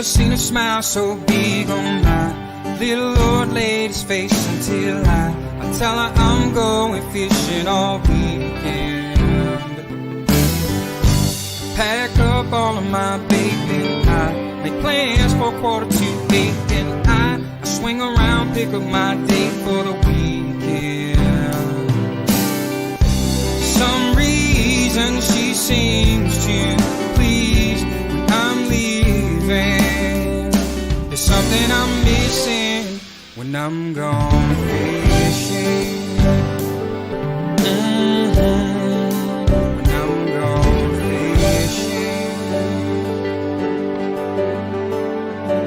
never seen a smile so big on my little old lady's face until I tell her I'm going fishing all weekend. Pack up all of my bacon, I make plans for 7:45, and I swing around, pick up my date for the weekend. Some reason she seems to please when I'm leaving. There's something I'm missing when I'm gone fishing. When I'm gone fishing.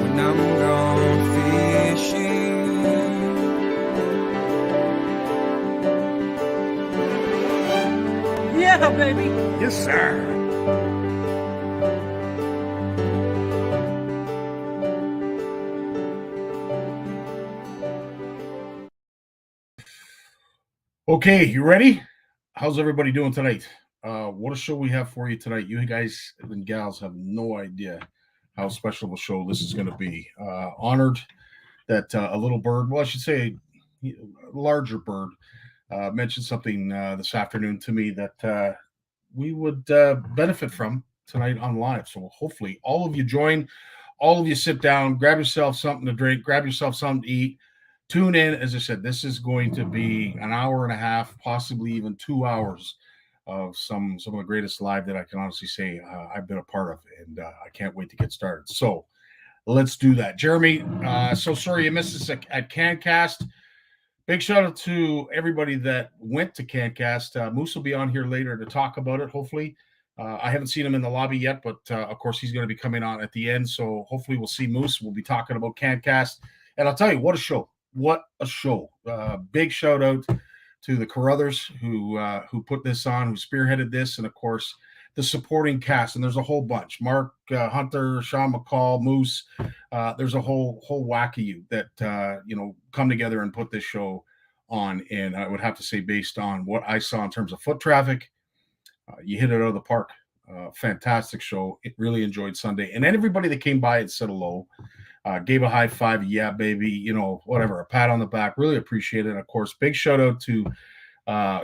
When I'm gone fishing. Yeah, baby. Yes, sir. Okay, you ready? How's everybody doing tonight? What a show we have for you tonight. You guys and gals have no idea how special of a show this is going to be. Honored that a little bird, well, I should say a larger bird, mentioned something this afternoon to me that we would benefit from tonight on live. So hopefully all of you join, all of you sit down, grab yourself something to drink, grab yourself something to eat. Tune in. As I said, this is going to be an hour and a half, possibly even 2 hours of some of the greatest live that I can honestly say I've been a part of, and I can't wait to get started. So let's do that. Jeremy, so sorry you missed us at CanCast. Big shout out to everybody that went to CanCast. Moose will be on here later to talk about it, hopefully. I haven't seen him in the lobby yet, but of course he's going to be coming on at the end. So hopefully we'll see Moose. We'll be talking about CanCast. And I'll tell you, what a show. What a show. Big shout out to the Carruthers who put this on, who spearheaded this, and of course the supporting cast. And there's a whole bunch. Mark, Hunter, Sean McCall, Moose. There's a whole whack of you that come together and put this show on. And I would have to say, based on what I saw in terms of foot traffic, you hit it out of the park. Fantastic show. It really enjoyed Sunday. And everybody that came by and said hello, gave a high five, yeah, baby, whatever, a pat on the back. Really appreciate it. And of course, big shout out to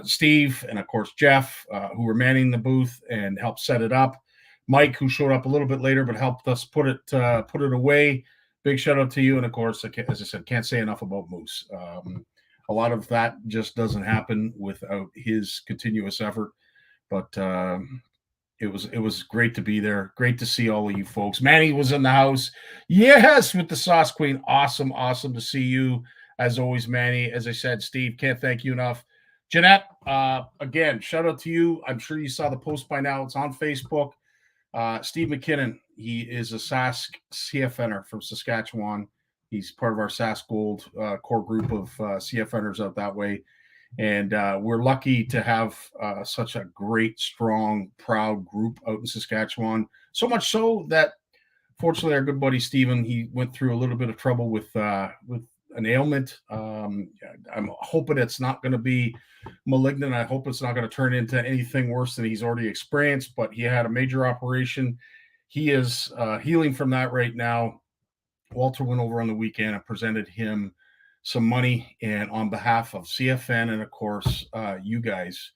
Steve and of course Jeff, who were manning the booth and helped set it up. Mike, who showed up a little bit later but helped us put it away. Big shout out to you. And of course, as I said, can't say enough about Moose. A lot of that just doesn't happen without his continuous effort. But it was great to be there. Great to see all of you folks. Manny was in the house. Yes, with the Sauce Queen. Awesome to see you. As always, Manny. As I said, Steve, can't thank you enough. Jeanette, again, shout out to you. I'm sure you saw the post by now. It's on Facebook. Steve McKinnon, he is a Sask CFNer from Saskatchewan. He's part of our Sask Gold core group of CFNers out that way. And we're lucky to have such a great, strong, proud group out in Saskatchewan. So much so that, fortunately, our good buddy Stephen, he went through a little bit of trouble with an ailment. I'm hoping it's not going to be malignant. I hope it's not going to turn into anything worse than he's already experienced. But he had a major operation. He is healing from that right now. Walter went over on the weekend and presented him some money, and on behalf of CFN and of course you guys,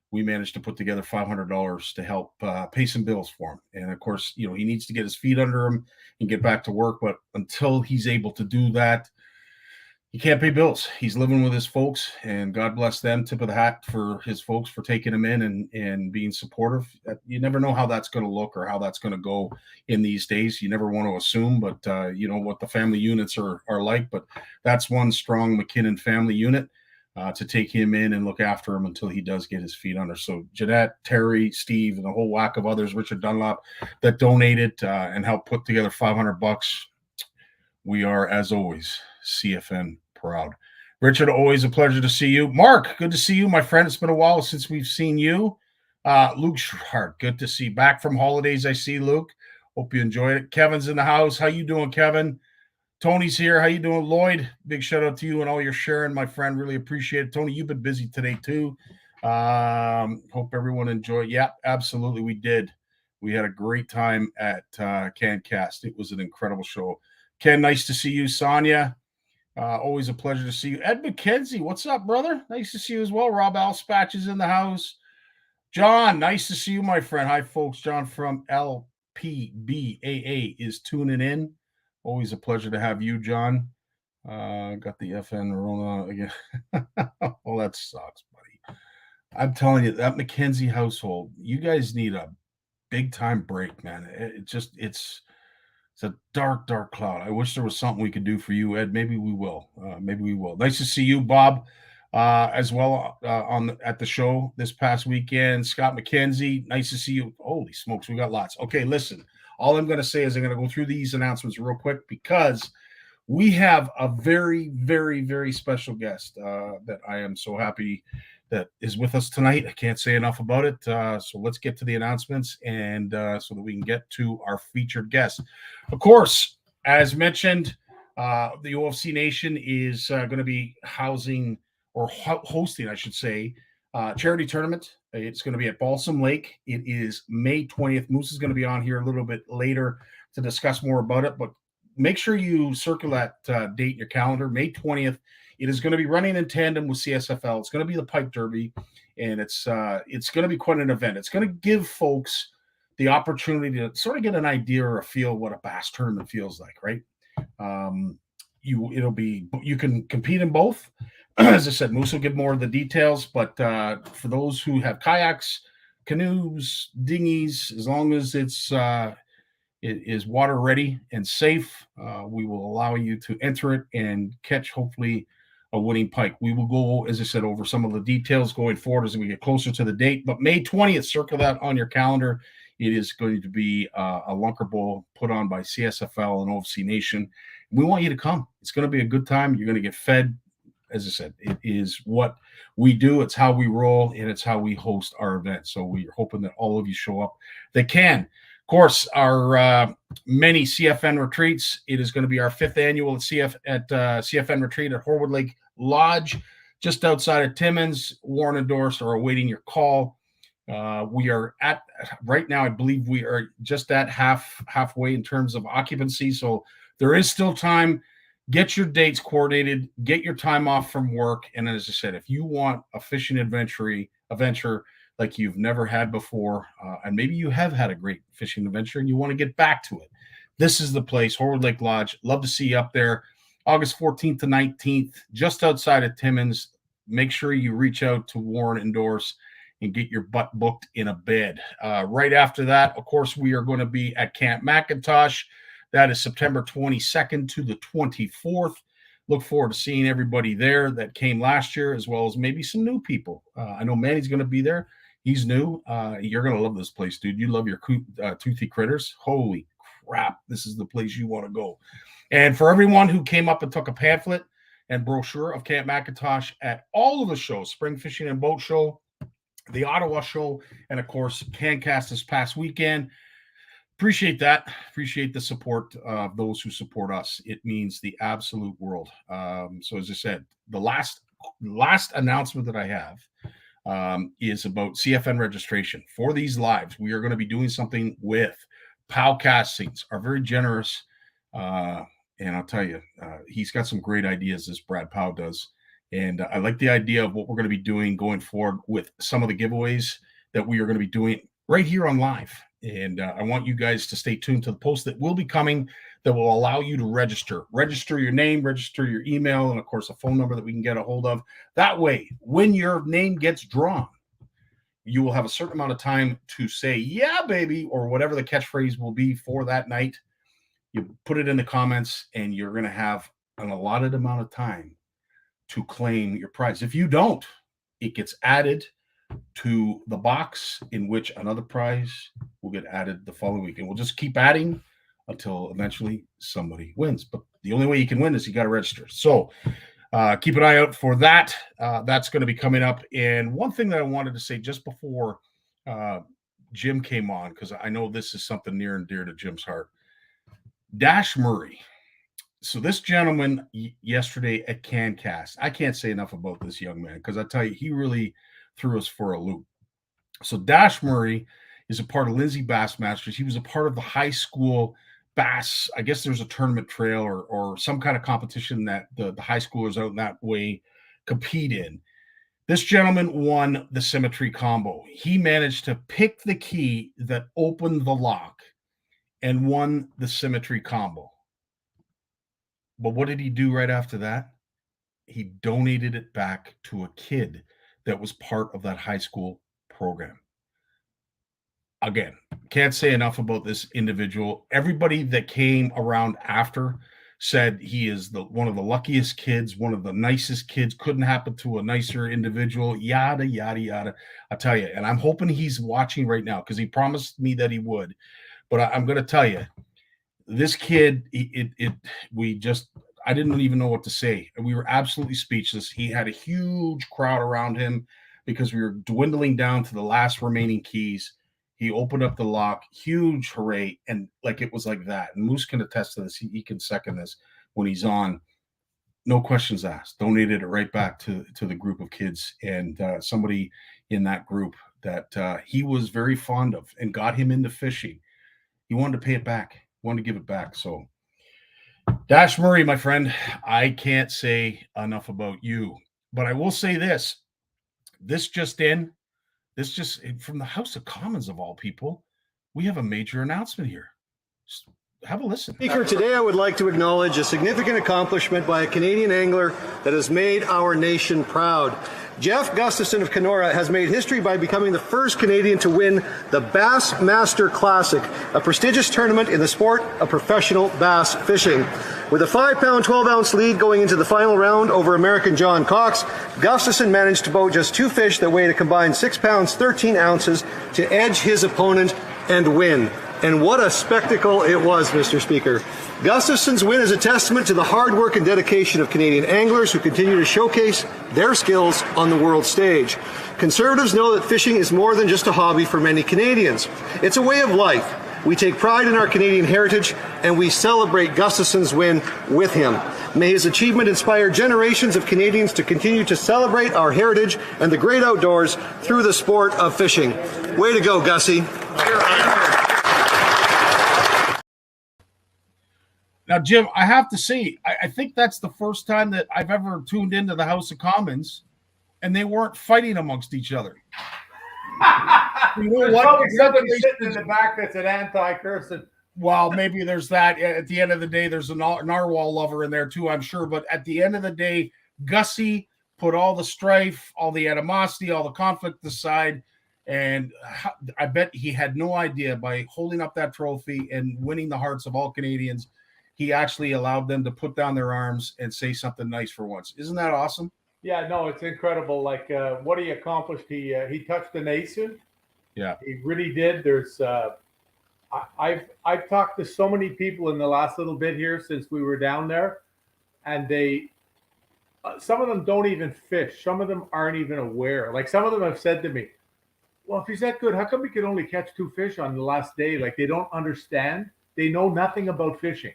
we managed to put together $500 to help pay some bills for him. And of course, he needs to get his feet under him and get back to work, but until he's able to do that, he can't pay bills. He's living with his folks, and God bless them. Tip of the hat for his folks for taking him in and being supportive. You never know how that's going to look or how that's going to go in these days. You never want to assume, but you know what the family units are like. But that's one strong McKinnon family unit to take him in and look after him until he does get his feet under. So Jeanette, Terry, Steve, and a whole whack of others, Richard Dunlop, that donated and helped put together $500. We are, as always, CFN proud. Richard, always a pleasure to see you. Mark, good to see you, my friend. It's been a while since we've seen you. Luke Sherrard, good to see. Back from holidays, I see, Luke. Hope you enjoyed it. Kevin's in the house. How you doing, Kevin? Tony's here. How you doing, Lloyd? Big shout out to you and all your sharing, my friend. Really appreciate it. Tony, you've been busy today too. Hope everyone enjoyed. Yeah, absolutely, we did. We had a great time at CanCast. It was an incredible show. Ken, nice to see you. Sonia, always a pleasure to see you. Ed McKenzie, what's up, brother? Nice to see you as well. Rob Alspatch is in the house. John, nice to see you, my friend. Hi, folks. John from LPBAA is tuning in. Always a pleasure to have you, John. Got the FN Rona again. Well, that sucks, buddy. I'm telling you, that McKenzie household, you guys need a big time break, man. It's a dark, dark cloud. I wish there was something we could do for you, Ed. Maybe we will. Maybe we will. Nice to see you, Bob, as well at the show this past weekend. Scott McKenzie, nice to see you. Holy smokes, we got lots. Okay, listen. All I'm going to say is I'm going to go through these announcements real quick because we have a very, very, very special guest that I am so happy that is with us tonight. I can't say enough about it. So let's get to the announcements and so that we can get to our featured guest. Of course, as mentioned, the OFC Nation is going to be housing or hosting, I should say, charity tournament. It's going to be at Balsam Lake. It is May 20th. Moose is going to be on here a little bit later to discuss more about it, but make sure you circle that date in your calendar, May 20th. It is going to be running in tandem with CSFL. It's going to be the Pike Derby, and it's going to be quite an event. It's going to give folks the opportunity to sort of get an idea or a feel what a bass tournament feels like, right? You can compete in both. As I said, Moose will give more of the details, but for those who have kayaks, canoes, dinghies, as long as it is water ready and safe, we will allow you to enter it and catch hopefully a winning pike. We will go, as I said, over some of the details going forward as we get closer to the date, but May 20th, circle that on your calendar. It is going to be a Lunker Bowl put on by CSFL and OFC Nation. We want you to come. It's going to be a good time. You're going to get fed. As I said, it is what we do. It's how we roll, and it's how we host our event. So we're hoping that all of you show up that can. Of course, our many CFN retreats. It is going to be our 5th annual CFN retreat at Horwood Lake Lodge, just outside of Timmins. Warren endorsed or awaiting your call. We are at right now, I believe we are just at halfway in terms of occupancy. So there is still time. Get your dates coordinated, get your time off from work. And as I said, if you want a fishing adventure like you've never had before, and maybe you have had a great fishing adventure and you want to get back to it, this is the place, Horwood Lake Lodge. Love to see you up there. August 14th to 19th, just outside of Timmins. Make sure you reach out to Warren Endorse and get your butt booked in a bed. Right after that, of course, we are going to be at Camp McIntosh. That is September 22nd to the 24th. Look forward to seeing everybody there that came last year, as well as maybe some new people. I know Manny's going to be there. He's new. You're going to love this place, dude. You love your toothy critters. Holy crap. This is the place you want to go. And for everyone who came up and took a pamphlet and brochure of Camp McIntosh at all of the shows, Spring Fishing and Boat Show, the Ottawa Show, and of course, CanCast this past weekend. Appreciate that. Appreciate the support of those who support us. It means the absolute world. So as I said, the last announcement that I have is about CFN registration for these lives. We are going to be doing something with Pow Castings, are very generous. And I'll tell you, he's got some great ideas, this Brad Pow does. And I like the idea of what we're going to be doing going forward with some of the giveaways that we are going to be doing right here on live. And I want you guys to stay tuned to the post that will be coming that will allow you to register your name, register your email, and of course a phone number that we can get a hold of. That way, when your name gets drawn, you will have a certain amount of time to say, yeah, baby, or whatever the catchphrase will be for that night. You put it in the comments and you're going to have an allotted amount of time to claim your prize. If you don't, it gets added to the box in which another prize will get added the following week. And we'll just keep adding until eventually somebody wins. But the only way you can win is you got to register. So keep an eye out for that. That's going to be coming up. And one thing that I wanted to say just before Jim came on, because I know this is something near and dear to Jim's heart. Dash Murray. So this gentleman yesterday at CanCast, I can't say enough about this young man because I tell you, he really threw us for a loop. So Dash Murray is a part of Lindsay Bassmasters. He was a part of the high school bass. I guess there's a tournament trail or some kind of competition that the high schoolers out in that way compete in. This gentleman won the symmetry combo. He managed to pick the key that opened the lock and won the symmetry combo. But what did he do right after that? He donated it back to a kid that was part of that high school program. Again, can't say enough about this individual. Everybody that came around after said he is one of the luckiest kids, one of the nicest kids, couldn't happen to a nicer individual, yada, yada, yada. I tell you, and I'm hoping he's watching right now because he promised me that he would. But I'm going to tell you, this kid, I didn't even know what to say. We were absolutely speechless. He had a huge crowd around him because we were dwindling down to the last remaining keys. He opened up the lock, huge hooray, and like it was like that. And Moose can attest to this. He can second this when he's on. No questions asked. Donated it right back to the group of kids and somebody in that group that he was very fond of and got him into fishing. He wanted to pay it back. Wanted to give it back. So, Dash Murray, my friend, I can't say enough about you. But I will say this. This just from the House of Commons of all people, we have a major announcement here. Just have a listen. Speaker, today I would like to acknowledge a significant accomplishment by a Canadian angler that has made our nation proud. Jeff Gustafson of Kenora has made history by becoming the first Canadian to win the Bass Master Classic, a prestigious tournament in the sport of professional bass fishing. With a 5-pound, 12-ounce lead going into the final round over American John Cox, Gustafson managed to boat just 2 fish that weighed a combined 6 pounds, 13 ounces to edge his opponent and win. And what a spectacle it was, Mr. Speaker. Gustafson's win is a testament to the hard work and dedication of Canadian anglers who continue to showcase their skills on the world stage. Conservatives know that fishing is more than just a hobby for many Canadians. It's a way of life. We take pride in our Canadian heritage, and we celebrate Gustafson's win with him. May his achievement inspire generations of Canadians to continue to celebrate our heritage and the great outdoors through the sport of fishing. Way to go, Gussie. Now, Jim, I have to say, I think that's the first time that I've ever tuned into the House of Commons and they weren't fighting amongst each other. You know what? Somebody sitting in the back that's an anti-person. Well, maybe there's that. At the end of the day, there's a narwhal lover in there too, I'm sure. But at the end of the day, Gussie put all the strife, all the animosity, all the conflict aside. And I bet he had no idea by holding up that trophy and winning the hearts of all Canadians, he actually allowed them to put down their arms and say something nice for once. Isn't that awesome? Yeah, no, it's incredible. Like what he accomplished, he touched a nation. Yeah, he really did. There's I've talked to so many people in the last little bit here since we were down there, and they some of them don't even fish. Some of them aren't even aware. Like some of them have said to me, "Well, if he's that good, how come he could only catch 2 fish on the last day?" Like they don't understand. They know nothing about fishing,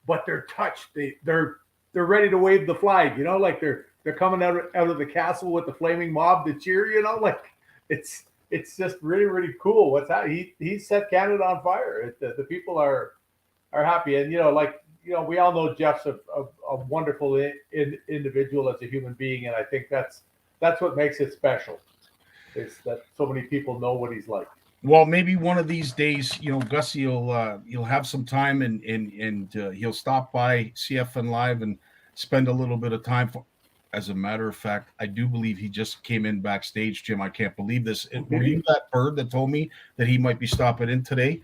but they're touched. They're ready to wave the flag. You know, like they're coming out of the castle with the flaming mob to cheer. You know, like it's just really, really cool. What's that? He set Canada on fire. The people are happy, and we all know Jeff's a wonderful individual as a human being, and I think that's what makes it special. Is that so many people know what he's like. Well, maybe one of these days, Gussie you'll have some time and he'll stop by CFN Live and spend a little bit of time. As a matter of fact, I do believe he just came in backstage, Jim. I can't believe this. Were you that bird that told me that he might be stopping in today?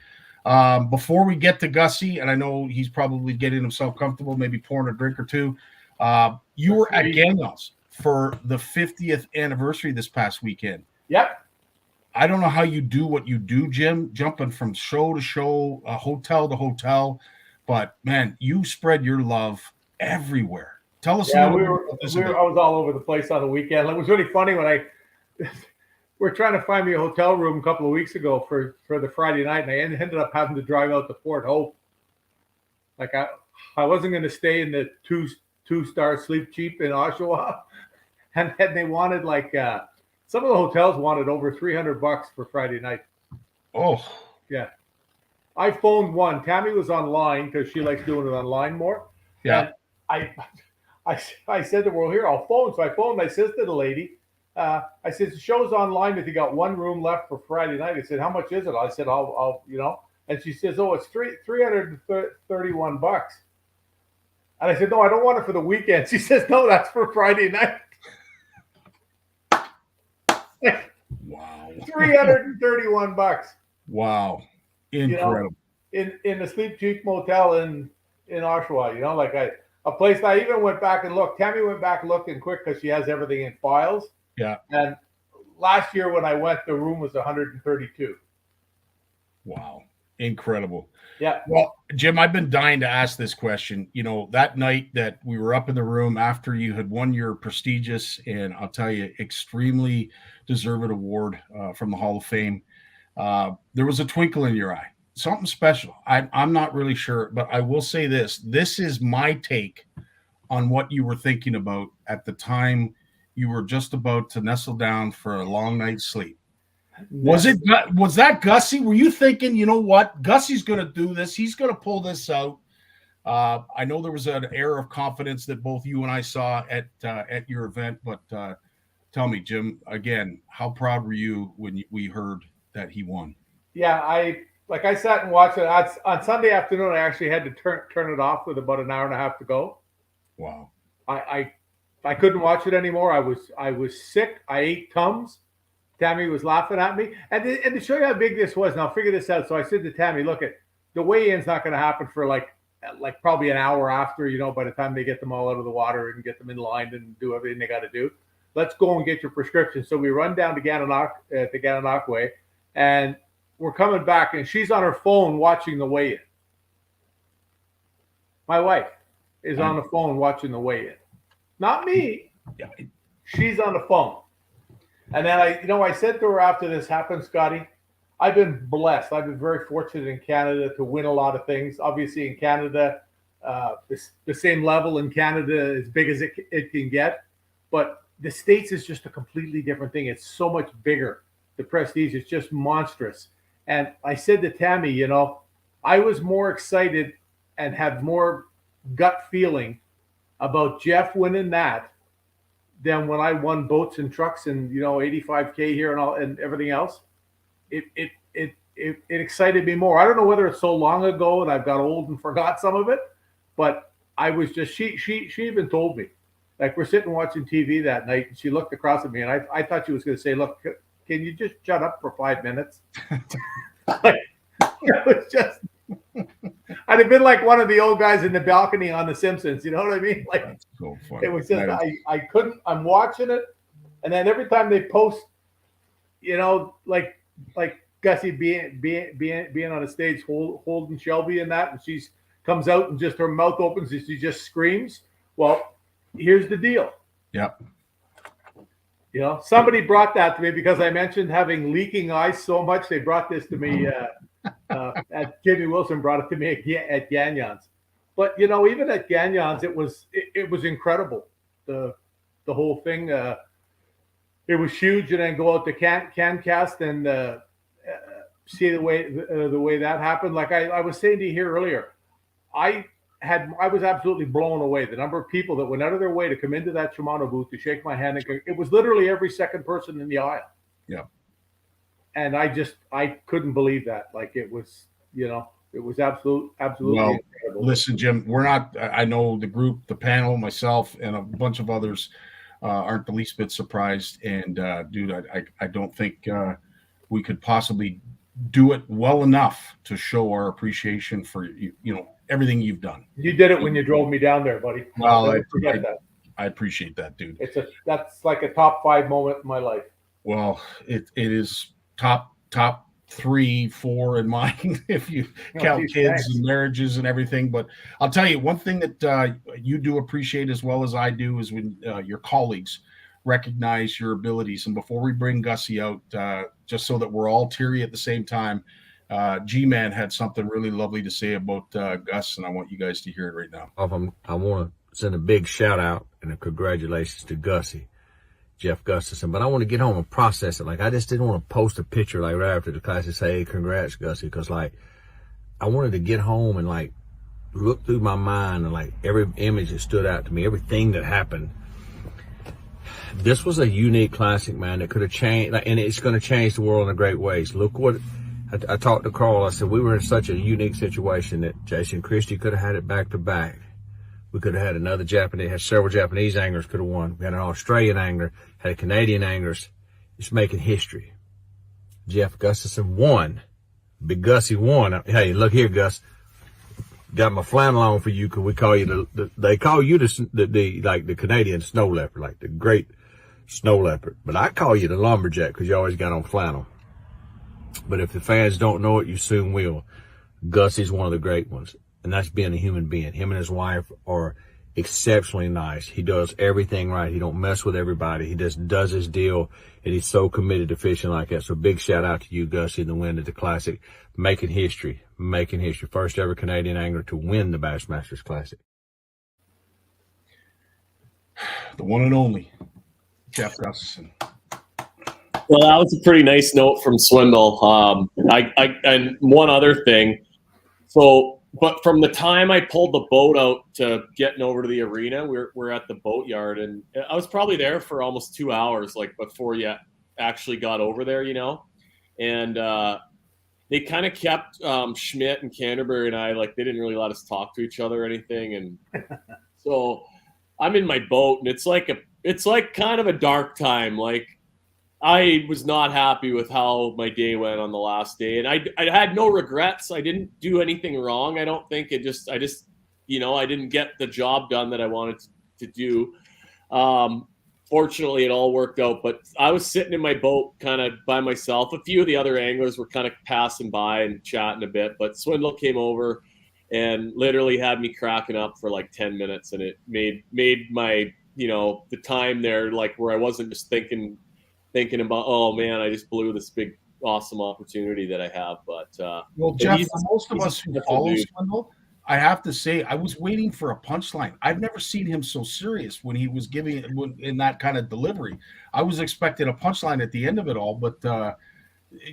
Before we get to Gussie, and I know he's probably getting himself comfortable, maybe pouring a drink or two. You were at Gagnon for the 50th anniversary this past weekend. Yep. I don't know how you do what you do, Jim, jumping from show to show, hotel to hotel, but man, you spread your love everywhere. Tell us. Yeah, I was all over the place on the weekend. It was really funny when we're trying to find me a hotel room a couple of weeks ago for the Friday night, and I ended up having to drive out to Port Hope. Like I wasn't going to stay in the two-star Sleep Cheap in Oshawa, and then they wanted some of the hotels wanted over $300 for Friday night. Oh, Yeah. I phoned one. Tammy was online because she likes doing it online more. yeah. And I said to her, well, here, I'll phone. So I phoned. I said to the lady, I said, the show's online. If you got one room left for Friday night, I said, how much is it? I said, I'll and she says, oh, it's $331. And I said, no, I don't want it for the weekend. She says, no, that's for Friday night. Wow. $331. Wow. Incredible. In the Sleep Cheap Motel in Oshawa, like a place I even went back and looked. Tammy went back looking quick because she has everything in files. Yeah. And last year when I went, the room was 132. Wow. Incredible. Yeah. Well, Jim, I've been dying to ask this question. That night that we were up in the room after you had won your prestigious and I'll tell you, extremely deserved award from the Hall of Fame, there was a twinkle in your eye, something special. I'm not really sure, but I will say this. This is my take on what you were thinking about at the time you were just about to nestle down for a long night's sleep. Was that Gussie? Were you thinking, you know what, Gussie's going to do this. He's going to pull this out. I know there was an air of confidence that both you and I saw at your event, but tell me, Jim, again, how proud were you when we heard that he won? Yeah, I sat and watched it on Sunday afternoon. I actually had to turn it off with about an hour and a half to go. Wow. I couldn't watch it anymore. I was sick. I ate Tums. Tammy was laughing at me. And to show you how big this was, and I'll figure this out. So I said to Tammy, look, the weigh-in's not going to happen for like probably an hour after, by the time they get them all out of the water and get them in line and do everything they got to do. Let's go and get your prescription. So we run down to Gananoque Way, and we're coming back, and she's on her phone watching the weigh-in. My wife is on the phone watching the weigh-in. Not me. Yeah. She's on the phone. And then I said to her after this happened, Scotty, I've been blessed. I've been very fortunate in Canada to win a lot of things. Obviously in Canada, the same level in Canada, as big as it can get. But the States is just a completely different thing. It's so much bigger. The prestige is just monstrous. And I said to Tammy, I was more excited and had more gut feeling about Jeff winning that than when I won boats and trucks and 85K here and all and everything else. It excited me more. I don't know whether it's so long ago and I've got old and forgot some of it, but I was just she even told me, like, we're sitting watching TV that night and she looked across at me and I thought she was going to say, look, can you just shut up for 5 minutes? It was just, I'd have been like one of the old guys in the balcony on The Simpsons. You know what I mean? Like, that's so funny. It was just, I couldn't, I'm watching it. And then every time they post, like Gussie being on a stage holding Shelby and that, and she comes out and just her mouth opens and she just screams. Well, here's the deal. Yep. Somebody brought that to me because I mentioned having leaking eyes so much. They brought this to me. Jimmy Wilson brought it to me at Gagnon's. But even at Gagnon's, it was incredible. The whole thing. It was huge, and then go out to CanCast and see the way that happened. Like I was saying to you here earlier, I was absolutely blown away. The number of people that went out of their way to come into that Shimano booth to shake my hand. It was literally every second person in the aisle. Yeah. And I couldn't believe that. Like it was, it was absolutely well, incredible. Listen, Jim, I know the group, the panel, myself, and a bunch of others aren't the least bit surprised. And dude, I don't think we could possibly do it well enough to show our appreciation for everything you've done. You did it when you drove me down there, buddy. Well, I appreciate that, dude. That's like a top 5 moment in my life. Well, it is top 3, 4 in mine if you count kids and marriages and everything. But I'll tell you one thing that you do appreciate as well as I do is when your colleagues recognize your abilities. And before we bring Gussie out, just so that we're all teary at the same time, G-Man had something really lovely to say about Gus, and I want you guys to hear it right now. I want to send a big shout out and a congratulations to Gussie. Jeff Gustafson, but I want to get home and process it. Like, I just didn't want to post a picture like right after the class and say, hey, congrats, Gussie, because like I wanted to get home and like look through my mind and like every image that stood out to me, everything that happened. This was a unique classic, man, that could have changed, and it's going to change the world in a great ways. Look what I talked to Carl. I said we were in such a unique situation that Jason Christie could have had it back to back. We could have had another Japanese, had several Japanese anglers could have won. We had an Australian angler, had a Canadian anglers. It's making history. Jeff Gustafson won. Big Gussie won. Hey, look here, Gus. Got my flannel on for you because we call you they call you the Canadian snow leopard, like the great snow leopard. But I call you the lumberjack because you always got on flannel. But if the fans don't know it, you soon will. Gussie's one of the great ones. And that's being a human being. Him and his wife are exceptionally nice. He does everything right. He don't mess with everybody. He just does his deal, and he's so committed to fishing like that. So big shout out to you, Gussie, the win at the Classic. Making history. First ever Canadian angler to win the Bassmasters Classic. The one and only Jeff Gustafson. Well, that was a pretty nice note from Swindle. And one other thing. But from the time I pulled the boat out to getting over to the arena, we're at the boatyard, and I was probably there for almost 2 hours, like before you actually got over there, you know. And they kind of kept Schmidt and Canterbury and I, like, they didn't really let us talk to each other or anything. And so I'm in my boat, and it's like kind of a dark time. Like, I was not happy with how my day went on the last day, and I had no regrets. I didn't do anything wrong. I don't think I just, you know, I didn't get the job done that I wanted to do. Fortunately, it all worked out, but I was sitting in my boat kind of by myself. A few of the other anglers were kind of passing by and chatting a bit, but Swindle came over and literally had me cracking up for like 10 minutes, and it made my, you know, the time there, like, where I wasn't just thinking about, oh man, I just blew this big awesome opportunity that I have. But well, Jeff, for most of us who follow Swindle, I have to say I was waiting for a punchline. I've never seen him so serious when he was giving in that kind of delivery. I was expecting a punchline at the end of it all, but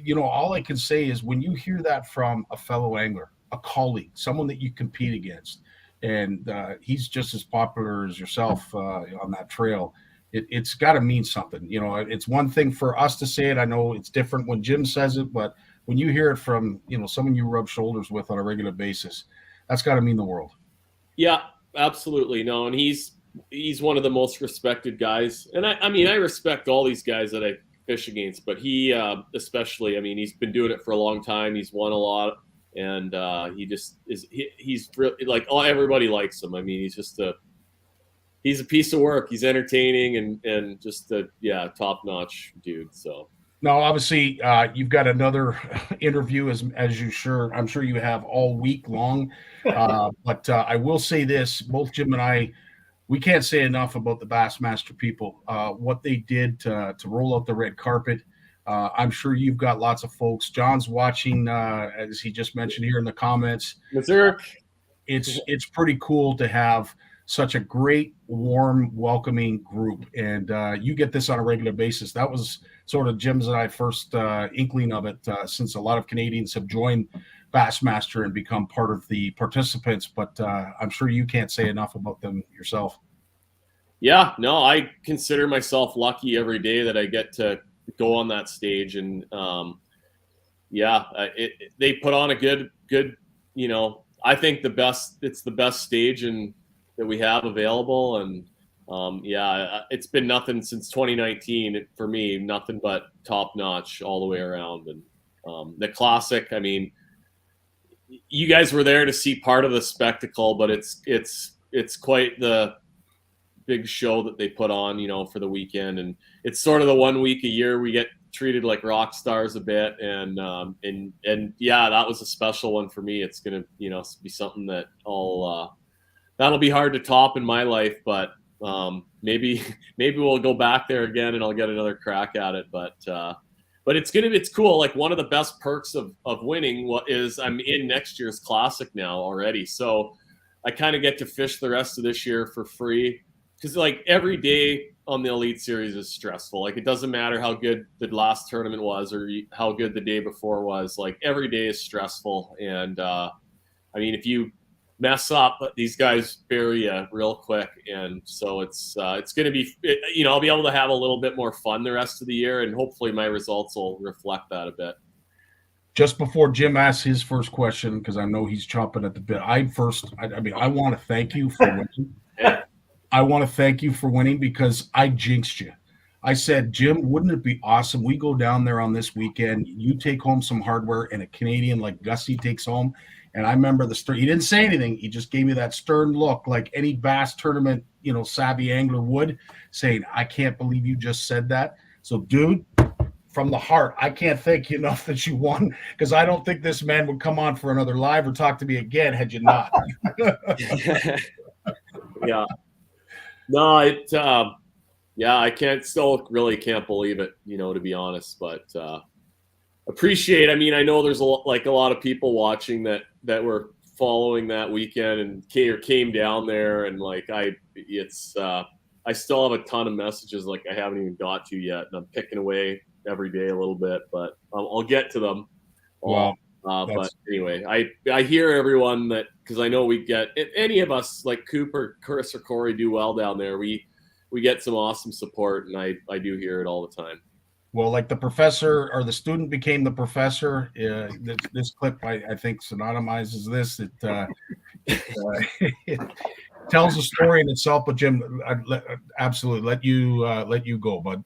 you know, all I can say is when you hear that from a fellow angler, a colleague, someone that you compete against, and he's just as popular as yourself on that trail, it's got to mean something. You know, it's one thing for us to say it. I know it's different when Jim says it, but when you hear it from, you know, someone you rub shoulders with on a regular basis, that's got to mean the world. Yeah, absolutely. No, and he's one of the most respected guys. And I mean, I respect all these guys that I fish against, but he especially, I mean, he's been doing it for a long time. He's won a lot, and he just is. He's really, like, everybody likes him. I mean, he's a piece of work. He's entertaining and just a top-notch dude. So now, obviously, you've got another interview as I'm sure you have all week long. But I will say this: both Jim and I, we can't say enough about the Bassmaster people. What they did to roll out the red carpet. I'm sure you've got lots of folks. John's watching, as he just mentioned here in the comments. Yes, sir. It's pretty cool to have such a great, warm, welcoming group. And you get this on a regular basis. That was sort of Jim's and I first inkling of it, since a lot of Canadians have joined Bassmaster and become part of the participants. But I'm sure you can't say enough about them yourself. Yeah, no, I consider myself lucky every day that I get to go on that stage. And they put on a good, you know, I think it's the best stage that we have available. And it's been nothing since 2019 for me, nothing but top notch all the way around. And the Classic, I mean, you guys were there to see part of the spectacle, but it's quite the big show that they put on, you know, for the weekend. And it's sort of the 1 week a year we get treated like rock stars a bit. And that was a special one for me. It's going to, you know, be something that that'll be hard to top in my life, but maybe we'll go back there again and I'll get another crack at it. But it's cool. Like, one of the best perks of winning is I'm in next year's Classic now already. So I kind of get to fish the rest of this year for free because like every day on the Elite Series is stressful. Like it doesn't matter how good the last tournament was or how good the day before was. Like every day is stressful, and I mean, if you mess up, these guys bury you real quick, and so it's going to be, I'll be able to have a little bit more fun the rest of the year, and hopefully my results will reflect that a bit. Just before Jim asks his first question, because I know he's chomping at the bit, I want to thank you for winning. I want to thank you for winning because I jinxed you. I said, Jim, wouldn't it be awesome? We go down there on this weekend. You take home some hardware, and a Canadian like Gussie takes home. And I remember he didn't say anything. He just gave me that stern look like any bass tournament, savvy angler would, saying, I can't believe you just said that. So, dude, from the heart, I can't thank you enough that you won, because I don't think this man would come on for another live or talk to me again had you not. Yeah. No, I really can't believe it, to be honest, but appreciate. I mean, I know there's a lot of people watching that were following that weekend and came down there, and I still have a ton of messages I haven't even got to yet, and I'm picking away every day a little bit, but I'll get to them. Wow. But anyway, I hear everyone that, because I know we get, if any of us like Cooper, Chris, or Corey do well down there, we get some awesome support, and I do hear it all the time. Well, like the professor or the student became the professor. This clip, I think, synonymizes this. It tells a story in itself. But Jim, absolutely let you go, bud.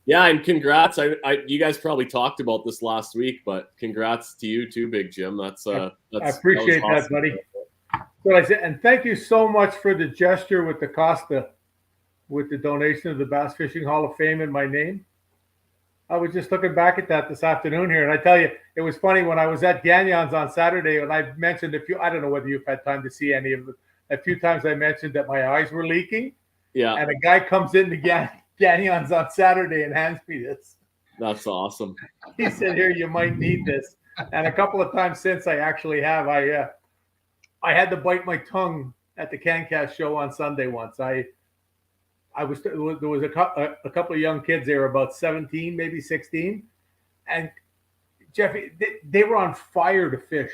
Yeah, and congrats. You guys probably talked about this last week, but congrats to you too, Big Jim. I appreciate that, awesome, buddy. So I said, and thank you so much for the gesture with the Costa, with the donation of the Bass Fishing Hall of Fame in my name. I was just looking back at that this afternoon here, and I tell you, it was funny when I was at Gagnon's on Saturday, and I mentioned I don't know whether you've had time to see any of it. A few times I mentioned that my eyes were leaking. Yeah. And a guy comes into Gagnon's on Saturday and hands me this. That's awesome. He said, "Here, you might need this." And a couple of times since I actually have. I had to bite my tongue at the CanCast show on Sunday once. There was a couple of young kids there, about 17, maybe 16, and Jeffy, they were on fire to fish.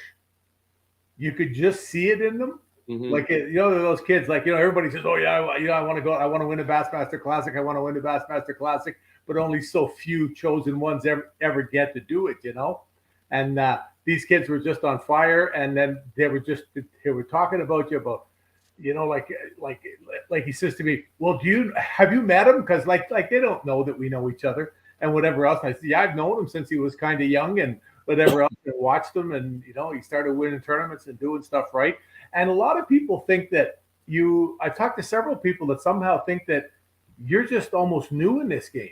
You could just see it in them. Mm-hmm. Those kids, everybody says, "Oh yeah, I want to go. I want to win a Bassmaster Classic. I want to win a Bassmaster Classic." But only so few chosen ones ever get to do it, And these kids were just on fire, and then they were talking about you about, like he says to me, "Well, have you met him?" Because like they don't know that we know each other and whatever else. And I said, "Yeah, I've known him since he was kind of young and whatever else. I watched him, and he started winning tournaments and doing stuff right." And a lot of people think that I talked to several people that somehow think that you're just almost new in this game.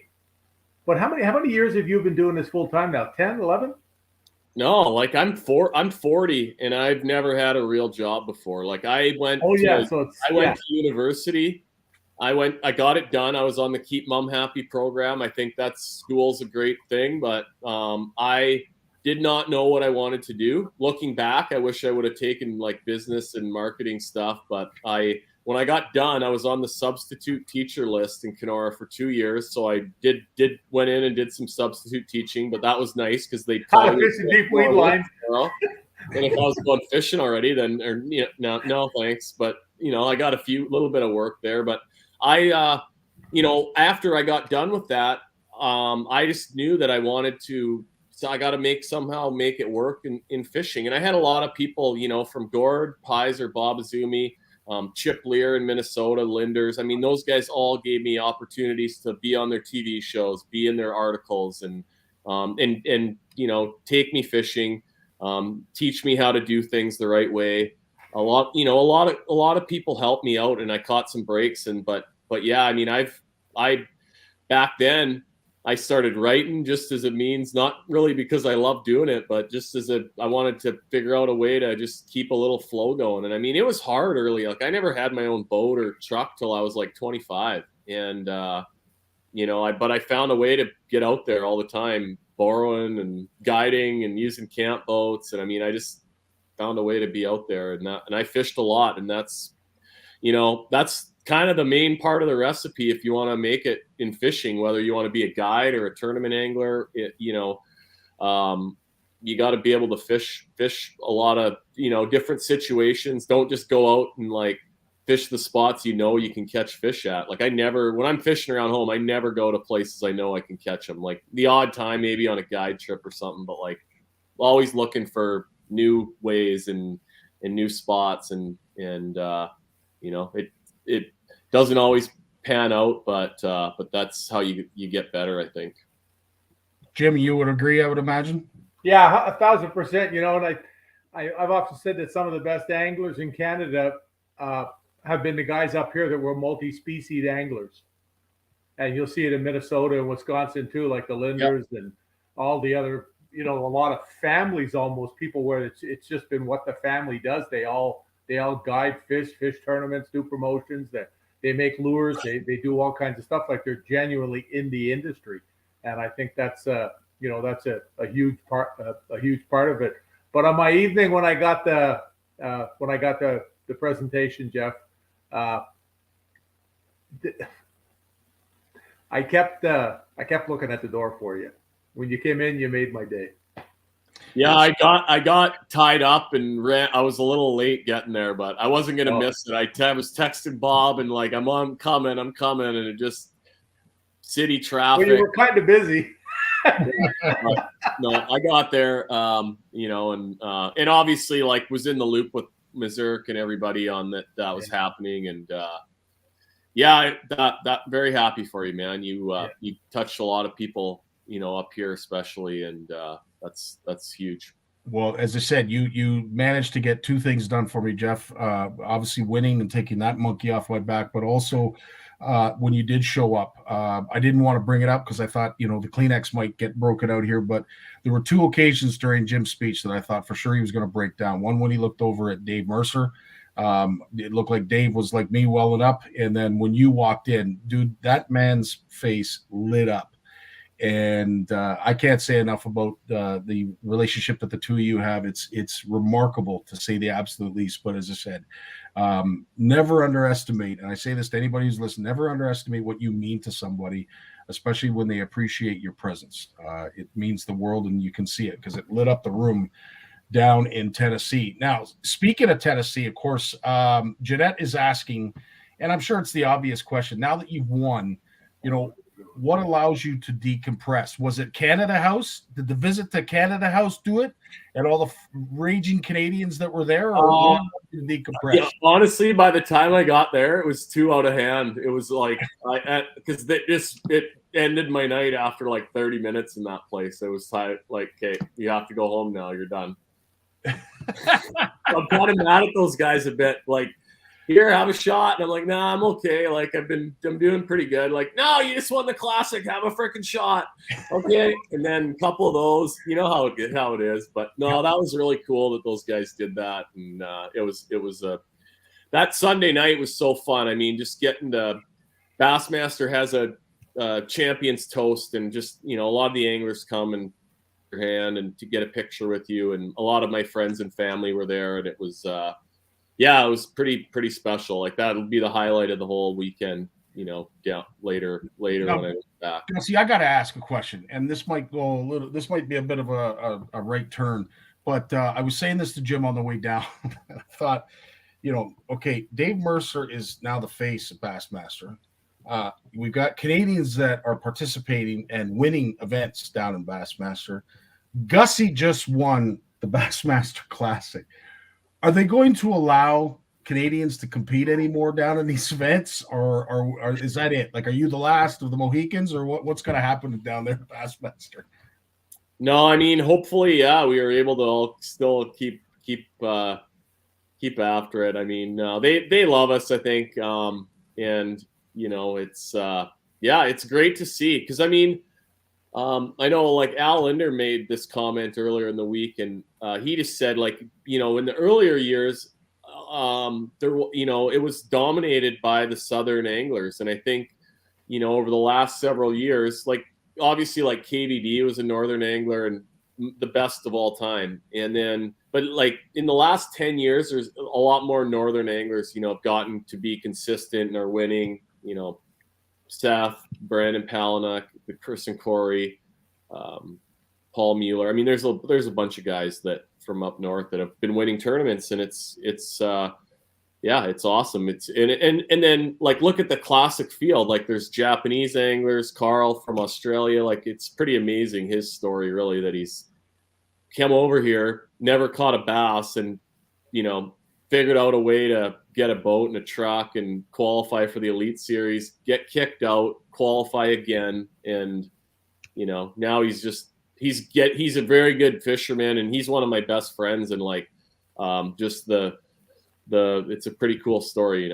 But how many years have you been doing this full time now? 10, 11? No, I'm 40, and I've never had a real job before. I went to university. I got it done. I was on the Keep Mom Happy program. I think that school's a great thing, but I did not know what I wanted to do. Looking back, I wish I would have taken business and marketing stuff, but when I got done, I was on the substitute teacher list in Kenora for 2 years. So I went in and did some substitute teaching, but that was nice because they taught me deep weed lines. And if I was going fishing already, then no thanks. But I got a little bit of work there. But after I got done with that, I just knew that I wanted to. So I got to somehow make it work in fishing. And I had a lot of people, from Gord, Pizer, Bob Azumi, Chip Lear in Minnesota, Linders. I mean, those guys all gave me opportunities to be on their TV shows, be in their articles, and take me fishing, teach me how to do things the right way. A lot of people helped me out, and I caught some breaks. But yeah, I mean, I back then I started writing just as a means, not really because I love doing it, but just I wanted to figure out a way to just keep a little flow going. And I mean, it was hard early. I never had my own boat or truck till I was 25. And, but I found a way to get out there all the time, borrowing and guiding and using camp boats. And I mean, I just found a way to be out there, and I fished a lot. And that's kind of the main part of the recipe if you want to make it in fishing, whether you want to be a guide or a tournament angler. You got to be able to fish a lot of, different situations. Don't just go out and like fish the spots you can catch fish at. Like when I'm fishing around home, I never go to places I know I can catch them. Like the odd time maybe on a guide trip or something, but like always looking for new ways and new spots and it doesn't always pan out, but that's how you get better, I think. Jim, you would agree, I would imagine? Yeah, 1,000%. And I've often said that some of the best anglers in Canada have been the guys up here that were multi-species anglers. And you'll see it in Minnesota and Wisconsin too, like the Linders and all the other, a lot of families, almost people where it's just been what the family does. They all guide fish tournaments, do promotions, that they make lures, they do all kinds of stuff, like they're genuinely in the industry. And I think that's that's a huge part of it. But on my evening when I got the presentation, Jeff, I kept looking at the door for you. When you came in, you made my day. Yeah, I got tied up and ran. I was a little late getting there, but I wasn't gonna miss it. I was texting Bob and like, I'm coming, and it just city traffic. Well, you were kind of busy. No, I got there, and obviously like was in the loop with Mazurk and everybody on that was happening, and that very happy for you, man. You touched a lot of people, up here especially, and that's huge. Well, as I said, you managed to get two things done for me, Jeff. Obviously winning and taking that monkey off my back, but also when you did show up, I didn't want to bring it up because I thought, the Kleenex might get broken out here, but there were two occasions during Jim's speech that I thought for sure he was going to break down. One, when he looked over at Dave Mercer, it looked like Dave was like me welling up. And then when you walked in, dude, that man's face lit up. And I can't say enough about the relationship that the two of you have. It's remarkable, to say the absolute least. But as I said, never underestimate, and I say this to anybody who's listening, never underestimate what you mean to somebody, especially when they appreciate your presence. It means the world, and you can see it because it lit up the room down in Tennessee. Now, speaking of Tennessee, of course, Jeanette is asking, and I'm sure it's the obvious question, now that you've won, what allows you to decompress? Was it Canada House? Did the visit to Canada House do it? And all the raging Canadians that were there? Or decompress? Yeah, honestly, by the time I got there, it was too out of hand. It was like, because it ended my night after like 30 minutes in that place. It was like, okay, you have to go home now. You're done. I'm kind of mad at those guys a bit. Like, here, have a shot. And I'm like, nah, I'm okay. Like, I'm doing pretty good. Like, no, you just won the classic. Have a freaking shot. Okay. And then a couple of those, how it is. But no, that was really cool that those guys did that. And that Sunday night was so fun. I mean, just getting to Bassmaster has a champion's toast, and just, a lot of the anglers come and your hand and to get a picture with you. And a lot of my friends and family were there, and it was, it was pretty special. Like, that'll be the highlight of the whole weekend, later when I went back. See, I got to ask a question, and this might be a bit of a right turn, but I was saying this to Jim on the way down. I thought, okay, Dave Mercer is now the face of Bassmaster. We've got Canadians that are participating and winning events down in Bassmaster. Gussie just won the Bassmaster Classic. Are they going to allow Canadians to compete anymore down in these events, or is that it? Like, are you the last of the Mohicans, or what's going to happen down there at Bassmaster? No, I mean, hopefully, we are able to still keep after it. I mean, they love us, I think, and it's great to see, because I mean, I know like Al Linder made this comment earlier in the week, and he just said, like, in the earlier years, it was dominated by the Southern anglers. And I think, over the last several years, like, obviously, like KVD was a Northern angler and the best of all time. And then but like in the last 10 years, there's a lot more northern anglers, have gotten to be consistent and are winning. Seth, Brandon Palaniuk, Chris and Corey, Paul Mueller. I mean, there's a bunch of guys that from up north that have been winning tournaments, and it's awesome. And then like look at the classic field. Like there's Japanese anglers, Carl from Australia. Like it's pretty amazing his story, really, that he's come over here, never caught a bass, and figured out a way to get a boat and a truck and qualify for the Elite Series, get kicked out, qualify again, and now he's a very good fisherman, and he's one of my best friends, and like just it's a pretty cool story,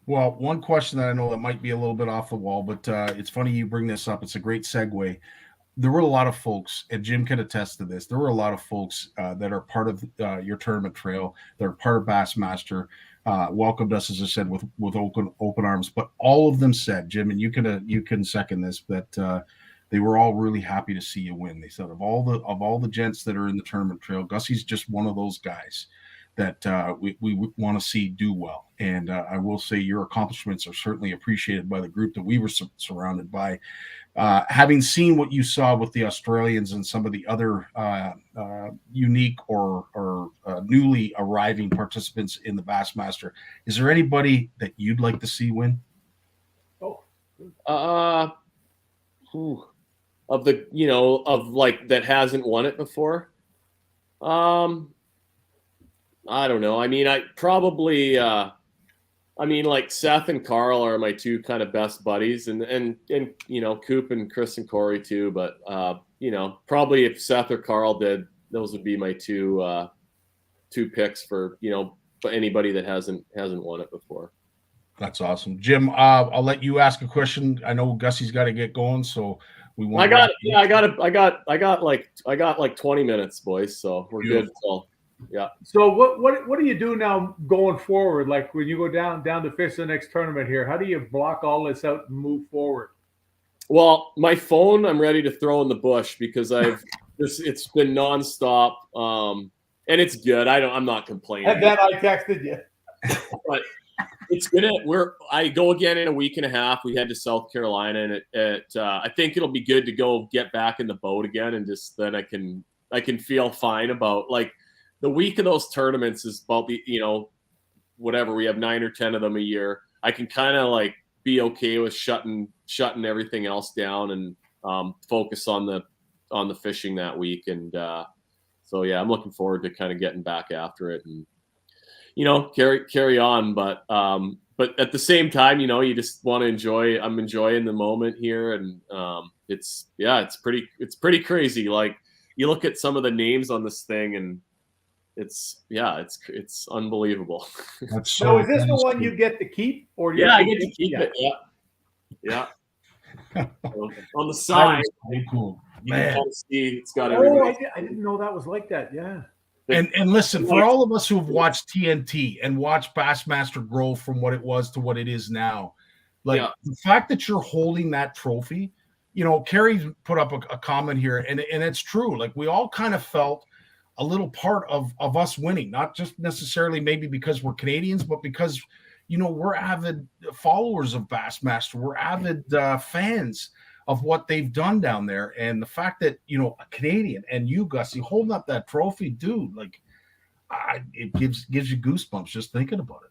Well, one question that I know that might be a little bit off the wall, but it's funny you bring this up. It's a great segue. There were a lot of folks, and Jim can attest to this. There were a lot of folks that are part of your tournament trail. They're part of Bassmaster. Welcomed us, as I said, with open arms. But all of them said, Jim, and you can second this, that they were all really happy to see you win. They said of all the gents that are in the tournament trail, Gussie's just one of those guys that we want to see do well. And I will say your accomplishments are certainly appreciated by the group that we were surrounded by. Having seen what you saw with the Australians and some of the other unique or newly arriving participants in the Bassmaster, is there anybody that you'd like to see win? Of that hasn't won it before. I don't know. I mean, like Seth and Carl are my two kind of best buddies, and Coop and Chris and Corey too. But probably if Seth or Carl did, those would be my two picks for anybody that hasn't won it before. That's awesome, Jim. I'll let you ask a question. I know Gussie's got to get going, so we want. I got like 20 minutes, boys. So we're good. So. Yeah. So what do you do now going forward? Like when you go down to fish the next tournament here, how do you block all this out and move forward? Well, my phone I'm ready to throw in the bush because it's been nonstop. And it's good. I'm not complaining. And then I texted you. But it's gonna I go again in a week and a half. We head to South Carolina, and I think it'll be good to go get back in the boat again, and just then I can feel fine about like. The week of those tournaments is about whatever, we have 9 or 10 of them a year. I can kind of like be okay with shutting everything else down and focus on the fishing that week. And so yeah, I'm looking forward to kind of getting back after it and carry on. But at the same time, you just want to enjoy. I'm enjoying the moment here, and it's pretty crazy. Like you look at some of the names on this thing and. It's unbelievable. That's so is this the one you get to keep, or I get to keep it? Yeah. So, on the side, pretty cool. You can kind of see it's got everything. I didn't know that was like that. Yeah. And listen, for all of us who have watched TNT and watched Bassmaster grow from what it was to what it is now, the fact that you're holding that trophy, Carrie put up a comment here, and it's true. Like we all kind of felt a little part of us winning, not just necessarily maybe because we're Canadians, but because, we're avid followers of Bassmaster. We're avid fans of what they've done down there. And the fact that, a Canadian and you, Gussie, holding up that trophy, dude, like it gives you goosebumps just thinking about it.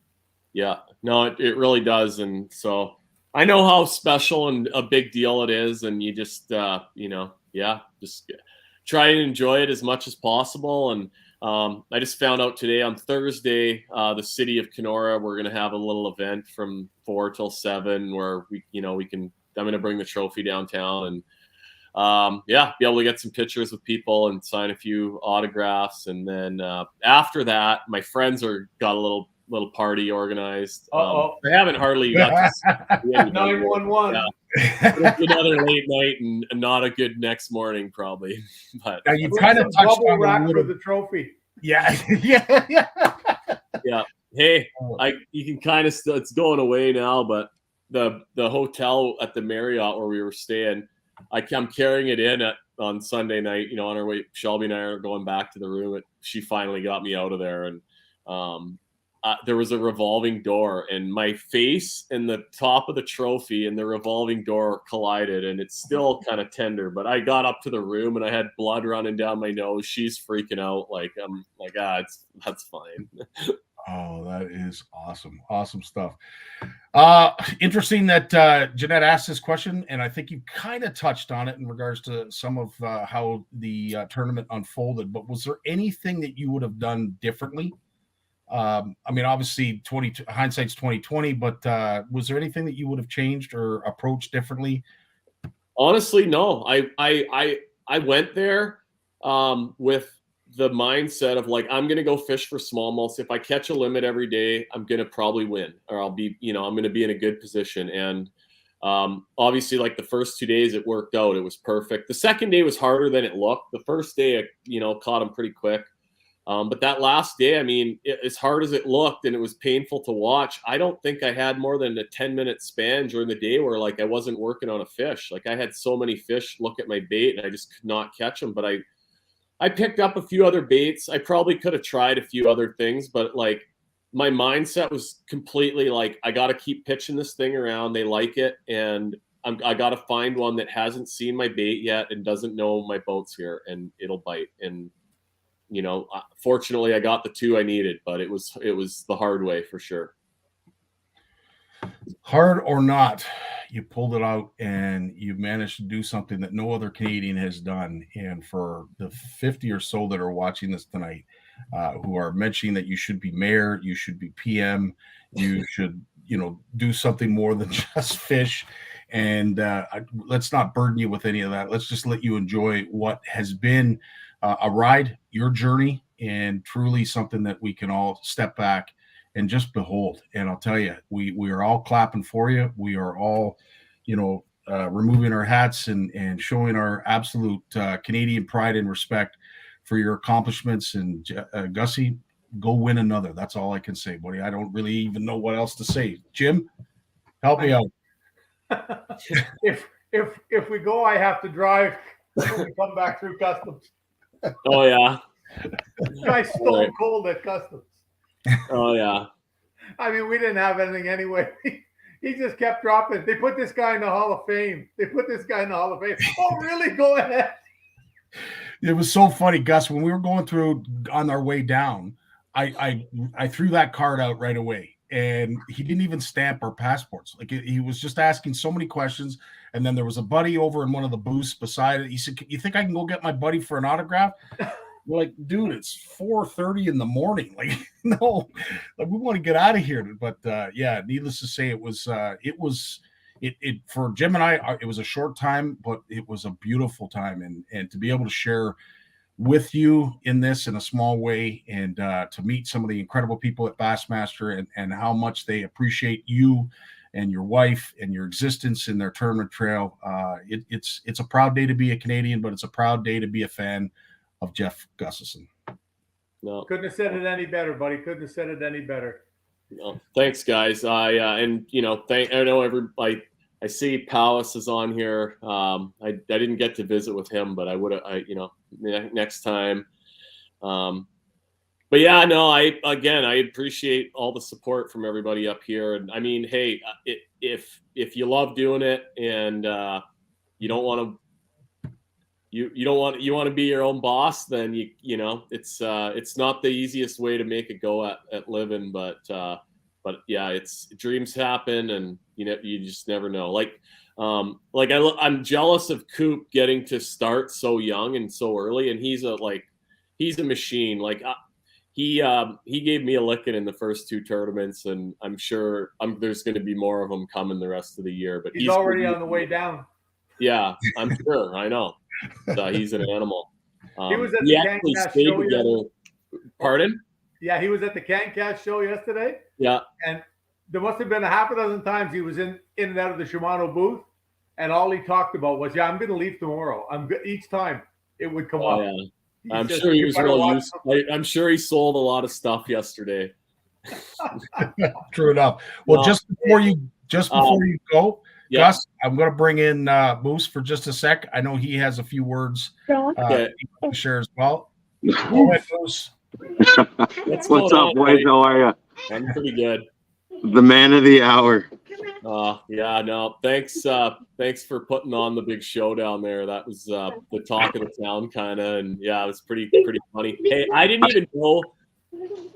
Yeah, no, it really does. And so I know how special and a big deal it is. And you just, just try and enjoy it as much as possible. And I just found out today on Thursday, the city of Kenora, we're going to have a little event from 4 till 7 where I'm going to bring the trophy downtown and be able to get some pictures with people and sign a few autographs. And then after that, my friends got a little party organized. I haven't hardly got 911. Yeah. Another late night and not a good next morning, probably. But now you kind of touched on rack with the trophy. Yeah. Yeah. Hey, you can kind of still. It's going away now, but the hotel at the Marriott where we were staying, I'm carrying it in on Sunday night, on our way. Shelby and I are going back to the room. She finally got me out of there, and there was a revolving door, and my face and the top of the trophy and the revolving door collided, and it's still kind of tender. But I got up to the room and I had blood running down my nose. She's freaking out. I'm like, that's fine. Oh, that is awesome. Awesome stuff. Interesting that Jeanette asked this question, and I think you kind of touched on it in regards to some of how the tournament unfolded. But was there anything that you would have done differently? Obviously, hindsight's 2020, but was there anything that you would have changed or approached differently? Honestly, no. I went there with the mindset of I'm going to go fish for smallmouths. If I catch a limit every day, I'm going to probably win, or I'm going to be in a good position. And obviously, the first 2 days, it worked out. It was perfect. The second day was harder than it looked. The first day, I caught them pretty quick. But that last day, as hard as it looked and it was painful to watch, I don't think I had more than a 10-minute span during the day where I wasn't working on a fish. I had so many fish look at my bait and I just could not catch them. But I picked up a few other baits. I probably could have tried a few other things, but my mindset was completely I got to keep pitching this thing around. They like it. And I got to find one that hasn't seen my bait yet and doesn't know my boat's here, and it'll bite. And fortunately I got the 2 I needed, but it was the hard way for sure. Hard or not, you pulled it out and you managed to do something that no other Canadian has done. And for the 50 or so that are watching this tonight, who are mentioning that you should be mayor, you should be PM, you should, do something more than just fish. And let's not burden you with any of that. Let's just let you enjoy what has been a ride, your journey, and truly something that we can all step back and just behold. And I'll tell you, we are all clapping for you. We are all, removing our hats and showing our absolute Canadian pride and respect for your accomplishments. And Gussie, go win another. That's all I can say, buddy. I don't really even know what else to say. Jim, help me out. If we go, I have to drive when we come back through customs. Oh yeah. Guy's stone cold at customs. Oh yeah. We didn't have anything anyway. He just kept dropping. They put this guy in the Hall of Fame. Oh, really? Go ahead. It was so funny, Gus. When we were going through on our way down, I threw that card out right away, and he didn't even stamp our passports. He was just asking so many questions. And then there was a buddy over in one of the booths beside it. He said, "You think I can go get my buddy for an autograph?" We're like, "Dude, it's 4:30 in the morning. No, we want to get out of here." But yeah, needless to say, it was for Jim and I. It was a short time, but it was a beautiful time, and to be able to share with you in this in a small way, and to meet some of the incredible people at Bassmaster and how much they appreciate you and your wife and your existence in their tournament trail. It's a proud day to be a Canadian, but it's a proud day to be a fan of Jeff Gustafson. No, couldn't have said it any better, buddy. Couldn't have said it any better. No, thanks, guys. I know everybody. I see Powis is on here. I didn't get to visit with him, but I would have. Next time. But yeah, no, I appreciate all the support from everybody up here. And hey, if you love doing it and you want to be your own boss, then it's not the easiest way to make a go at living, but yeah, dreams happen, and you just never know. I'm jealous of Coop getting to start so young and so early, and he's a machine. He gave me a licking in the first 2 tournaments, and I'm sure there's going to be more of them coming the rest of the year. But he's already on the way down. Yeah, I'm sure. I know. He's an animal. He was at the CanCast show together. Pardon? Yeah, he was at the CanCast show yesterday. Yeah. And there must have been a half a dozen times he was in and out of the Shimano booth, and all he talked about was, I'm going to leave tomorrow. Each time it would come up. Yeah. I'm sure he was real used. I'm sure he sold a lot of stuff yesterday. True enough. Well, just before you go, Yeah. Gus, I'm going to bring in Moose for just a sec. I know he has a few words Okay. to share as well. Go ahead, Moose. What's What's going up, on, boys? buddy? How are you? I'm pretty good. The man of the hour. Yeah, no, thanks for putting on the big show down there. That was the talk of the town, kind of, and yeah, it was pretty funny. Hey, I didn't even know,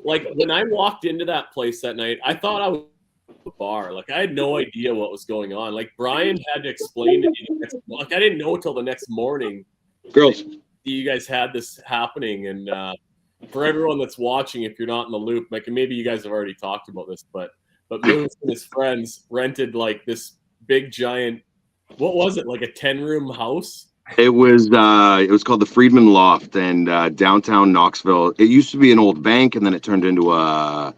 like, when I walked into that place that night, I thought I was at the bar. Like, I had no idea what was going on. Like, Brian had to explain to me. Like, I didn't know till the next morning. Girls. You guys had this happening, and for everyone that's watching, if you're not in the loop, like, maybe you guys have already talked about this, but Moose and his friends rented like this big giant, what was it, like a 10-room house? It was called the Friedman Loft, and downtown Knoxville. It used to be an old bank, and then it turned into a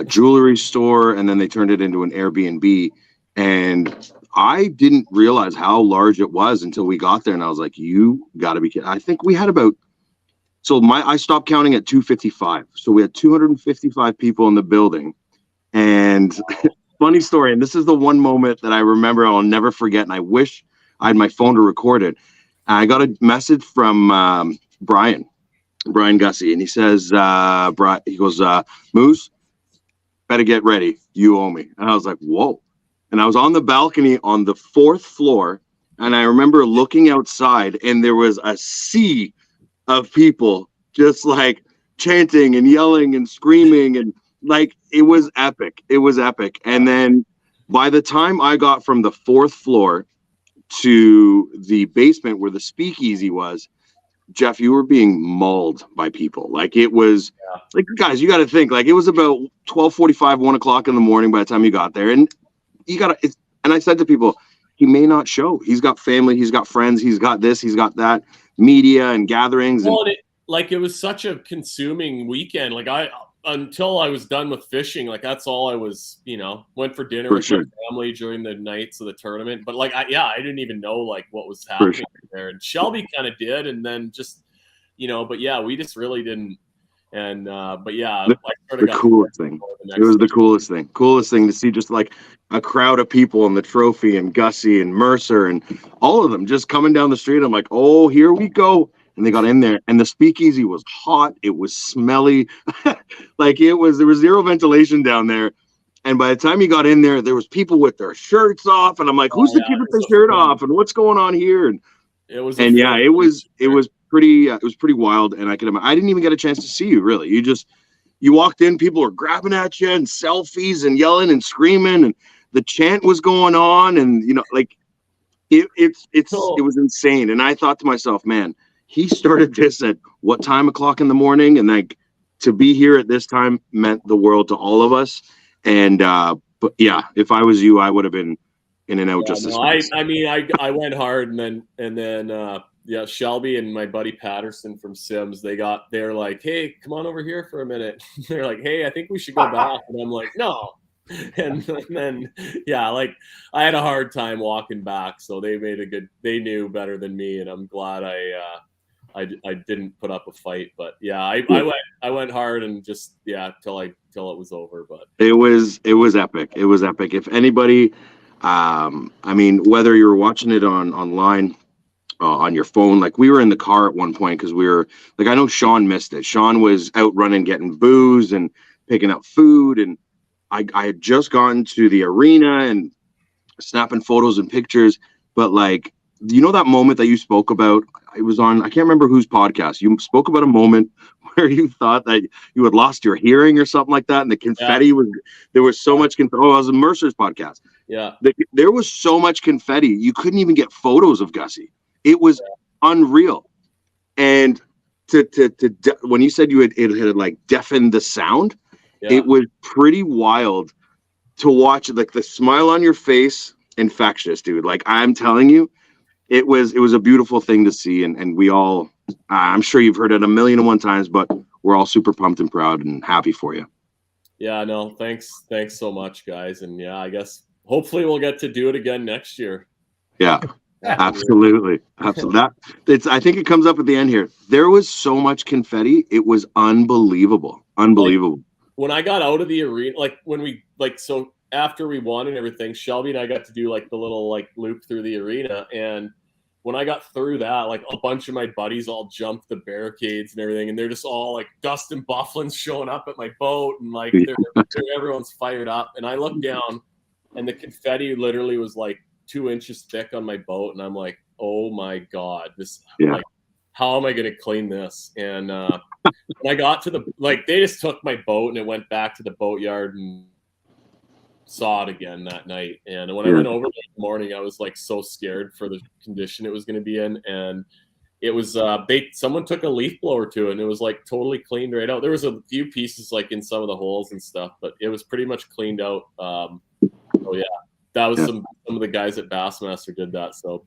jewelry store, and then they turned it into an Airbnb. And I didn't realize how large it was until we got there, and I was like, "You got to be kidding!" I think we had about. So I stopped counting at 255. So we had 255 people in the building. And funny story, and this is the one moment that I remember I'll never forget, and I wish I had my phone to record it. I got a message from Brian Gussie, and he says, he goes, Moose, better get ready. You owe me. And I was like, whoa. And I was on the balcony on the 4th floor, and I remember looking outside, and there was a sea of people just like chanting and yelling and screaming, and like, it was epic. It was epic. And then by the time I got from the 4th floor to the basement where the speakeasy was, Jeff, you were being mauled by people. Like, it was like, guys, you got to think, like, it was about 12:45, 1 o'clock in the morning by the time you got there. And you got to, and I said to people, he may not show. He's got family. He's got friends. He's got this. He's got that, media and gatherings. Well, it was such a consuming weekend. Like, until I was done with fishing, like, that's all I was, went for dinner with my family during the nights of the tournament. But like, I didn't even know like what was happening there. And Shelby kind of did. And then just, but yeah, we just really didn't. And, but yeah, the coolest thing. It was the coolest thing to see, just like a crowd of people and the trophy and Gussie and Mercer and all of them just coming down the street. I'm like, oh, here we go. And they got in there, and the speakeasy was hot. It was smelly. Like, there was zero ventilation down there. And by the time you got in there, there was people with their shirts off. And I'm like, who's the kid with their shirt off? And what's going on here? And it was pretty wild. And I didn't even get a chance to see you, really. You walked in, people were grabbing at you and selfies and yelling and screaming, and the chant was going on. And, like, it was insane. And I thought to myself, man, he started this at what time o'clock in the morning, and like, to be here at this time meant the world to all of us. And but yeah, if I was you, I would have been in and out just as fast. I went hard, and then Shelby and my buddy Patterson from Sims, they're like, hey, come on over here for a minute. They're like, hey, I think we should go back. And I'm like, no. And then like, I had a hard time walking back, so they knew better than me, and I'm glad I didn't put up a fight. But yeah, I went hard, and just till it was over. But it was epic. It was epic. If anybody, whether you were watching it online, on your phone, like, we were in the car at one point because we were like, I know Sean missed it. Sean was out running, getting booze and picking up food, and I had just gotten to the arena and snapping photos and pictures. But like, that moment that you spoke about, it was on, I can't remember whose podcast. You spoke about a moment where you thought that you had lost your hearing or something like that. And the confetti there was so much confetti. Oh, it was a Mercer's podcast. Yeah. There was so much confetti. You couldn't even get photos of Gussie. It was unreal. And when you said it had like deafened the sound, it was pretty wild to watch. Like, the smile on your face, infectious, dude. Like, I'm telling you, it was a beautiful thing to see. And we all, I'm sure you've heard it 1,000,001 times, but we're all super pumped and proud and happy for you. Yeah, no, thanks so much, guys. And yeah, I guess hopefully we'll get to do it again next year. Yeah. Absolutely. I think it comes up at the end here. There was so much confetti. It was unbelievable. Like, when I got out of the arena, like, when we, like, so after we won and everything, Shelby and I got to do like the little like loop through the arena. And when I got through that, like a bunch of my buddies all jumped the barricades and everything. And they're just all like Dustin Bufflin's showing up at my boat. And like everyone's fired up. And I looked down and the confetti literally was like 2 inches thick on my boat. And I'm like, oh my God, like, how am I going to clean this? And when I got to they just took my boat and it went back to the boatyard and saw it again that night. And when I went over in the morning, I was like so scared for the condition it was going to be in. And it was someone took a leaf blower to it and it was like totally cleaned right out. There was a few pieces like in some of the holes and stuff, but it was pretty much cleaned out. That was some of the guys at Bassmaster did that. So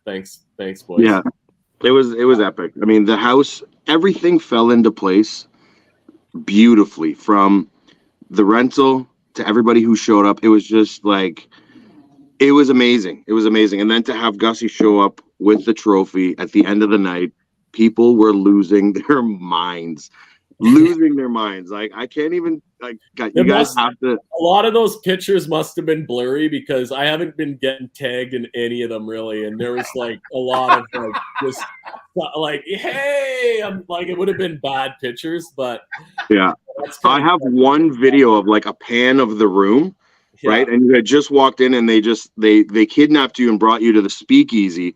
thanks boys. Yeah, it was epic. I mean, the house, everything fell into place beautifully, from the rental to everybody who showed up. It was just like, it was amazing. It was amazing. And then to have Gussie show up with the trophy at the end of the night, people were losing their minds. Like, I can't even, like, you guys have to. A lot of those pictures must have been blurry because I haven't been getting tagged in any of them really. And there was like a lot of like just like, hey, I'm like, it would have been bad pictures, but yeah, I have one video of like a pan of the room, right? And you had just walked in and they kidnapped you and brought you to the speakeasy.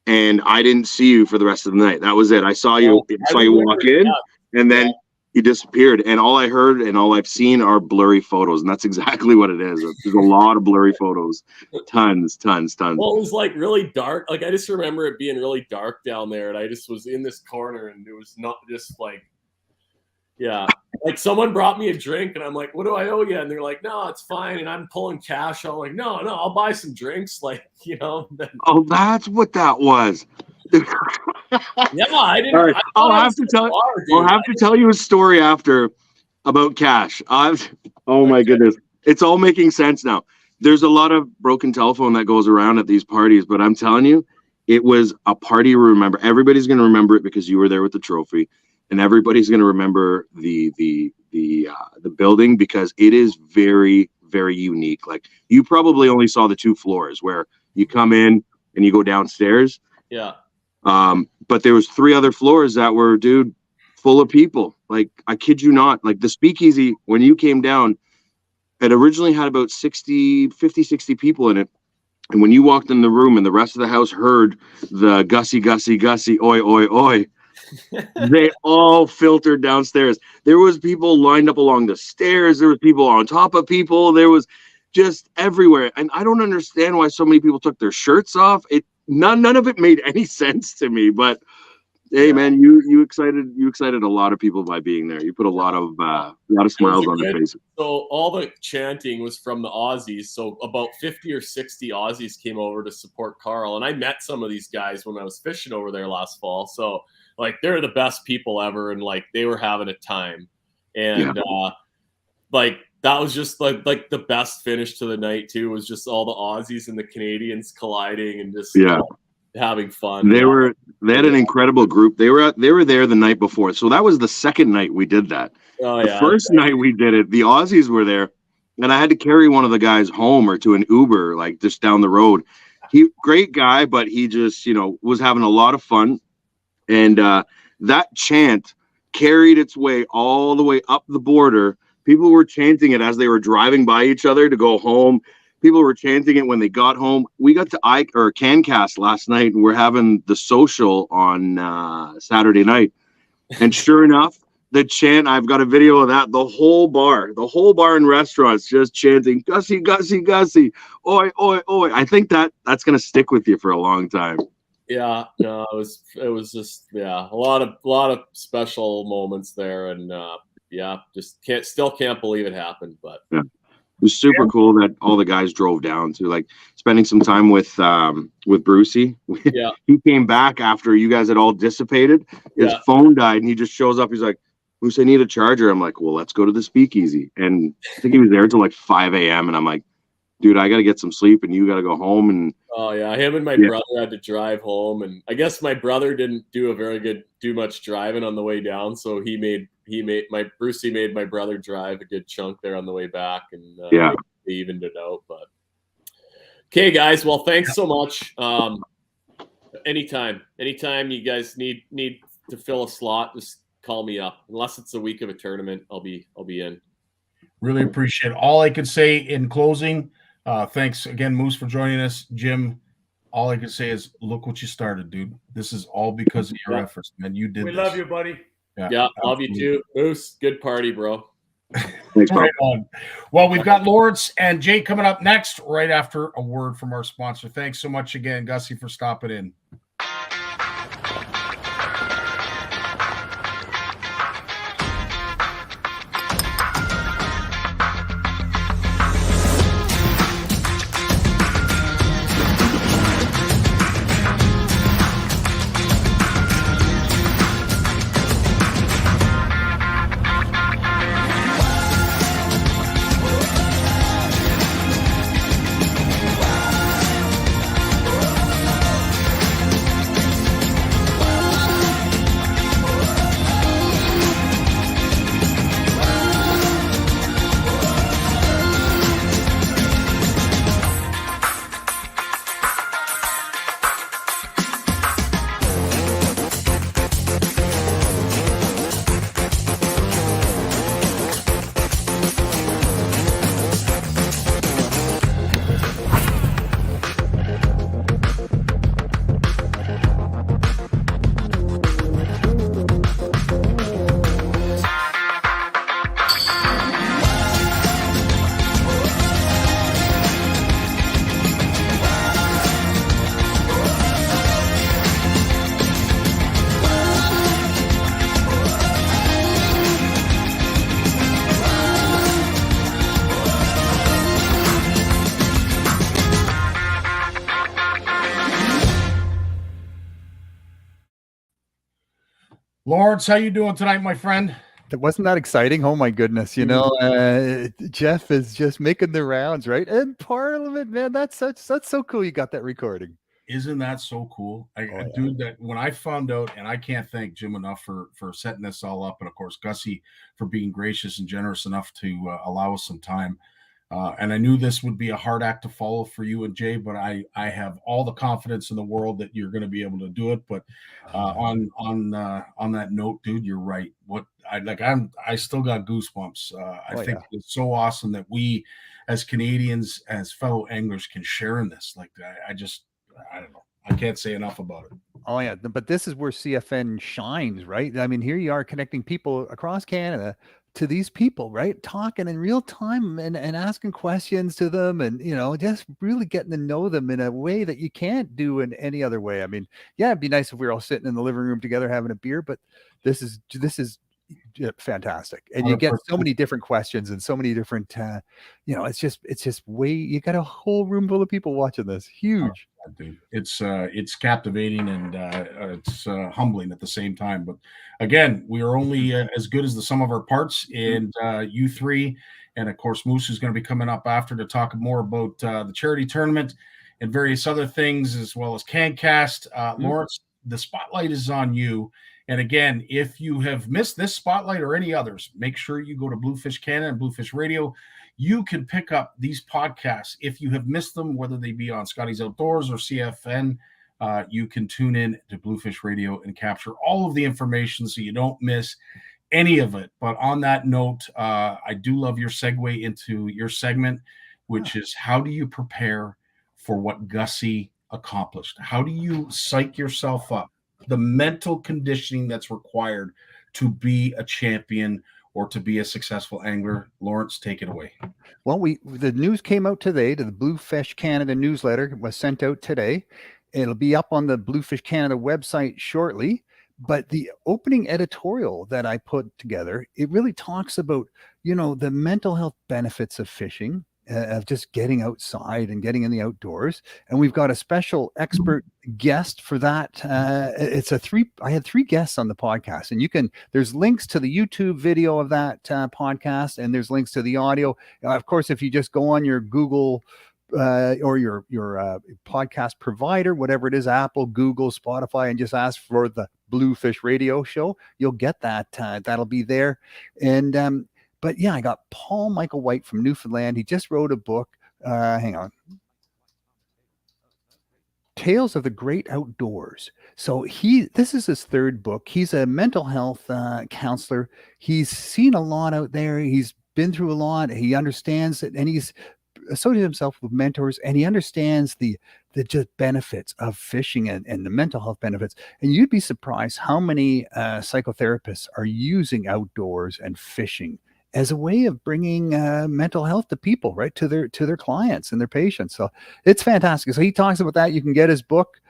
And I didn't see you for the rest of the night. That was it. I saw you walk in, and then you disappeared. And all I heard and all I've seen are blurry photos, and that's exactly what it is. There's a lot of blurry photos, tons. Well, it was like really dark. Like I just remember it being really dark down there, and I just was in this corner, and it was not just like, like someone brought me a drink, and I'm like, "What do I owe you?" And they're like, "No, it's fine." And I'm pulling cash. I'm like, "No, I'll buy some drinks." Like, Oh, that's what that was. Yeah, I didn't. All right. I'll have to tell you a story after about cash. Oh my goodness, it's all making sense now. There's a lot of broken telephone that goes around at these parties, but I'm telling you, it was a party you remember. Everybody's going to remember it because you were there with the trophy, and everybody's going to remember the building because it is very, very unique. Like, you probably only saw the 2 floors where you come in and you go downstairs. Yeah. But there was 3 other floors that were, dude, full of people. Like, I kid you not. Like, the speakeasy, when you came down, it originally had about 50, 60 people in it. And when you walked in the room and the rest of the house heard the Gussie, oi, oi, oi, they all filtered downstairs. There was people lined up along the stairs. There was people on top of people. There was just everywhere. And I don't understand why so many people took their shirts off. None of it made any sense to me. But hey, man, you excited a lot of people by being there. You put a lot of smiles on their faces. So all the chanting was from the Aussies. So about 50 or 60 Aussies came over to support Carl. And I met some of these guys when I was fishing over there last fall. So like, they're the best people ever, and like they were having a time. And like, that was just like the best finish to the night too, was just all the Aussies and the Canadians colliding and just having fun. They had an incredible group. They were there the night before. So that was the second night we did that. The first night we did it, the Aussies were there, and I had to carry one of the guys home or to an Uber, like just down the road. Great guy, but he just, was having a lot of fun. And that chant carried its way all the way up the border. People were chanting it as they were driving by each other to go home. People were chanting it when they got home. We got to CanCast last night, and we're having the social on Saturday night. And sure enough, the chant, I've got a video of that. The whole bar and restaurants just chanting, Gussie, Gussie, Gussie, oi, oi, oi. I think that's going to stick with you for a long time. Yeah, no, it was just a lot of special moments there, and just can't believe it happened. But it was super cool that all the guys drove down to, like, spending some time with Brucey. Yeah, he came back after you guys had all dissipated. His phone died, and he just shows up. He's like, "Bruce, I need a charger." I'm like, "Well, let's go to the speakeasy." And I think he was there till like 5 a.m. And I'm like, "Dude, I got to get some sleep, and you got to go home." And him and my brother had to drive home, and I guess my brother didn't do much driving on the way down, so Brucey made my brother drive a good chunk there on the way back, and they evened it out. But okay, guys. Well, thanks so much. Anytime you guys need to fill a slot, just call me up. Unless it's the week of a tournament, I'll be in. Really appreciate it. All I could say in closing, thanks again, Moose, for joining us. Jim, all I can say is look what you started, dude. This is all because of your efforts, man. You did We this. love you, buddy. Yeah, love you too. Moose, good party, bro. Thanks, bro. Right on. Well, we've got Lawrence and Jake coming up next, right after a word from our sponsor. Thanks so much again, Gussie, for stopping in. Lawrence, how you doing tonight, my friend? Wasn't that exciting? Oh my goodness! Jeff is just making the rounds, right? And Parliament, man, that's so cool. You got that recording. Isn't that so cool? Dude, that when I found out, and I can't thank Jim enough for setting this all up, and of course Gussie for being gracious and generous enough to allow us some time. And I knew this would be a hard act to follow for you and Jay, but I have all the confidence in the world that you're going to be able to do it. But on that note, dude, you're right. I still got goosebumps. I think it's so awesome that we, as Canadians, as fellow anglers, can share in this. Like, I don't know. I can't say enough about it. Oh yeah, but this is where CFN shines, right? I mean, here you are connecting people across Canada to these people, right? Talking in real time and asking questions to them, and just really getting to know them in a way that you can't do in any other way. I mean, yeah, it'd be nice if we were all sitting in the living room together having a beer, but this is fantastic, and you get so many different questions and so many different it's just way, you got a whole room full of people watching this. Huge. Dude, it's captivating and it's humbling at the same time. But again, we are only as good as the sum of our parts, and you three, and of course Moose is going to be coming up after to talk more about the charity tournament and various other things, as well as CanCast. Lawrence, the spotlight is on you. And again, if you have missed this spotlight or any others, make sure you go to Bluefish Canada and Bluefish Radio. You can pick up these podcasts. If you have missed them, whether they be on Scotty's Outdoors or CFN, you can tune in to Bluefish Radio and capture all of the information so you don't miss any of it. But on that note, I do love your segue into your segment, which is how do you prepare for what Gussie accomplished? How do you psych yourself up? The mental conditioning that's required to be a champion or to be a successful angler. Lawrence, take it away. Well, the news came out today. To the Bluefish Canada newsletter was sent out today. It'll be up on the Bluefish Canada website shortly. But the opening editorial that I put together, it really talks about, the mental health benefits of fishing, of just getting outside and getting in the outdoors. And we've got a special expert guest for that. I had three guests on the podcast, and there's links to the YouTube video of that podcast, and there's links to the audio. Of course, if you just go on your Google or your podcast provider, whatever it is, Apple, Google, Spotify, and just ask for the Bluefish Radio Show, you'll get that. That'll be there. And But yeah, I got Paul Michael White from Newfoundland. He just wrote a book. Hang on. Tales of the Great Outdoors. So this is his third book. He's a mental health counselor. He's seen a lot out there. He's been through a lot. He understands it, and he's associated himself with mentors, and he understands the just benefits of fishing and the mental health benefits. And you'd be surprised how many psychotherapists are using outdoors and fishing as a way of bringing mental health to people, right, to their clients and their patients. So it's fantastic. So he talks about that. You can get his book.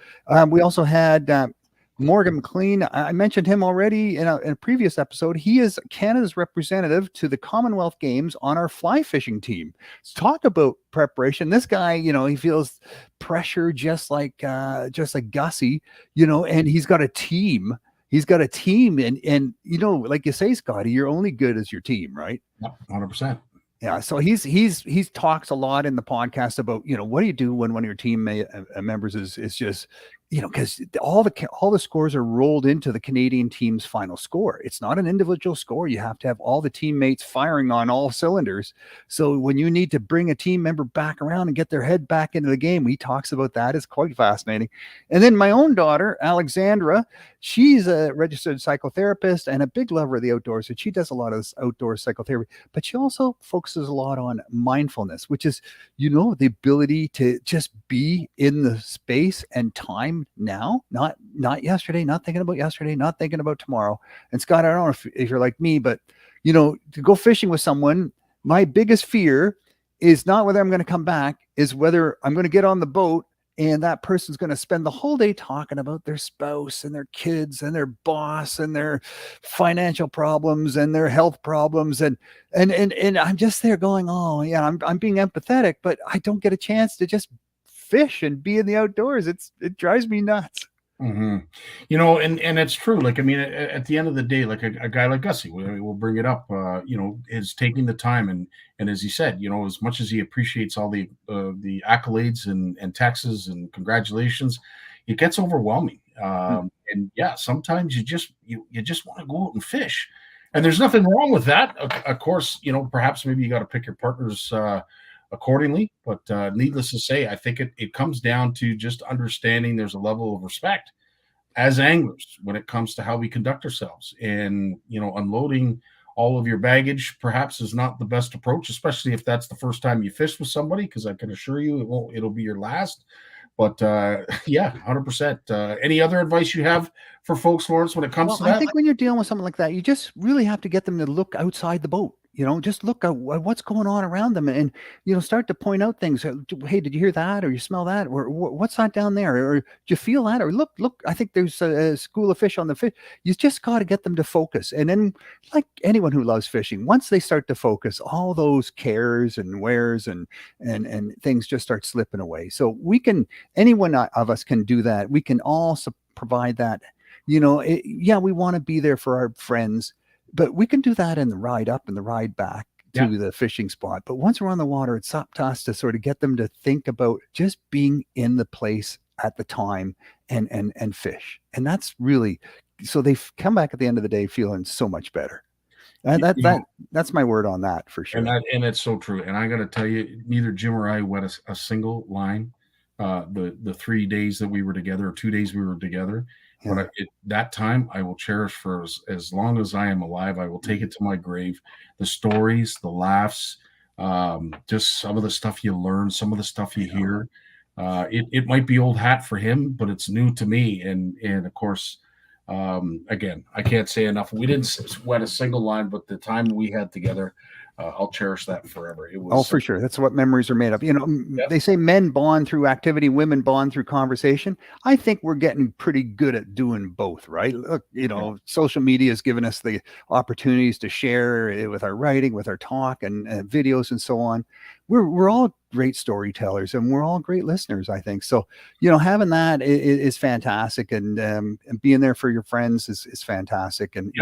We also had Morgan McLean. I mentioned him already in a previous episode. He is Canada's representative to the Commonwealth Games on our fly fishing team. Talk about preparation. This guy, he feels pressure just like Gussie, and he's got a team. He's got a team, and like you say, Scotty, you're only good as your team, right? 100%. Yeah. So he's talks a lot in the podcast about, what do you do when one of your team members is just, because all the scores are rolled into the Canadian team's final score. It's not an individual score. You have to have all the teammates firing on all cylinders. So when you need to bring a team member back around and get their head back into the game, he talks about that. It's quite fascinating. And then my own daughter, Alexandra, she's a registered psychotherapist and a big lover of the outdoors. And she does a lot of this outdoor psychotherapy, but she also focuses a lot on mindfulness, which is, the ability to just be in the space and time now, not yesterday, not thinking about yesterday, not thinking about tomorrow. And Scott, I don't know if you're like me, but to go fishing with someone, my biggest fear is not whether I'm going to come back, is whether I'm going to get on the boat and that person's going to spend the whole day talking about their spouse and their kids and their boss and their financial problems and their health problems. And I'm just there going, oh yeah, I'm being empathetic, but I don't get a chance to just fish and be in the outdoors. It drives me nuts. Mm-hmm. And it's true. Like, I mean, at the end of the day, like a guy like Gussie, we'll bring it up, is taking the time. And as he said, as much as he appreciates all the accolades and texts and congratulations, it gets overwhelming. And yeah, sometimes you just want to go out and fish, and there's nothing wrong with that. Of course, perhaps maybe you got to pick your partners accordingly, but needless to say, I think it comes down to just understanding there's a level of respect as anglers when it comes to how we conduct ourselves, and unloading all of your baggage perhaps is not the best approach, especially if that's the first time you fish with somebody, because I can assure you it'll be your last. But yeah, 100%. Any other advice you have for folks, Lawrence, when it comes to that? I think when you're dealing with something like that, you just really have to get them to look outside the boat. Just look at what's going on around them, and start to point out things. Hey, did you hear that? Or you smell that? Or what's that down there? Or do you feel that? Or look, I think there's a school of fish on the fish. You just got to get them to focus. And then, like anyone who loves fishing, once they start to focus, all those cares and wares and things just start slipping away. So anyone of us can do that. We can also provide that. We want to be there for our friends, but we can do that in the ride up and the ride back to the fishing spot. But once we're on the water, it's up to us to sort of get them to think about just being in the place at the time and fish. And that's really, so they come back at the end of the day feeling so much better. That's my word on that for sure. And it's so true. And I got to tell you, neither Jim or I wet a single line the 3 days that we were together, or 2 days we were together. Yeah. But that time I will cherish for as long as I am alive. I will take it to my grave. The stories, the laughs, just some of the stuff you learn, some of the stuff you hear. It might be old hat for him, but it's new to me. And of course, again, I can't say enough. We didn't wet a single line, but the time we had together, I'll cherish that forever. It was for sure. That's what memories are made of. They say men bond through activity, women bond through conversation. I think we're getting pretty good at doing both, right? Look, social media has given us the opportunities to share with our writing, with our talk and videos and so on. We're all great storytellers and we're all great listeners, I think. So, having that is fantastic, and being there for your friends is fantastic. And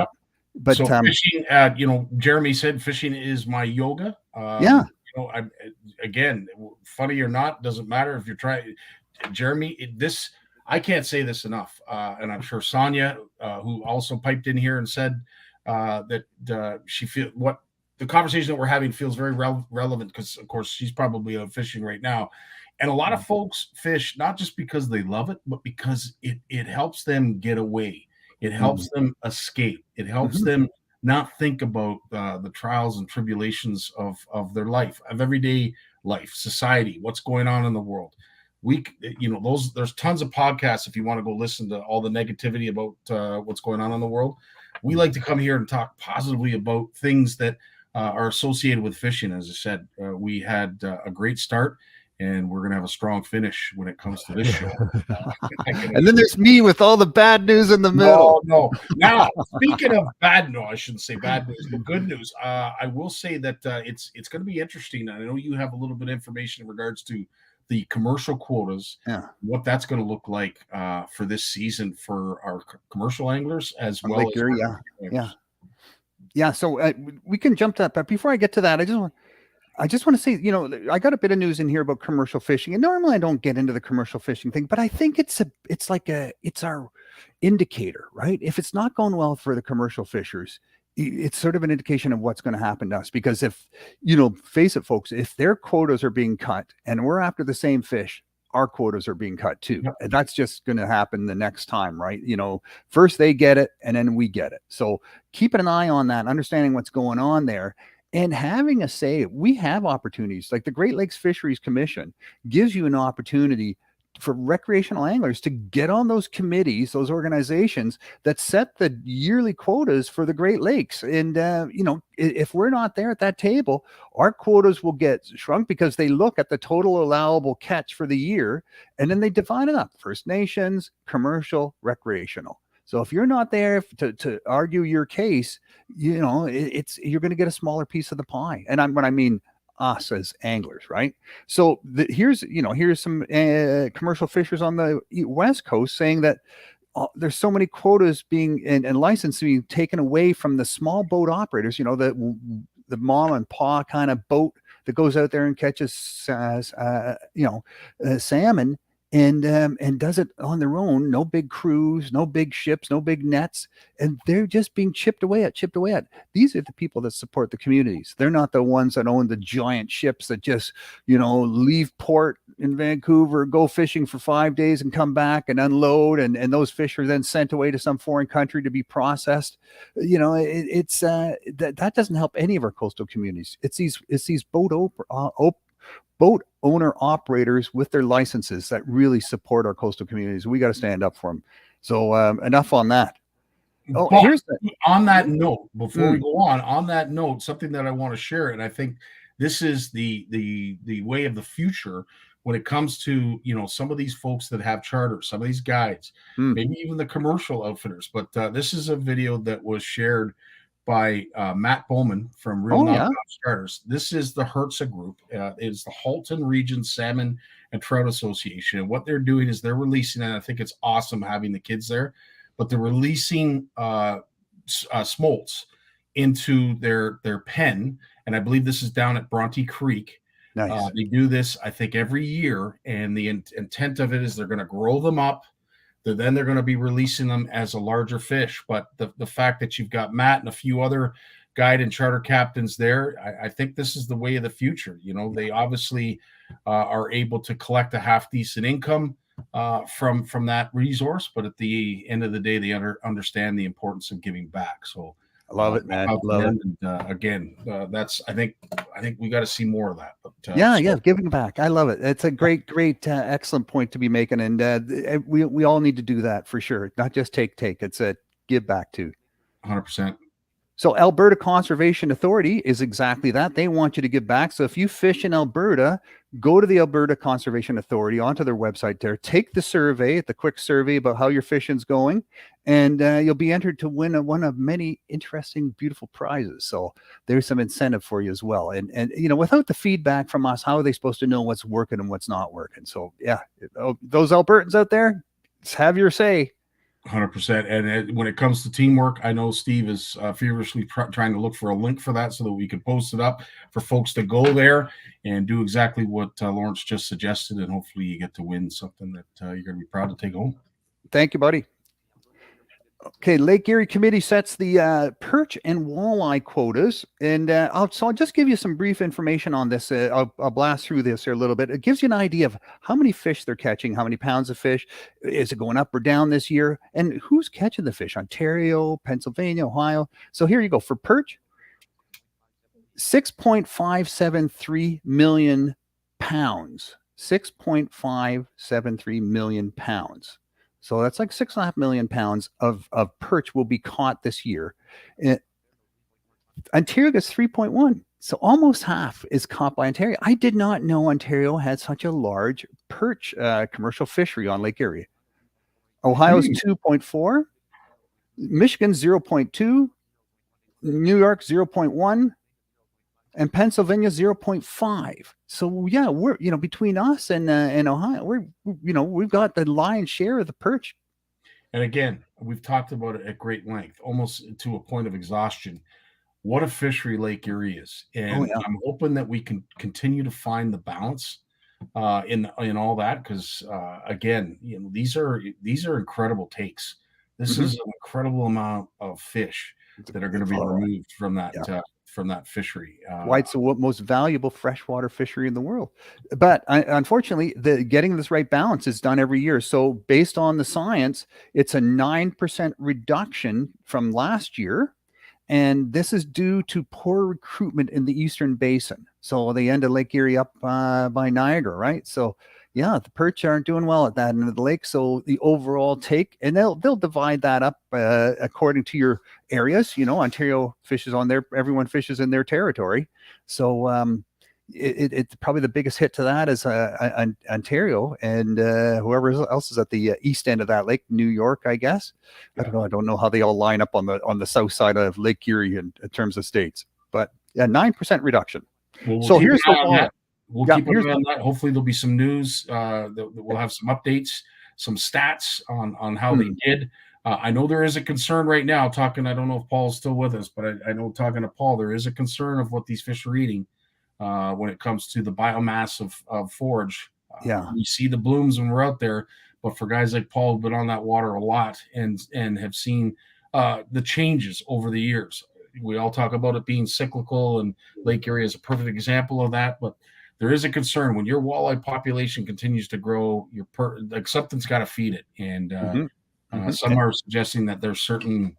but so fishing, Jeremy said fishing is my yoga. Again, funny or not, doesn't matter if you're trying. Jeremy, I can't say this enough, and I'm sure Sonia, who also piped in here and said that she feel the conversation that we're having feels very relevant because, of course, she's probably out fishing right now. And a lot of folks fish not just because they love it, but because it helps them get away. It helps them escape. It helps them not think about the trials and tribulations of their life, of everyday life, society, what's going on in the world. There's tons of podcasts if you want to go listen to all the negativity about what's going on in the world. We like to come here and talk positively about things that are associated with fishing. As I said, we had a great start, and we're going to have a strong finish when it comes to this show. And then there's me with all the bad news in the middle. No. Now, speaking of bad news, I shouldn't say bad news, but good news. I will say that it's going to be interesting. I know you have a little bit of information in regards to the commercial quotas, what that's going to look like for this season for our commercial anglers as well as yeah. So we can jump to that, but before I get to that, I just want to say, I got a bit of news in here about commercial fishing, and normally I don't get into the commercial fishing thing, but I think it's our indicator, right? If it's not going well for the commercial fishers, it's sort of an indication of what's going to happen to us. Because if, face it, folks, if their quotas are being cut and we're after the same fish, our quotas are being cut too. And that's just going to happen the next time, right? First they get it and then we get it. So keeping an eye on that, understanding what's going on there. And having a say, we have opportunities like the Great Lakes Fisheries Commission gives you an opportunity for recreational anglers to get on those committees, those organizations that set the yearly quotas for the Great Lakes. And, if we're not there at that table, our quotas will get shrunk because they look at the total allowable catch for the year, and then they divide it up: First Nations, commercial, recreational. So if you're not there to argue your case, you're going to get a smaller piece of the pie. And when I mean us as anglers, right? So here's some commercial fishers on the West Coast saying that there's so many quotas being and licensing being taken away from the small boat operators. The mom and pa kind of boat that goes out there and catches salmon. And does it on their own, no big crews, no big ships, no big nets, and they're just being chipped away at. These are the people that support the communities. They're not the ones that own the giant ships that just, leave port in Vancouver, go fishing for 5 days and come back and unload, and those fish are then sent away to some foreign country to be processed. That doesn't help any of our coastal communities. It's these boat owner operators with their licenses that really support our coastal communities. We got to stand up for them. So enough on that. On that note, before we go on that note, something that I want to share, and I think this is the way of the future when it comes to some of these folks that have charters, some of these guides, maybe even the commercial outfitters. But this is a video that was shared by Matt Bowman from Real Knockout Charters. This is the Hertza Group. It's the Halton Region Salmon and Trout Association. And what they're doing is they're releasing, and I think it's awesome having the kids there, but they're releasing smolts into their pen. And I believe this is down at Bronte Creek. Nice. They do this, I think, every year. And the intent of it is they're going to grow them up. Then they're going to be releasing them as a larger fish. But the fact that you've got Matt and a few other guide and charter captains there, I think this is the way of the future. They obviously are able to collect a half decent income from that resource. But at the end of the day, they understand the importance of giving back. So I love it, man. Love it. And, again, that's I think we got to see more of that. But, giving back. I love it. It's a great, excellent point to be making, and we all need to do that for sure. Not just take. It's a give back too. 100%. So Alberta Conservation Authority is exactly that. They want you to give back. So if you fish in Alberta, go to the Alberta Conservation Authority, onto their website there, take the survey, the quick survey about how your fishing's going, and you'll be entered to win one of many interesting, beautiful prizes. So there's some incentive for you as well. And without the feedback from us, how are they supposed to know what's working and what's not working? So those Albertans out there, just have your say. 100%. And when it comes to teamwork, I know Steve is feverishly trying to look for a link for that so that we can post it up for folks to go there and do exactly what Lawrence just suggested. And hopefully you get to win something that you're going to be proud to take home. Thank you, buddy. Okay, Lake Erie Committee sets the perch and walleye quotas, and I'll just give you some brief information on this. I'll blast through this here a little bit. It gives you an idea of how many fish they're catching, how many pounds of fish, is it going up or down this year, and who's catching the fish? Ontario, Pennsylvania, Ohio. So here you go for perch, 6.573 million pounds. 6.573 million pounds. So that's like 6.5 million pounds of perch will be caught this year. Ontario gets 3.1. So almost half is caught by Ontario. I did not know Ontario had such a large perch commercial fishery on Lake Erie. Ohio's 2.4, Michigan's 0.2, New York 0.1, and Pennsylvania 0.5. So yeah, we're between us and Ohio, we've got the lion's share of the perch. And again, we've talked about it at great length, almost to a point of exhaustion. What a fishery Lake Erie is, and I'm hoping that we can continue to find the balance in all that, because again, these are incredible takes. This is an incredible amount of fish that are going to be removed from that. From that fishery. Why it's the most valuable freshwater fishery in the world. But unfortunately, getting this right balance is done every year. So based on the science, it's a 9% reduction from last year. And this is due to poor recruitment in the Eastern Basin. So they end of Lake Erie up by Niagara, right? So yeah, the perch aren't doing well at that end of the lake. So the overall take, and they'll divide that up according to your areas. Ontario fishes on everyone fishes in their territory. So it's probably the biggest hit to that is Ontario, and whoever else is at the east end of that lake, New York, I guess. I don't know how they all line up on the south side of Lake Erie in terms of states, but yeah, 9% reduction. We'll so here's the wall. We'll keep an eye on that. Hopefully there'll be some news. That we'll have some updates, some stats on how they did. I know there is a concern right now. I don't know if Paul's still with us, but I know talking to Paul, there is a concern of what these fish are eating when it comes to the biomass of forage. We see the blooms when we're out there, but for guys like Paul who've been on that water a lot and have seen the changes over the years. We all talk about it being cyclical, and Lake Erie is a perfect example of that, but there is a concern when your walleye population continues to grow. Something's got to feed it, and some are suggesting that there's certain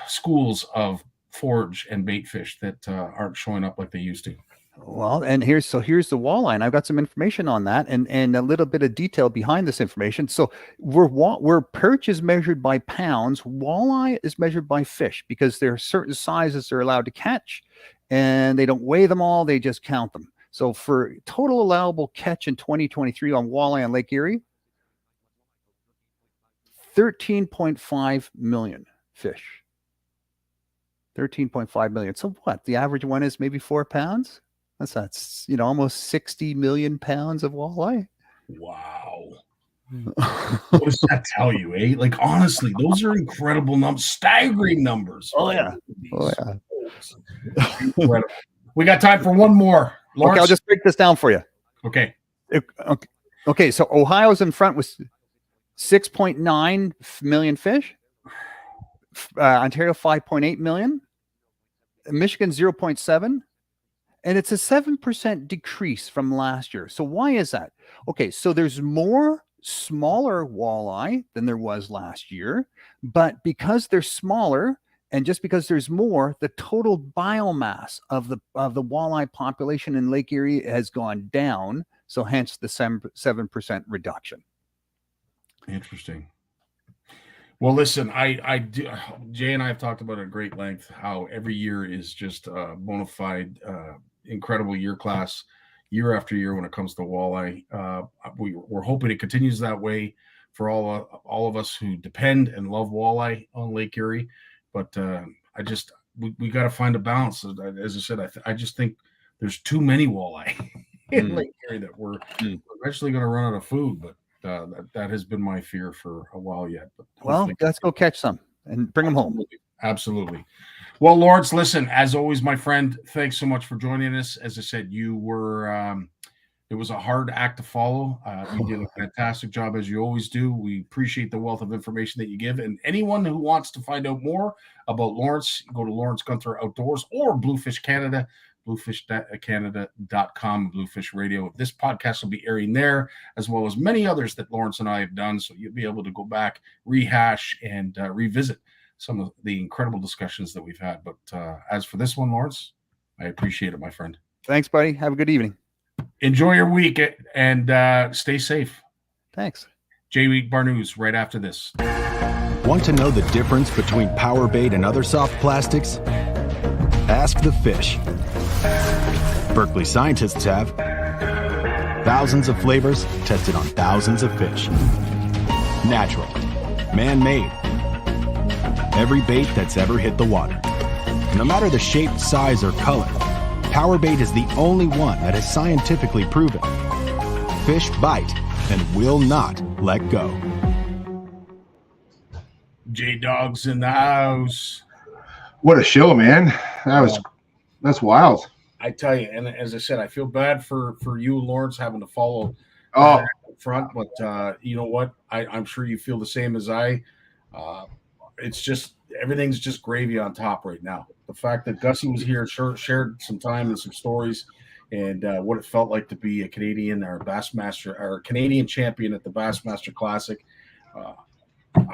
schools of forage and bait fish that aren't showing up like they used to. Well, and here's the walleye, and I've got some information on that, and a little bit of detail behind this information. So where perch is measured by pounds, walleye is measured by fish, because there are certain sizes they're allowed to catch, and they don't weigh them all; they just count them. So for total allowable catch in 2023 on walleye on Lake Erie, 13.5 million fish. 13.5 million. So what? The average one is maybe 4 pounds. That's almost 60 million pounds of walleye. Wow. What does that tell you, eh? Like, honestly, those are incredible numbers, staggering numbers. Oh yeah. Incredible. We got time for one more. Lawrence? Okay, I'll just break this down for you. Okay. Okay, so Ohio's in front with 6.9 million fish. Ontario 5.8 million. Michigan 0.7. And it's a 7% decrease from last year. So why is that? Okay, so there's more smaller walleye than there was last year, but because they're smaller, and just because there's more, the total biomass of the walleye population in Lake Erie has gone down. So hence the 7% reduction. Interesting. Well, listen, I do. Jay and I have talked about it at great length how every year is just a bona fide, incredible year class, year after year when it comes to walleye. We're hoping it continues that way for all of us who depend and love walleye on Lake Erie. But we got to find a balance. As I said, I just think there's too many walleye in Lake Erie that we're eventually going to run out of food. But that has been my fear for a while yet. But well, let's go catch some and bring them home. Absolutely. Well, Lawrence, listen, as always, my friend, thanks so much for joining us. As I said, you were It was a hard act to follow. You did a fantastic job, as you always do. We appreciate the wealth of information that you give. And anyone who wants to find out more about Lawrence, go to Lawrence Gunther Outdoors or Bluefish Canada, bluefishcanada.com, Bluefish Radio. This podcast will be airing there, as well as many others that Lawrence and I have done. So you'll be able to go back, rehash, and revisit some of the incredible discussions that we've had. But as for this one, Lawrence, I appreciate it, my friend. Thanks, buddy. Have a good evening. Enjoy your week and stay safe. Thanks. J-Week Barnucz right after this. Want to know the difference between power bait and other soft plastics? Ask the fish. Berkeley scientists have thousands of flavors tested on thousands of fish. Natural, man-made. Every bait that's ever hit the water. No matter the shape, size, or color, power bait is the only one that is scientifically proven. Fish bite and will not let go. J-Dog's in the house. What a show, man. That's wild. I tell you, and as I said, I feel bad for you, Lawrence, having to follow up front, but you know what? I'm sure you feel the same as I. It's just everything's just gravy on top right now. The fact that Gussie was here, shared some time and some stories, and what it felt like to be a Canadian or Bassmaster or Canadian champion at the Bassmaster Classic.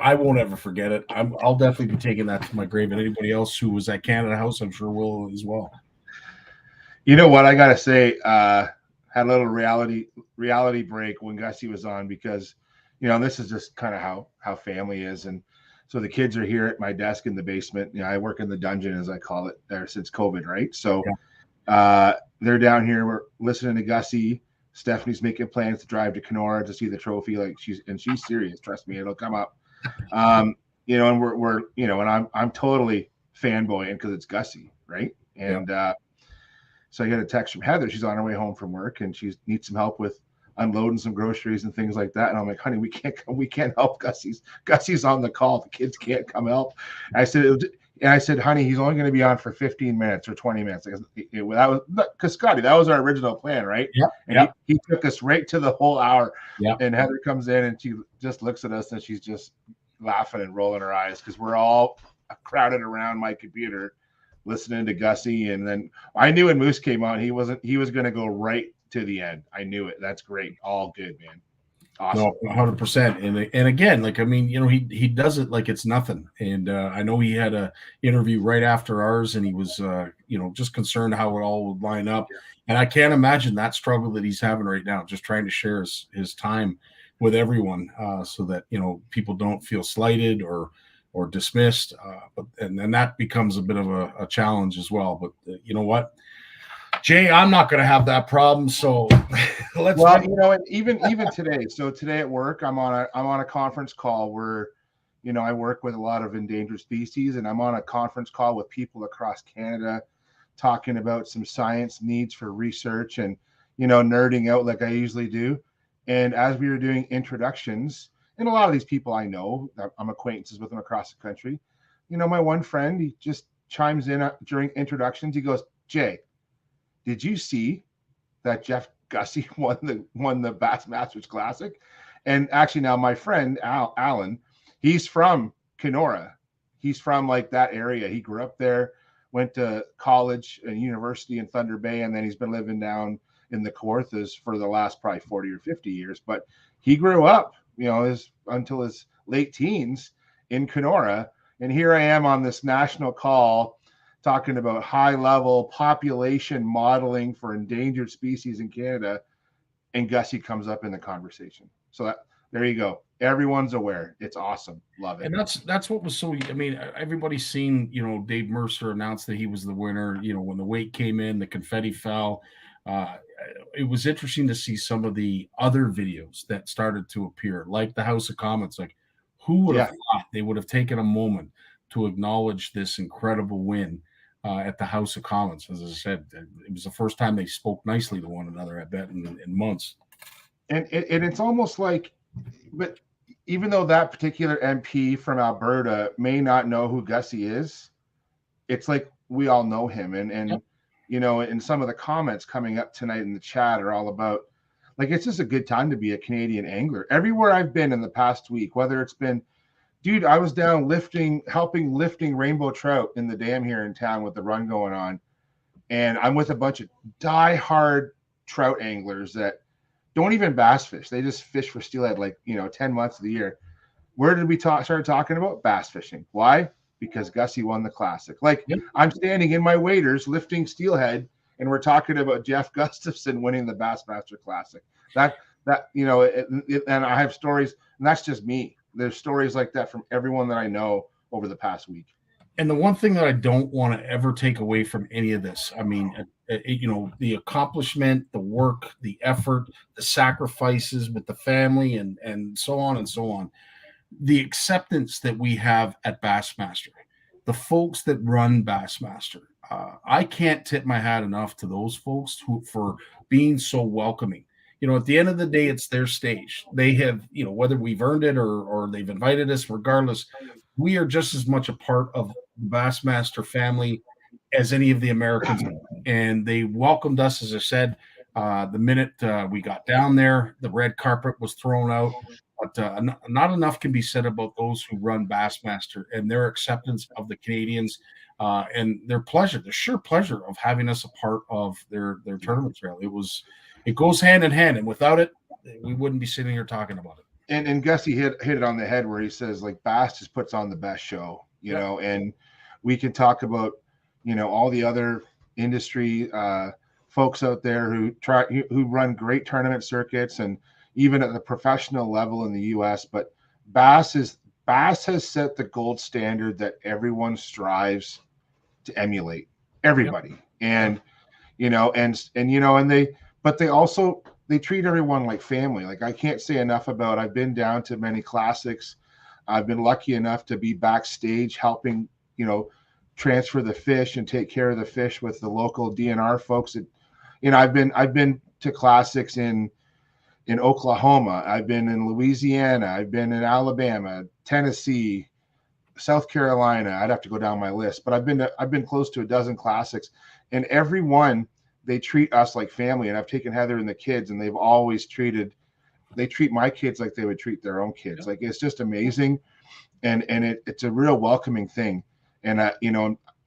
I won't ever forget it. I'll definitely be taking that to my grave, and anybody else who was at Canada House, I'm sure will as well. You know what? I got to say, had a little reality break when Gussie was on, because, this is just kind of how family is. And so the kids are here at my desk in the basement. I work in the dungeon, as I call it, there since COVID, right? So they're down here. We're listening to Gussie. Stephanie's making plans to drive to Kenora to see the trophy. She's serious. Trust me, it'll come up. And we're and I'm totally fanboying because it's Gussie, right? And so I got a text from Heather. She's on her way home from work, and she needs some help with unloading some groceries and things like that. And I'm like, honey, we can't help. Gussie's on the call. The kids can't come help. I said, honey, he's only going to be on for 15 minutes or 20 minutes. Because Scotty, that was our original plan, right? Yeah. And he took us right to the whole hour. Yeah. And Heather comes in and she just looks at us and she's just laughing and rolling her eyes because we're all crowded around my computer listening to Gussie. And then I knew when Moose came on, he was going to go right to the end. I knew it. That's great. All good, man. Awesome. No, 100%. And again, he does it like it's nothing. And I know he had a interview right after ours, and he was, just concerned how it all would line up. And I can't imagine that struggle that he's having right now, just trying to share his time with everyone so that, people don't feel slighted or dismissed. But that becomes a bit of a challenge as well. But you know what? Jay, I'm not going to have that problem. So and even today. So today at work, I'm on a conference call where, I work with a lot of endangered species, and I'm on a conference call with people across Canada talking about some science needs for research and, nerding out like I usually do. And as we were doing introductions, and a lot of these people I know, I'm acquaintances with them across the country. My one friend, he just chimes in during introductions. He goes, Jay, did you see that Jeff Gussie won the Bassmasters Classic? And actually now my friend, Alan, he's from Kenora. He's from that area. He grew up there, went to college and university in Thunder Bay, and then he's been living down in the Kawarthas for the last probably 40 or 50 years. But he grew up, until his late teens in Kenora. And here I am on this national call talking about high-level population modeling for endangered species in Canada, and Gussie comes up in the conversation. So there you go. Everyone's aware. It's awesome. Love it. And that's what was so. I mean, everybody's seen. Dave Mercer announced that he was the winner. When the weight came in, the confetti fell. It was interesting to see some of the other videos that started to appear, like the House of Commons. Like, who would have thought they would have taken a moment to acknowledge this incredible win at the House of Commons? As I said, it was the first time they spoke nicely to one another, I bet, in months. And it's almost like, but even though that particular MP from Alberta may not know who Gussie is, it's like we all know him. And and some of the comments coming up tonight in the chat are all about, Like, it's just a good time to be a Canadian angler. Everywhere I've been in the past week, whether it's been, dude, I was down helping lifting rainbow trout in the dam here in town with the run going on. And I'm with a bunch of die-hard trout anglers that don't even bass fish. They just fish for steelhead, like, 10 months of the year. Where did we start talking about bass fishing? Why? Because Gussie won the Classic. Like, yep. I'm standing in my waders lifting steelhead, and we're talking about Jeff Gustafson winning the Bassmaster Classic. And I have stories, and that's just me. There's stories like that from everyone that I know over the past week. And the one thing that I don't want to ever take away from any of this, I mean, the accomplishment, the work, the effort, the sacrifices with the family, and so on and so on. The acceptance that we have at Bassmaster, the folks that run Bassmaster, I can't tip my hat enough to those folks for being so welcoming. At the end of the day, it's their stage. They have, whether we've earned it or they've invited us, regardless, we are just as much a part of the Bassmaster family as any of the Americans. And they welcomed us, as I said, the minute we got down there, the red carpet was thrown out. But not enough can be said about those who run Bassmaster and their acceptance of the Canadians and their sheer pleasure of having us a part of their tournament trail. It goes hand in hand, and without it, we wouldn't be sitting here talking about it. And Gussie hit it on the head where he says, like, Bass just puts on the best show, and we can talk about, all the other industry folks out there who run great tournament circuits and even at the professional level in the US, but Bass has set the gold standard that everyone strives to emulate. Everybody. Yep. They treat everyone like family. Like, I can't say enough about, I've been down to many classics. I've been lucky enough to be backstage helping, transfer the fish and take care of the fish with the local DNR folks. I've been to classics in Oklahoma. I've been in Louisiana. I've been in Alabama, Tennessee, South Carolina. I'd have to go down my list, but I've been close to a dozen classics, and every one, they treat us like family. And I've taken Heather and the kids, and they've always treat my kids like they would treat their own kids. Like, it's just amazing. And it's a real welcoming thing. And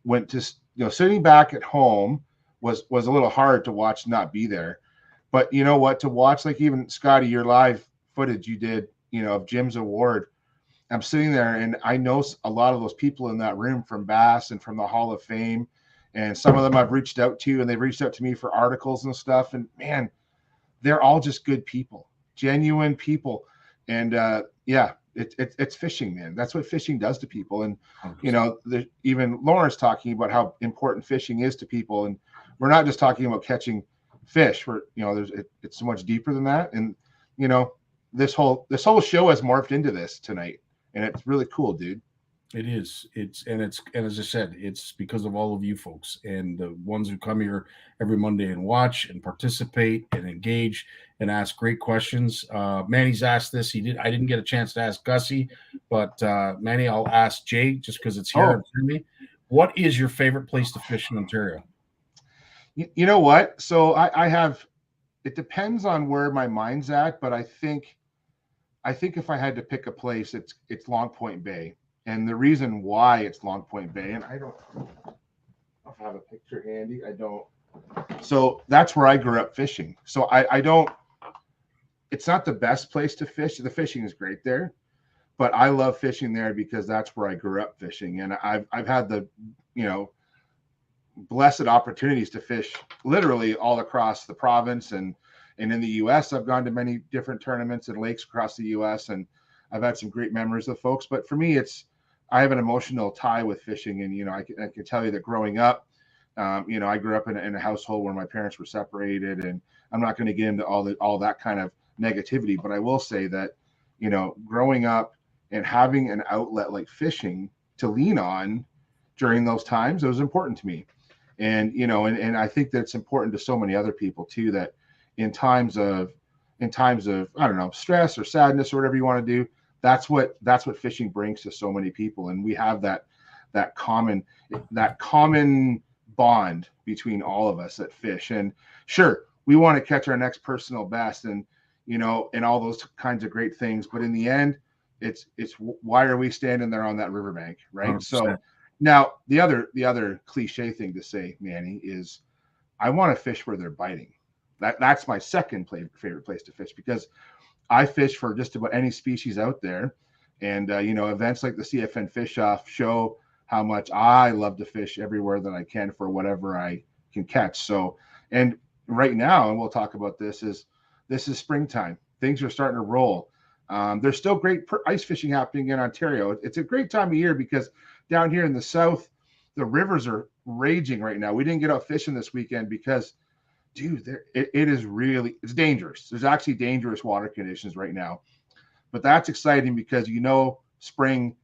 went to, sitting back at home was a little hard to watch not be there. But you know what, to watch, like, even Scotty, your live footage you did, of Jim's award, I'm sitting there and I know a lot of those people in that room from Bass and from the Hall of Fame. And some of them I've reached out to, and they've reached out to me for articles and stuff. And man, they're all just good people, genuine people. And it's fishing, man. That's what fishing does to people. And, even Lauren's talking about how important fishing is to people. And we're not just talking about catching fish. It's so much deeper than that. And, this whole show has morphed into this tonight, and it's really cool, dude. It is. And as I said, it's because of all of you folks and the ones who come here every Monday and watch and participate and engage and ask great questions. Manny's asked this. I didn't get a chance to ask Gussie, but Manny, I'll ask Jay just because it's here. What is your favorite place to fish in Ontario? You know what? So I have. It depends on where my mind's at, but I think if I had to pick a place, it's Long Point Bay. And the reason why it's Long Point Bay, and I don't have a picture handy. I don't. So that's where I grew up fishing. So I don't. It's not the best place to fish. The fishing is great there, but I love fishing there because that's where I grew up fishing, and I've had the blessed opportunities to fish literally all across the province and in the US. I've gone to many different tournaments and lakes across the US, and I've had some great memories with folks. But for me, I have an emotional tie with fishing. And, I can tell you that growing up, I grew up in a household where my parents were separated, and I'm not going to get into all that kind of negativity, but I will say that, growing up and having an outlet like fishing to lean on during those times, it was important to me. And, and I think that it's important to so many other people too, that in times of, I don't know, stress or sadness or whatever you want to do, that's what fishing brings to so many people. And we have that common bond between all of us that fish. And sure, we want to catch our next personal best, and and all those kinds of great things. But in the end, it's why are we standing there on that riverbank, right? 100%. So now the other cliche thing to say, Manny, is I want to fish where they're biting. That's my second favorite place to fish, because I fish for just about any species out there. And, events like the CFN Fish Off show how much I love to fish everywhere that I can for whatever I can catch. So, and right now, and we'll talk about this is springtime. Things are starting to roll. There's still great ice fishing happening in Ontario. It's a great time of year because down here in the south, the rivers are raging right now. We didn't get out fishing this weekend because, dude, it's dangerous. There's actually dangerous water conditions right now. But that's exciting because spring,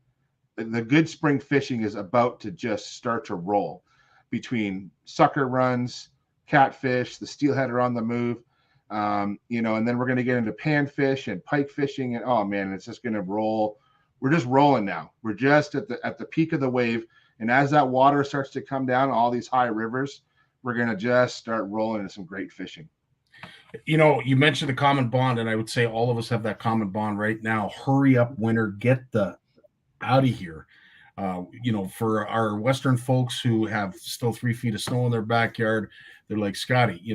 the good spring fishing is about to just start to roll between sucker runs, catfish, the steelhead are on the move, and then we're going to get into panfish and pike fishing, and oh man, it's just going to roll. We're just rolling now. We're just at the peak of the wave, and as that water starts to come down, all these high rivers, we're going to just start rolling into some great fishing. You mentioned the common bond, and I would say all of us have that common bond right now. Hurry up, winter, get the out of here. For our Western folks who have still 3 feet of snow in their backyard, they're like, Scotty,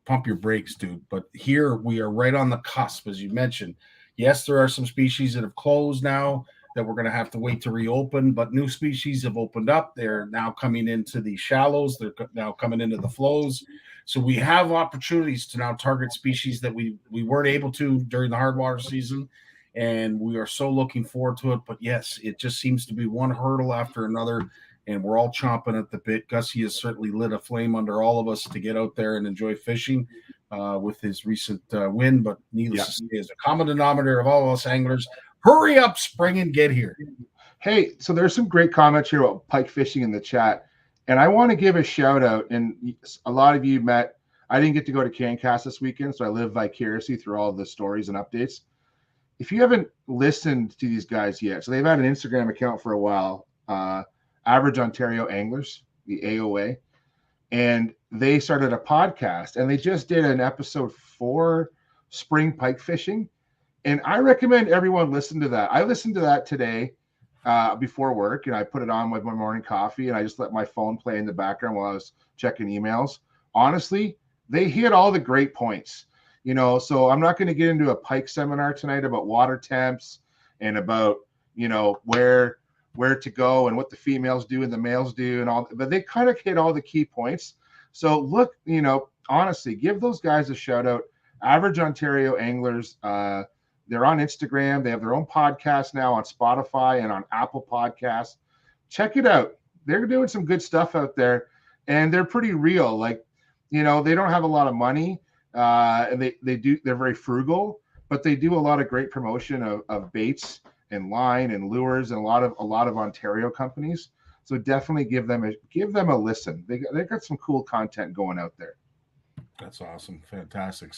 pump your brakes, dude. But here we are right on the cusp, as you mentioned. Yes, there are some species that have closed now that we're going to have to wait to reopen, but new species have opened up. They're now coming into the shallows. They're now coming into the flows. So we have opportunities to now target species that we weren't able to during the hard water season, and we are so looking forward to it. But yes, it just seems to be one hurdle after another, and we're all chomping at the bit. Gussie has certainly lit a flame under all of us to get out there and enjoy fishing with his recent win. But needless to say, as a common denominator of all of us anglers, hurry up, spring, and get here. Hey, so there's some great comments here about pike fishing in the chat. And I want to give a shout out, and a lot of you met. I didn't get to go to CanCast this weekend, so I live vicariously through all the stories and updates. If you haven't listened to these guys yet, so they've had an Instagram account for a while, Average Ontario Anglers, the AOA, and they started a podcast, and they just did an episode 4 spring pike fishing, and I recommend everyone listen to that. I listened to that today. Before work, and I put it on with my morning coffee, and I just let my phone play in the background while I was checking emails. Honestly, they hit all the great points, so I'm not going to get into a pike seminar tonight about water temps and about, where to go and what the females do and the males do and all, but they kind of hit all the key points. So look, honestly, give those guys a shout out. Average Ontario Anglers, they're on Instagram. They have their own podcast now on Spotify and on Apple Podcasts. Check it out. They're doing some good stuff out there, and they're pretty real. Like, they don't have a lot of money, and they're very frugal, but they do a lot of great promotion of baits and line and lures and a lot of Ontario companies. So definitely give them a listen. They got some cool content going out there. That's awesome. Fantastic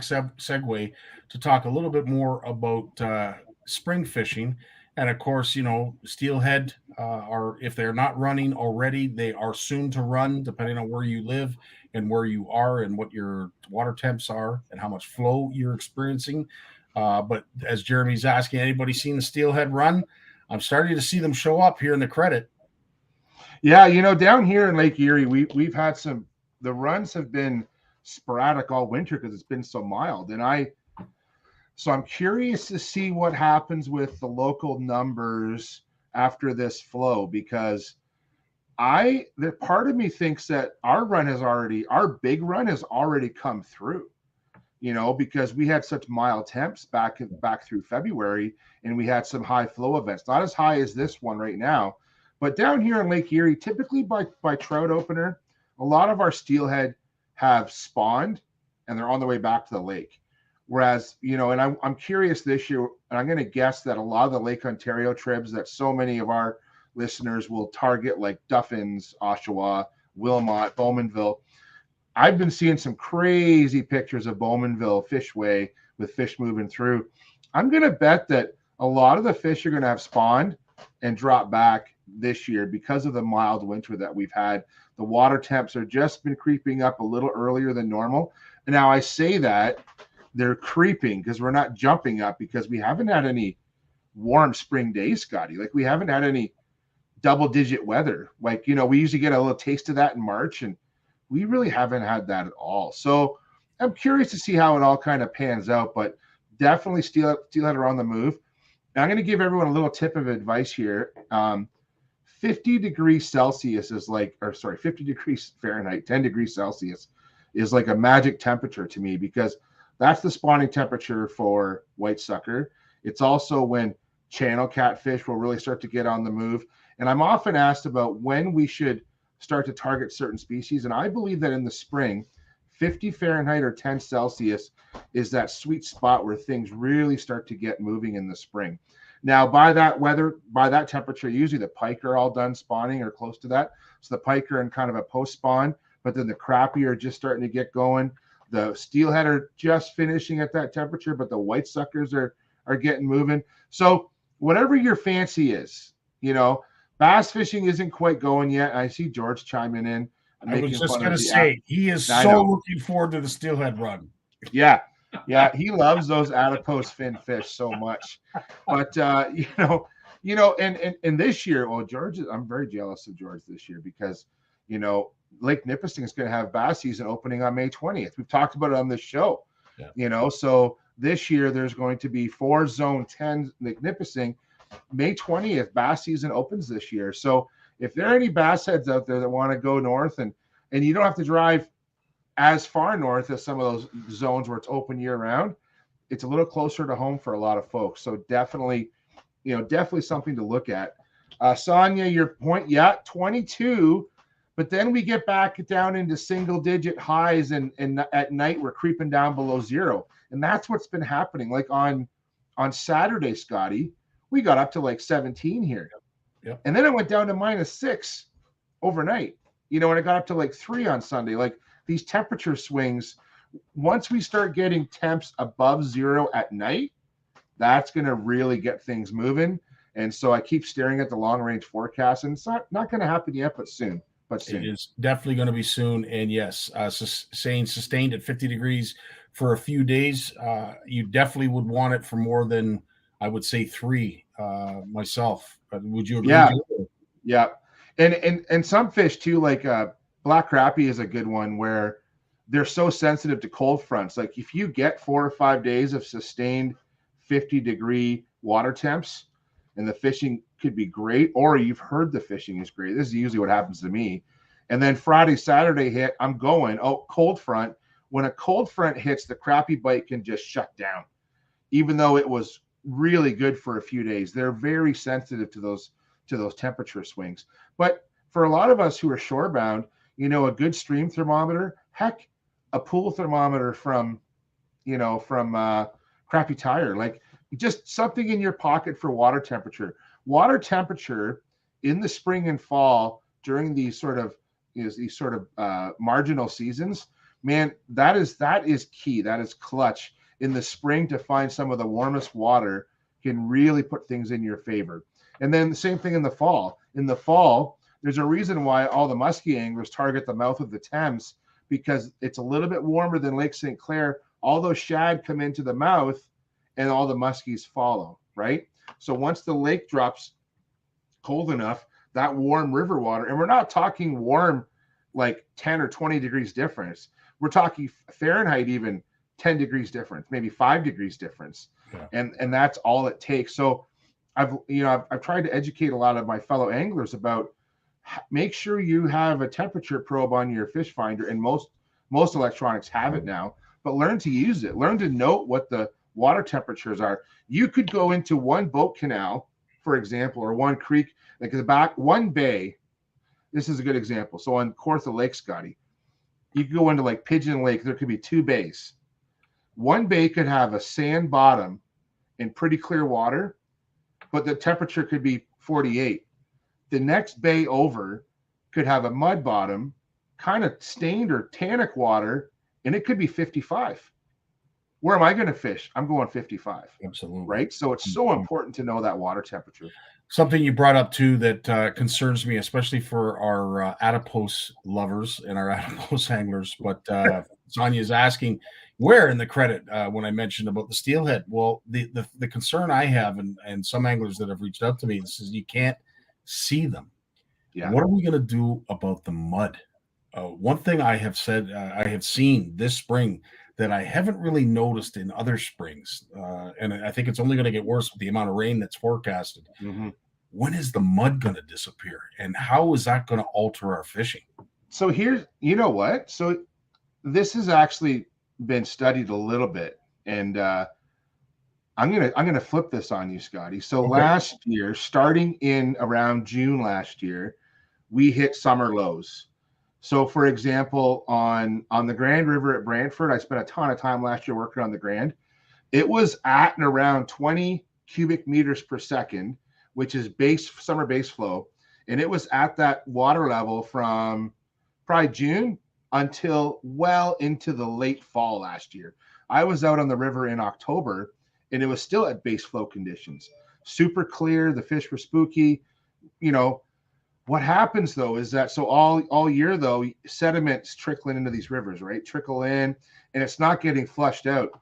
segue to talk a little bit more about spring fishing. And of course, steelhead are, if they're not running already, they are soon to run, depending on where you live and where you are and what your water temps are and how much flow you're experiencing. But as Jeremy's asking, anybody seen the steelhead run? I'm starting to see them show up here in the credit. Yeah, down here in Lake Erie, we've had the runs have been sporadic all winter because it's been so mild, and so I'm curious to see what happens with the local numbers after this flow, because part of me thinks that our big run has already come through, because we had such mild temps back through February, and we had some high flow events, not as high as this one right now, but down here in Lake Erie, typically by trout opener, a lot of our steelhead have spawned and they're on their way back to the lake. Whereas, and I'm curious this year, and I'm going to guess that a lot of the Lake Ontario tribs that so many of our listeners will target, like Duffins, Oshawa, Wilmot, Bowmanville. I've been seeing some crazy pictures of Bowmanville Fishway with fish moving through. I'm going to bet that a lot of the fish are going to have spawned and drop back this year because of the mild winter that we've had. The water temps are just been creeping up a little earlier than normal. Now I say that they're creeping because we're not jumping up because we haven't had any warm spring days, Scotty. Like we haven't had any double-digit weather. Like, you know, we usually get a little taste of that in March, and we really haven't had that at all. So I'm curious to see how it all kind of pans out, but definitely steelhead are on the move. And I'm going to give everyone a little tip of advice here. 50 degrees Celsius is like, or sorry, 50 degrees Fahrenheit, 10 degrees Celsius is like a magic temperature to me, because that's the spawning temperature for white sucker. It's also when channel catfish will really start to get on the move. And I'm often asked about when we should start to target certain species. And I believe that in the spring, 50 Fahrenheit or 10 Celsius is that sweet spot where things really start to get moving in the spring. Now, by that weather, by that temperature, usually the pike are all done spawning or close to that. So the pike are in kind of a post-spawn, but then the crappie are just starting to get going. The steelhead are just finishing at that temperature, but the white suckers are getting moving. So whatever your fancy is, you know, bass fishing isn't quite going yet. I see George chiming in. I was just going to say, he is so looking forward to the steelhead run. Yeah. Yeah. He loves those adipose fin fish so much. But, you know, and this year, well, George, I'm very jealous of George this year because, you know, Lake Nipissing is going to have bass season opening on May 20th. We've talked about it on this show, you know, so this year there's going to be 4 zone 10 Lake Nipissing. May 20th, bass season opens this year. So if there are any bass heads out there that want to go north, and you don't have to drive as far north as some of those zones where it's open year round, it's a little closer to home for a lot of folks. So definitely, you know, definitely something to look at. Sonia, your point, 22, but then we get back down into single digit highs, and at night we're creeping down below zero. And that's what's been happening. Like on Saturday, Scotty, we got up to like 17 here. Yep. And then it went down to -6 overnight, you know, and it got up to like 3 on Sunday. Like these temperature swings, once we start getting temps above zero at night, that's going to really get things moving. And so I keep staring at the long range forecast, and it's not going to happen yet, but soon. It is definitely going to be soon. And yes, saying sustained at 50 degrees for a few days, you definitely would want it for more than, I would say, 3 myself. Would you agree? Yeah. And some fish too, like black crappie is a good one where they're so sensitive to cold fronts. Like if you get 4 or 5 days of sustained 50-degree water temps, and the fishing could be great, or you've heard the fishing is great. This is usually what happens to me. And then Friday, Saturday hit, I'm going, cold front. When a cold front hits, the crappie bite can just shut down, even though it was really good for a few days. They're very sensitive to those temperature swings. But for a lot of us who are shorebound, you know, a good stream thermometer, heck, a pool thermometer from Crappie Tire, like just something in your pocket for water temperature. Water temperature in the spring and fall during these sort of marginal seasons, man, that is key. That is clutch. In the spring, to find some of the warmest water can really put things in your favor. And then the same thing in the fall. In the fall, there's a reason why all the muskie anglers target the mouth of the Thames, because it's a little bit warmer than Lake St. Clair. All those shad come into the mouth and all the muskies follow, right? So once the lake drops cold enough, that warm river water, and we're not talking warm like 10 or 20 degrees difference. We're talking Fahrenheit, even 10 degrees difference, maybe 5 degrees difference. Yeah. And that's all it takes. So I've tried to educate a lot of my fellow anglers about, make sure you have a temperature probe on your fish finder, and most electronics have it now, but learn to use it. Learn to note what the water temperatures are. You could go into one boat canal, for example, or one creek, like the back, one bay. This is a good example. So on Kawartha Lake, Scotty, you could go into like Pigeon Lake. There could be 2 bays. One bay could have a sand bottom and pretty clear water, but the temperature could be 48. The next bay over could have a mud bottom, kind of stained or tannic water, and it could be 55. Where am I going to fish? I'm going 55. Absolutely. Right. So it's so important to know that water temperature. Something you brought up too that concerns me, especially for our adipose lovers and our adipose anglers. But Sonia is asking where in the credit when I mentioned about the steelhead. Well, the concern I have, and some anglers that have reached out to me, is you can't see them. Yeah. What are we going to do about the mud? One thing I have said, I have seen this spring that I haven't really noticed in other springs, and I think it's only going to get worse with the amount of rain that's forecasted. Mm-hmm. When is the mud going to disappear, and how is that going to alter our fishing? So here's, you know what? So this has actually been studied a little bit, and I'm gonna flip this on you, Scotty. So last year, starting in around June last year, we hit summer lows. So, for example, on the Grand River at Brantford, I spent a ton of time last year working on the Grand. It was at and around 20 cubic meters per second, which is summer base flow. And it was at that water level from probably June until well into the late fall last year. I was out on the river in October, and it was still at base flow conditions. Super clear. The fish were spooky. You know, what happens though is that so all year though, sediment's trickling into these rivers, right? Trickle in, and it's not getting flushed out.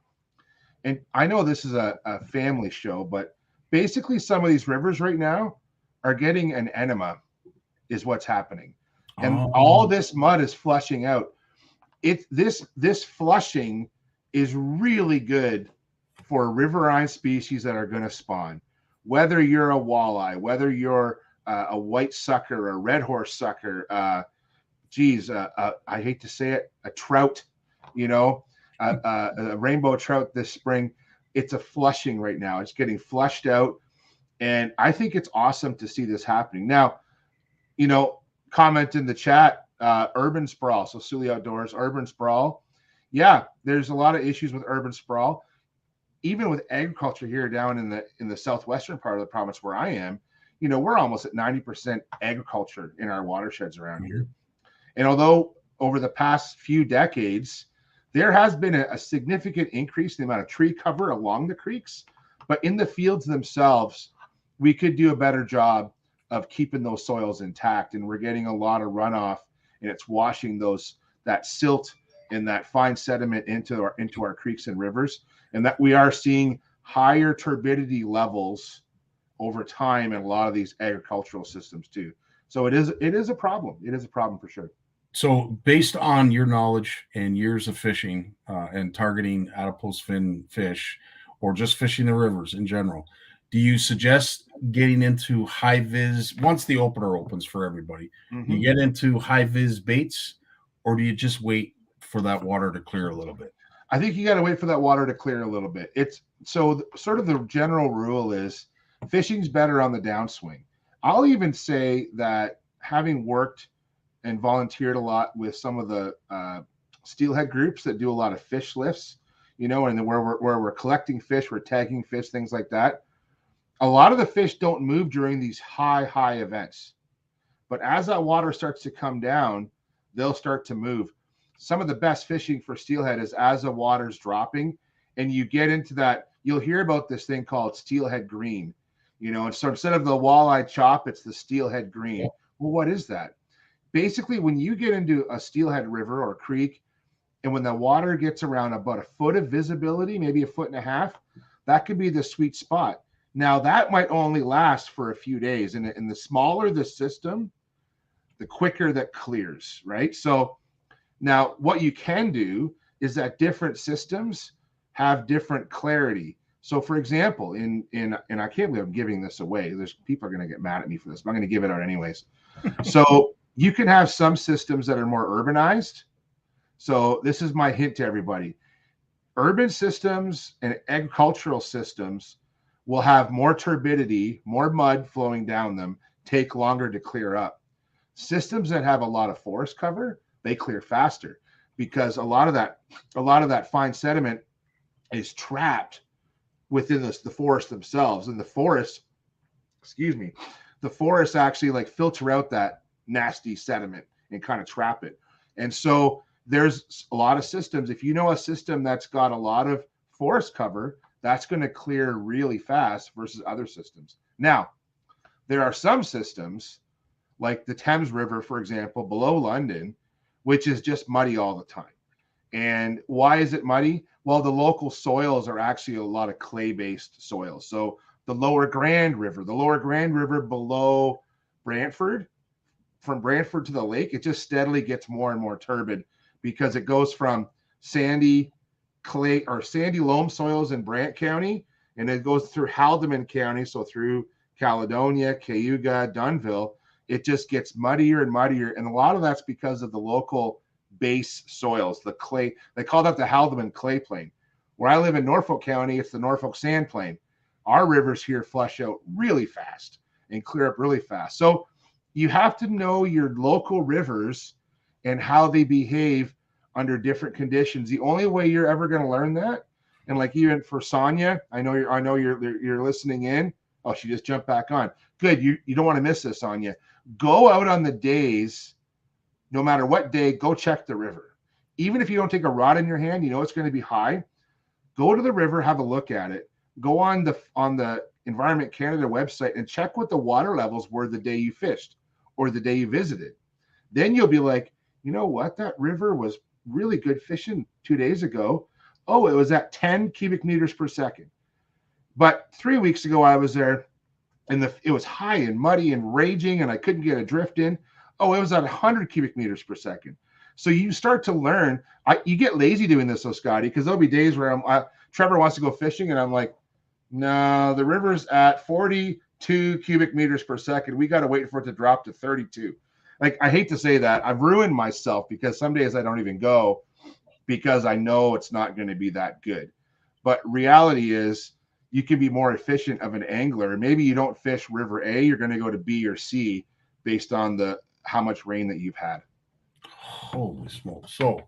And I know this is a family show, but basically some of these rivers right now are getting an enema, is what's happening. And all this mud is flushing out. This flushing is really good for riverine species that are going to spawn. Whether you're a walleye, whether you're a white sucker, a red horse sucker, I hate to say it, a trout, you know, a rainbow trout this spring. It's a flushing right now. It's getting flushed out. And I think it's awesome to see this happening. Now, you know, comment in the chat, urban sprawl. So Sully Outdoors, urban sprawl. Yeah, there's a lot of issues with urban sprawl. Even with agriculture here down in the southwestern part of the province where I am, you know, we're almost at 90% agriculture in our watersheds around here. And although over the past few decades, there has been a significant increase in the amount of tree cover along the creeks, but in the fields themselves, we could do a better job of keeping those soils intact. And we're getting a lot of runoff, and it's washing that silt and that fine sediment into our creeks and rivers. And that we are seeing higher turbidity levels over time in a lot of these agricultural systems too. So it is a problem. It is a problem for sure. So based on your knowledge and years of fishing and targeting adipose fin fish, or just fishing the rivers in general, do you suggest getting into high vis once the opener opens for everybody? Mm-hmm. You get into high vis baits, or do you just wait for that water to clear a little bit? I think you got to wait for that water to clear a little bit. It's so sort of the general rule is fishing's better on the downswing. I'll even say that having worked and volunteered a lot with some of the steelhead groups that do a lot of fish lifts, you know, and where we're collecting fish, we're tagging fish, things like that. A lot of the fish don't move during these high events, but as that water starts to come down, they'll start to move. Some of the best fishing for steelhead is as the water's dropping and you get into that, you'll hear about this thing called steelhead green, you know, and so instead of the walleye chop, it's the steelhead green. Yeah. Well, what is that? Basically, when you get into a steelhead river or creek, and when the water gets around about a foot of visibility, maybe a foot and a half, that could be the sweet spot. Now, that might only last for a few days. And the smaller the system, the quicker that clears, right? So now what you can do is that different systems have different clarity. So for example, and I can't believe I'm giving this away. There's people are going to get mad at me for this, but I'm going to give it out anyways. So you can have some systems that are more urbanized. So this is my hint to everybody. Urban systems and agricultural systems will have more turbidity, more mud flowing down them, take longer to clear up. Systems that have a lot of forest cover, they clear faster because a lot of that fine sediment is trapped within the forest themselves. And the forests actually like filter out that nasty sediment and kind of trap it. And so there's a lot of systems. If you know a system that's got a lot of forest cover, that's going to clear really fast versus other systems. Now, there are some systems like the Thames River, for example, below London, which is just muddy all the time. And why is it muddy? Well, the local soils are actually a lot of clay-based soils. So the Lower Grand River below Brantford, from Brantford to the lake, it just steadily gets more and more turbid because it goes from sandy clay or sandy loam soils in Brant County, and it goes through Haldimand County, so through Caledonia, Cayuga, Dunnville. It just gets muddier and muddier, and a lot of that's because of the local base soils, the clay. They call that the Haldimand clay plain. Where I live in Norfolk County, it's the Norfolk sand plain. Our rivers here flush out really fast and clear up really fast. So you have to know your local rivers and how they behave under different conditions. The only way you're ever going to learn that, and like even for Sonia, I know you're listening in. Oh, she just jumped back on. Good. You don't want to miss this, Sonia. Go out on the days, no matter what day, go check the river. Even if you don't take a rod in your hand, you know it's going to be high. Go to the river, have a look at it. Go on the Environment Canada website and check what the water levels were the day you fished or the day you visited. Then you'll be like, you know what? That river was really good fishing 2 days ago. Oh, it was at 10 cubic meters per second. But 3 weeks ago, I was there and it was high and muddy and raging and I couldn't get a drift in. Oh, it was at 100 cubic meters per second. So you start to learn. You get lazy doing this, though, Scotty, because there'll be days where Trevor wants to go fishing and I'm like, no, the river's at 42 cubic meters per second. We got to wait for it to drop to 32. Like, I hate to say that. I've ruined myself because some days I don't even go because I know it's not going to be that good. But reality is you can be more efficient of an angler. Maybe you don't fish River A, you're going to go to B or C based on how much rain that you've had. Holy smokes. So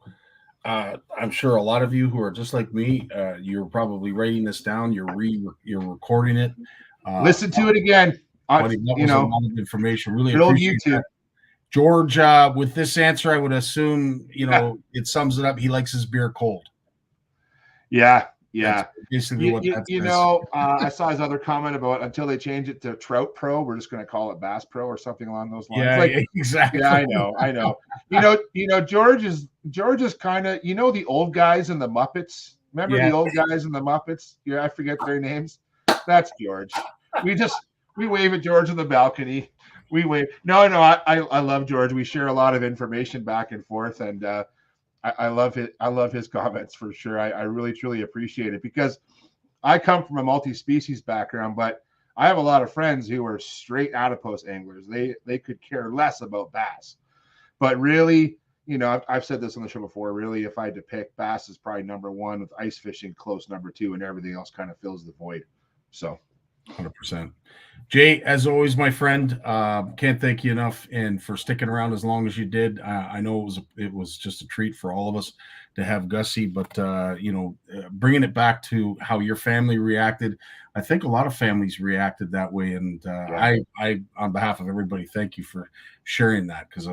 I'm sure a lot of you who are just like me, you're probably writing this down. You're recording it. Listen to it again. Buddy, that was a lot of information. Really build appreciate YouTube. That. George, with this answer, I would assume, it sums it up. He likes his beer cold. Yeah. That's basically what that says. I saw his other comment about until they change it to Trout Pro, we're just going to call it Bass Pro or something along those lines. Yeah, exactly. Yeah, I know. George is kind of, the old guys in the Muppets. Remember the old guys in the Muppets? Yeah, I forget their names. That's George. We wave at George on the balcony. We wave. No, I love George. We share a lot of information back and forth, and I love it. I love his comments for sure. I really, truly appreciate it because I come from a multi-species background, but I have a lot of friends who are straight adipose anglers. They could care less about bass. But really, I've said this on the show before, really, if I had to pick, bass is probably number one with ice fishing close number two, and everything else kind of fills the void. So 100%. Jay, as always, my friend, can't thank you enough and for sticking around as long as you did. I know it was just a treat for all of us to have Gussie, but bringing it back to how your family reacted, I think a lot of families reacted that way, and I on behalf of everybody, thank you for sharing that because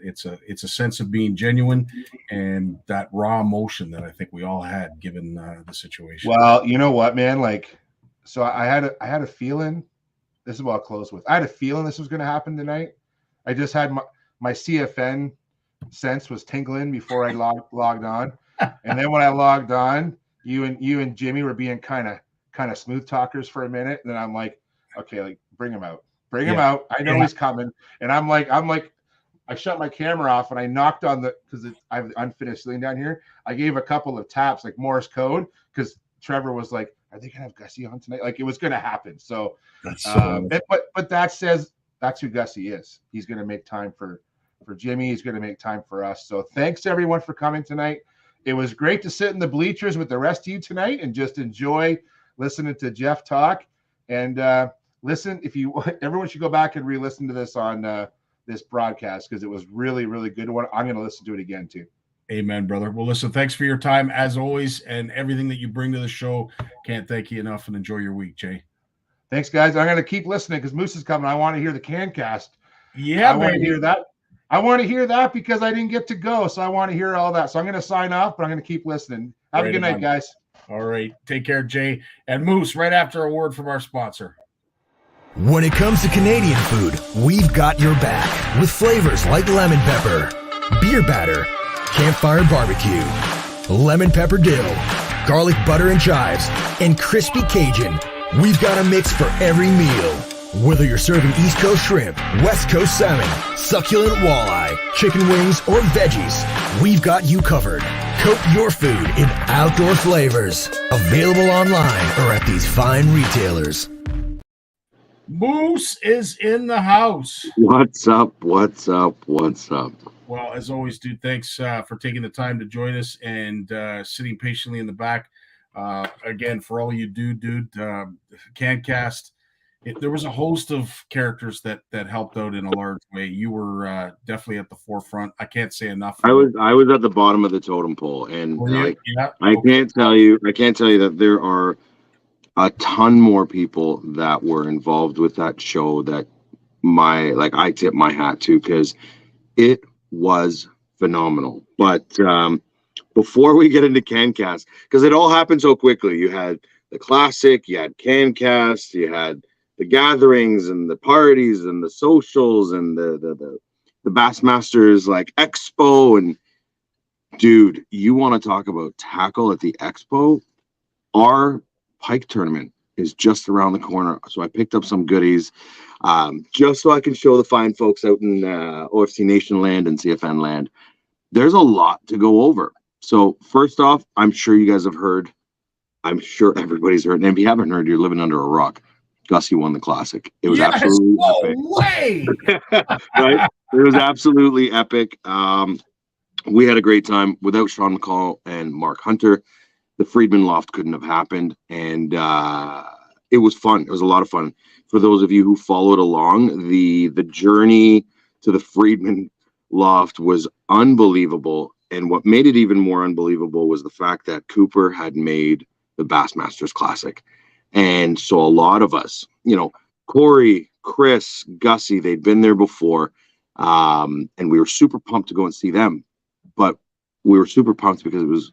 it's a sense of being genuine and that raw emotion that I think we all had given the situation. Well, you know what, man, so I had a feeling. This is what I'll close with. I had a feeling this was going to happen tonight. I just had my CFN sense was tingling before I logged on, and then when I logged on, you and Jimmy were being kind of smooth talkers for a minute, and then I'm like, okay, bring him out, him out. I know he's coming, and I'm like, I shut my camera off and I knocked on because I have the unfinished thing down here. I gave a couple of taps like Morse code because Trevor was like, are they gonna have Gussie on tonight? Like it was gonna happen. So, but that says that's who Gussie is. He's gonna make time for Jimmy. He's gonna make time for us. So thanks everyone for coming tonight. It was great to sit in the bleachers with the rest of you tonight and just enjoy listening to Jeff talk. And listen, everyone should go back and re-listen to this on this broadcast because it was really, really good. I'm gonna listen to it again too. Amen, brother. Well, listen, thanks for your time as always and everything that you bring to the show. Can't thank you enough, and enjoy your week, Jay. Thanks, guys. I'm going to keep listening because Moose is coming. I want to hear the CanCast. Yeah, I want to hear that. I want to hear that because I didn't get to go, so I want to hear all that. So I'm going to sign off, but I'm going to keep listening. Have a good night, guys. All right. Take care, Jay. And Moose, right after a word from our sponsor. When it comes to Canadian food, we've got your back with flavors like lemon pepper, beer batter, campfire barbecue, lemon pepper dill, garlic butter and chives, and crispy Cajun. We've got a mix for every meal. Whether you're serving East Coast shrimp, West Coast salmon, succulent walleye, chicken wings, or veggies, we've got you covered. Coat your food in outdoor flavors. Available online or at these fine retailers. Moose is in the house. What's up? What's up? What's up? Well, as always, dude, thanks for taking the time to join us and sitting patiently in the back. Again, for all you do, dude, CanCast, there was a host of characters that helped out in a large way. You were definitely at the forefront. I can't say enough. I was at the bottom of the totem pole, and Yeah. I can't tell you that there are a ton more people that were involved with that show that I tip my hat to, because it was phenomenal. But before we get into CanCast, because it all happened so quickly, you had the classic, you had CanCast, you had the gatherings and the parties and the socials and the Bassmasters like Expo. And dude, you want to talk about tackle at the Expo? Our pike tournament is just around the corner, so I picked up some goodies just so I can show the fine folks out in OFC Nation land and CFN land. There's a lot to go over. So first off, I'm sure you guys have heard, I'm sure everybody's heard, and if you haven't heard, you're living under a rock. Gussie won the classic. It was absolutely epic. Way. Right? It was absolutely epic. We had a great time. Without Sean McCall and Mark Hunter, the Friedman Loft couldn't have happened, and it was fun. It was a lot of fun. For those of you who followed along, the journey to the Friedman Loft was unbelievable, and what made it even more unbelievable was the fact that Cooper had made the Bassmasters Classic. And so a lot of us, Corey, Chris, Gussie, they'd been there before, and we were super pumped to go and see them, but we were super pumped because it was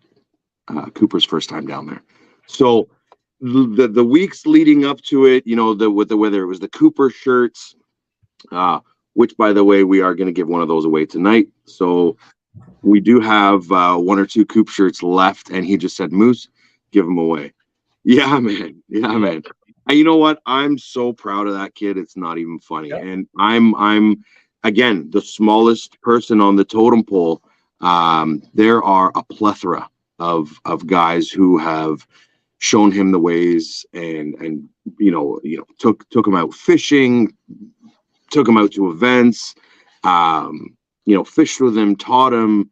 Cooper's first time down there. So the weeks leading up to it, whether it was the Cooper shirts, which by the way, we are going to give one of those away tonight. So we do have one or two Coop shirts left, and he just said, Moose, give them away. Yeah, man. Yeah, man. And you know what? I'm so proud of that kid. It's not even funny. Yep. And I'm again, the smallest person on the totem pole. There are a plethora of guys who have shown him the ways and took him out fishing, took him out to events, fished with him, taught him,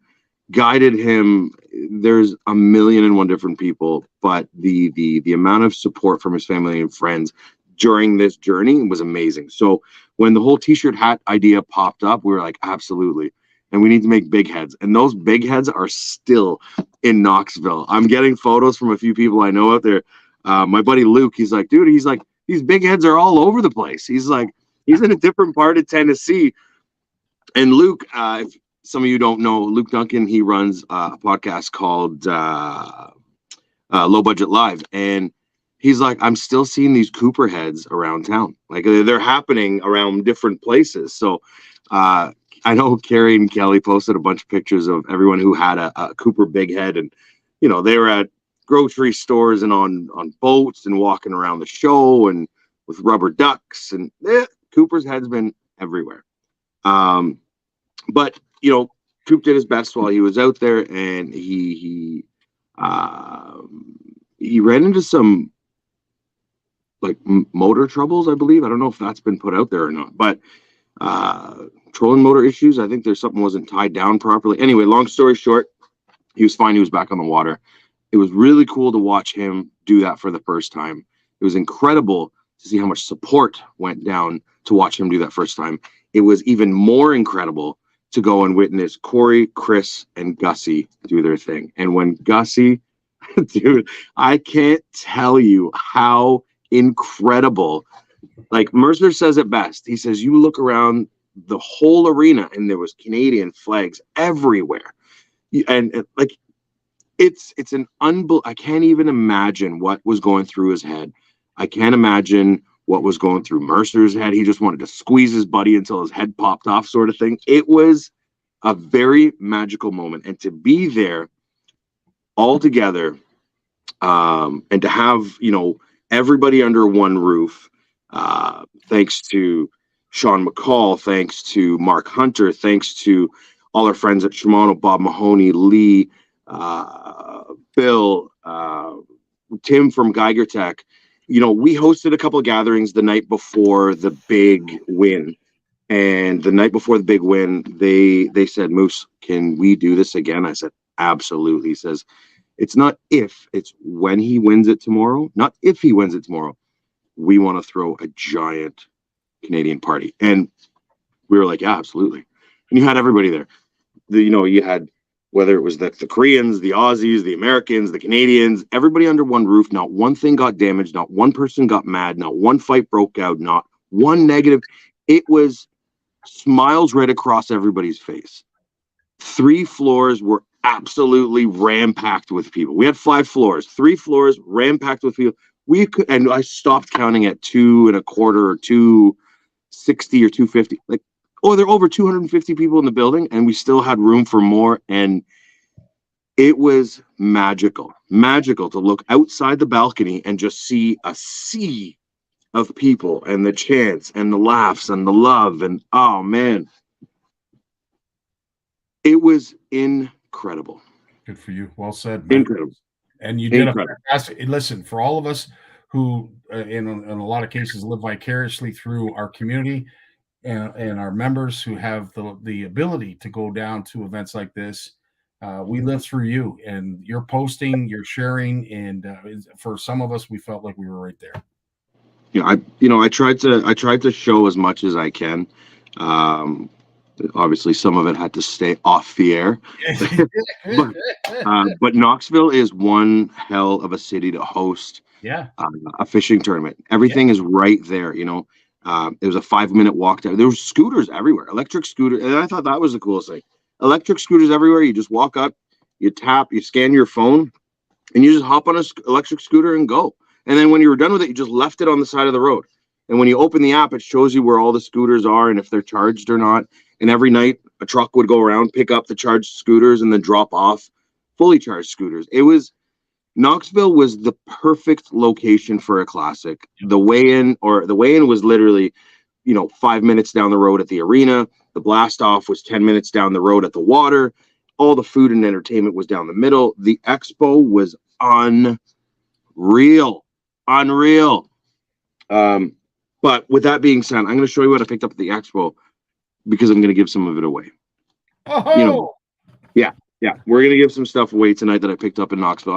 guided him. There's a million and one different people, but the amount of support from his family and friends during this journey was amazing. So when the whole t-shirt hat idea popped up, we were like, absolutely. And we need to make big heads. And those big heads are still in Knoxville. I'm getting photos from a few people I know out there. My buddy Luke, he's like, these big heads are all over the place. He's like, he's in a different part of Tennessee. And Luke, if some of you don't know, Luke Duncan, he runs a podcast called Low Budget Live. And he's like, I'm still seeing these Cooper heads around town. Like they're happening around different places. So I know Carrie and Kelly posted a bunch of pictures of everyone who had a Cooper big head. And, they were at grocery stores and on boats and walking around the show and with rubber ducks. And Cooper's head's been everywhere. But Coop did his best while he was out there, and he ran into some like motor troubles, I believe. I don't know if that's been put out there or not, but trolling motor issues. I think there's something wasn't tied down properly. Anyway, long story short, he was fine. He was back on the water. It was really cool to watch him do that for the first time. It was incredible to see how much support went down to watch him do that first time. It was even more incredible to go and witness Corey, Chris, and Gussie do their thing. And when Gussie, dude, I can't tell you how incredible. Like Mercer says it best. He says, you look around the whole arena and there was Canadian flags everywhere. And like it's an I can't even imagine what was going through his head. I can't imagine what was going through Mercer's head. He just wanted to squeeze his buddy until his head popped off, sort of thing. It was a very magical moment, and to be there all together, and to have, you know, everybody under one roof, thanks to Sean McCall, thanks to Mark Hunter, thanks to all our friends at Shimano, Bob Mahoney, Lee, Bill, Tim from Geiger Tech. You know, we hosted a couple of gatherings the night before the big win. And the night before the big win, they said, Moose, can we do this again? I said, absolutely. He says, it's not if, it's when he wins it tomorrow. Not if he wins it tomorrow. We want to throw a giant Canadian party. And we were like, yeah, absolutely. And you had everybody there. You had, whether it was the Koreans, the Aussies, the Americans, the Canadians, everybody under one roof. Not one thing got damaged. Not one person got mad. Not one fight broke out. Not one negative. It was smiles right across everybody's face. 3 floors were absolutely ram-packed with people. We had 5 floors. 3 floors ram-packed with people. And I stopped counting at 225 or 260 or 250. Like, there are over 250 people in the building, and we still had room for more. And it was magical to look outside the balcony and just see a sea of people, and the chants and the laughs and the love. And oh man, it was incredible. Good for you. Well said, man. Incredible. And you did a fantastic. Listen, for all of us who, in a lot of cases, live vicariously through our community and our members who have the ability to go down to events like this, we live through you, and you're posting, you're sharing, and for some of us, we felt like we were right there. I tried to show as much as I can. Obviously, some of it had to stay off the air, but Knoxville is one hell of a city to host. Yeah, a fishing tournament. Everything is right there. It was a 5-minute walk down. There were scooters everywhere, electric scooters, and I thought that was the coolest thing. Electric scooters everywhere. You just walk up, you tap, you scan your phone, and you just hop on an electric scooter and go. And then when you were done with it, you just left it on the side of the road. And when you open the app, it shows you where all the scooters are and if they're charged or not. And every night, a truck would go around, pick up the charged scooters, and then drop off fully charged scooters. Knoxville was the perfect location for a classic. The weigh-in was literally, 5 minutes down the road at the arena. The blast off was 10 minutes down the road at the water. All the food and entertainment was down the middle. The expo was unreal. But with that being said, I'm going to show you what I picked up at the expo, because I'm going to give some of it away. Oh, yeah, we're going to give some stuff away tonight that I picked up in Knoxville.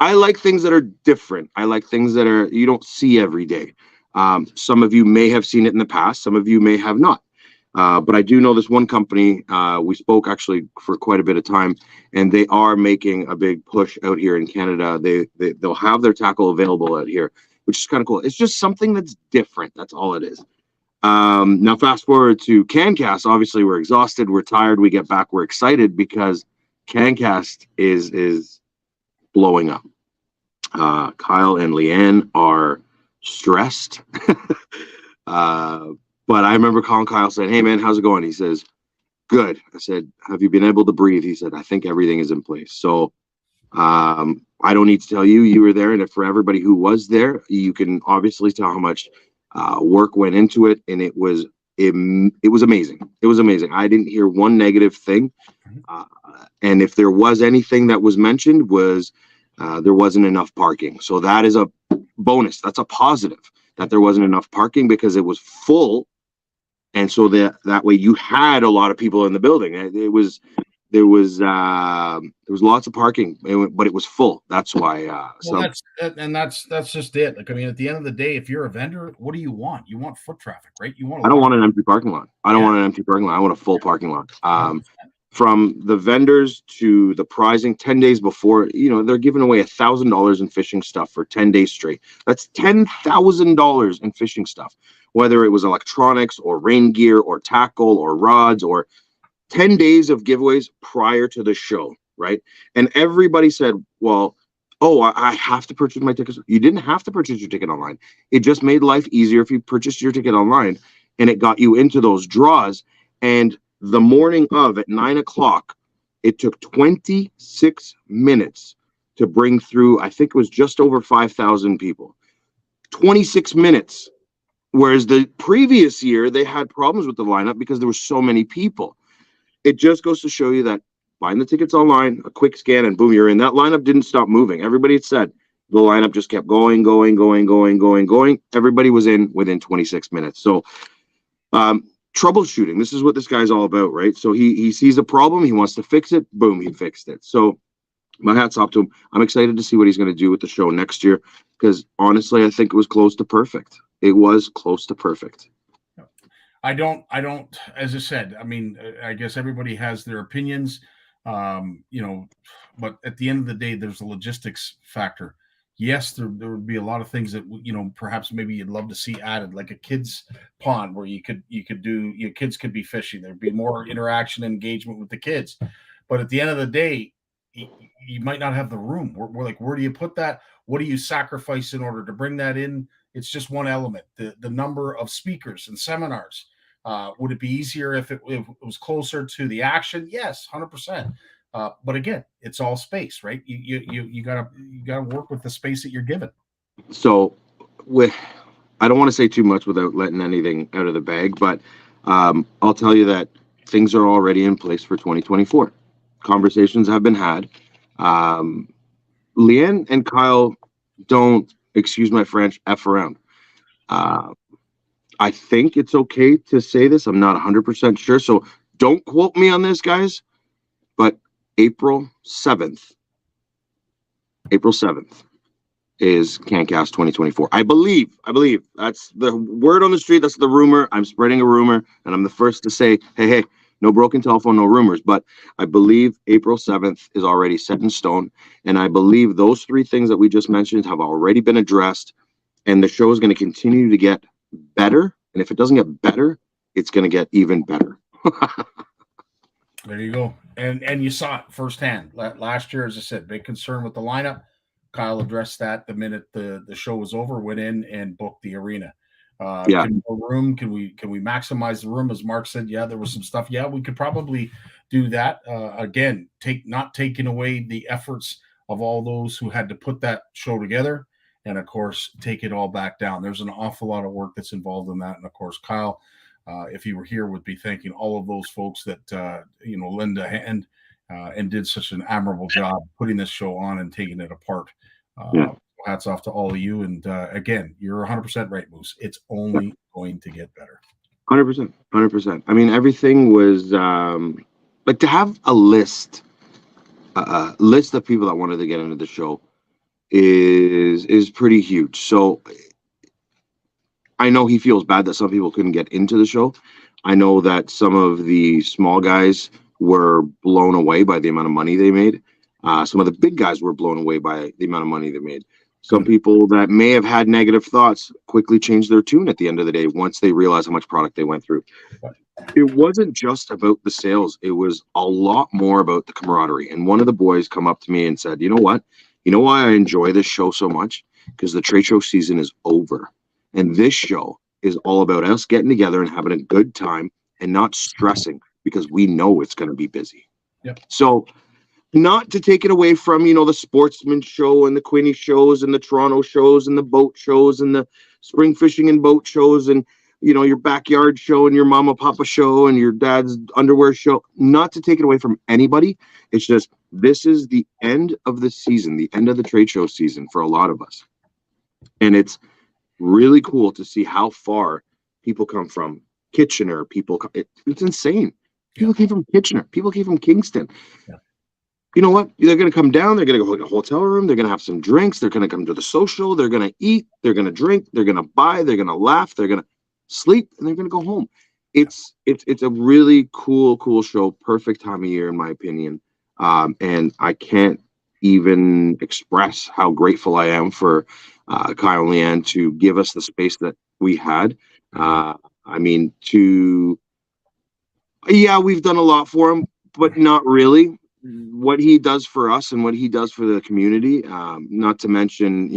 I like things that are different. I like things that you don't see every day. Some of you may have seen it in the past. Some of you may have not. But I do know this one company. We spoke actually for quite a bit of time, and they are making a big push out here in Canada. They'll have their tackle available out here, which is kind of cool. It's just something that's different. That's all it is. Now fast forward to CanCast. Obviously, we're exhausted, we're tired. We get back, we're excited because CanCast is blowing up. Kyle and Leanne are stressed. But I remember calling Kyle saying, hey man, how's it going? He says, good. I said, have you been able to breathe? He said, I think everything is in place. So I don't need to tell you, you were there. And for everybody who was there, you can obviously tell how much work went into it. And it was amazing. It was amazing. I didn't hear one negative thing. And if there was anything that was mentioned was there wasn't enough parking. So that is a bonus. That's a positive that there wasn't enough parking, because it was full. And so that way you had a lot of people in the building. There was lots of parking, but it was full. That's why. That's just it. Like, I mean, at the end of the day, if you're a vendor, what do you want? You want foot traffic, right? I don't want an empty parking lot. I want a full parking lot. From the vendors to the prizing 10 days before, they're giving away $1,000 in fishing stuff for 10 days straight. That's $10,000 in fishing stuff, whether it was electronics or rain gear or tackle or rods, or 10 days of giveaways prior to the show. right? And everybody said, well, oh, I have to purchase my tickets. You didn't have to purchase your ticket online. It just made life easier if you purchased your ticket online, and it got you into those draws. And the morning of at 9 o'clock, it took 26 minutes to bring through, I think it was just over 5,000 people. 26 minutes. Whereas the previous year, they had problems with the lineup because there were so many people. It just goes to show you that buying the tickets online, a quick scan, and boom, you're in. That lineup didn't stop moving. Everybody had said the lineup just kept going. Everybody was in within 26 minutes. So troubleshooting, this is what this guy's all about, right? So he sees a problem, he wants to fix it, boom, he fixed it. So my hat's off to him. I'm excited to see what he's going to do with the show next year, because honestly, I think it was close to perfect. It was close to perfect. I don't, as I said, I mean, I guess everybody has their opinions, but at the end of the day, there's a logistics factor. Yes, there would be a lot of things that, perhaps maybe you'd love to see added, like a kids pond where you could do, your kids could be fishing. There'd be more interaction and engagement with the kids. But at the end of the day, you might not have the room. We're like, where do you put that? What do you sacrifice in order to bring that in? It's just one element. The number of speakers and seminars. Would it be easier if it was closer to the action? Yes, 100%. But again, it's all space, right? You gotta work with the space that you're given. So, I don't want to say too much without letting anything out of the bag, but I'll tell you that things are already in place for 2024. Conversations have been had. Leanne and Kyle don't, excuse my French, F around. I think it's okay to say this. I'm not 100% sure, so don't quote me on this, guys. But April 7th is CanCast 2024. I believe that's the word on the street. That's the rumor. I'm spreading a rumor, and I'm the first to say, hey, no broken telephone, no rumors. But I believe April 7th is already set in stone, and I believe those three things that we just mentioned have already been addressed, and the show is going to continue to get better. And if it doesn't get better, it's going to get even better. There you go. And you saw it firsthand. Last year, as I said, big concern with the lineup. Kyle addressed that the minute the show was over, went in and booked the arena. Can we maximize the room? As Mark said, yeah, there was some stuff. Yeah, we could probably do that. Again, not taking away the efforts of all those who had to put that show together, and of course, take it all back down. There's an awful lot of work that's involved in that. And of course, Kyle, if he were here, would be thanking all of those folks that, lend a hand and did such an admirable job putting this show on and taking it apart. Hats off to all of you. And again, you're 100% right, Moose. It's only going to get better. 100%. I mean, everything was like to have a list of people that wanted to get into the show is pretty huge. So I know he feels bad that some people couldn't get into the show. I know that some of the small guys were blown away by the amount of money they made. Some of the big guys were blown away by the amount of money they made. Some people that may have had negative thoughts quickly changed their tune at the end of the day once they realized how much product they went through. It wasn't just about the sales. It was a lot more about the camaraderie. And one of the boys come up to me and said, you know what? You know why I enjoy this show so much? Because the trade show season is over. And this show is all about us getting together and having a good time and not stressing because we know it's going to be busy. Yep. So not to take it away from, the Sportsman show and the Queenie shows and the Toronto shows and the boat shows and the spring fishing and boat shows and, your backyard show and your mama papa show and your dad's underwear show. Not to take it away from anybody. It's just, this is the end of the season, the end of the trade show season for a lot of us. And it's really cool to see how far people come from. Kitchener, it's insane. People came from Kitchener. People came from Kingston. Yeah. You know what? They're going to come down. They're going to go to a hotel room. They're going to have some drinks. They're going to come to the social. They're going to eat. They're going to drink. They're going to buy. They're going to laugh. They're going to sleep, and they're going to go home. It's a really cool show. Perfect time of year, in my opinion. And I can't even express how grateful I am for Kyle and Leanne to give us the space that we had. We've done a lot for them, but not really. what he does for us and what he does for the community, not to mention,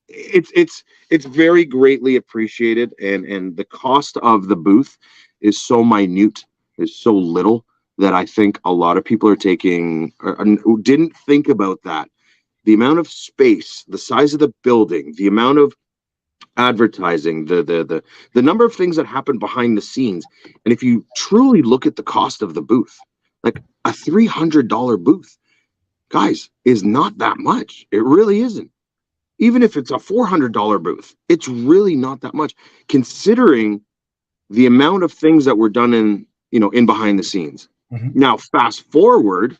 it's very greatly appreciated, and the cost of the booth is so minute, is so little, that I think a lot of people are taking or didn't think about that. The amount of space, the size of the building, the amount of advertising, the number of things that happen behind the scenes. And if you truly look at the cost of the booth, like a $300 booth, guys, is not that much. It really isn't. Even if it's a $400 booth, it's really not that much, considering the amount of things that were done in behind the scenes. Now, fast forward,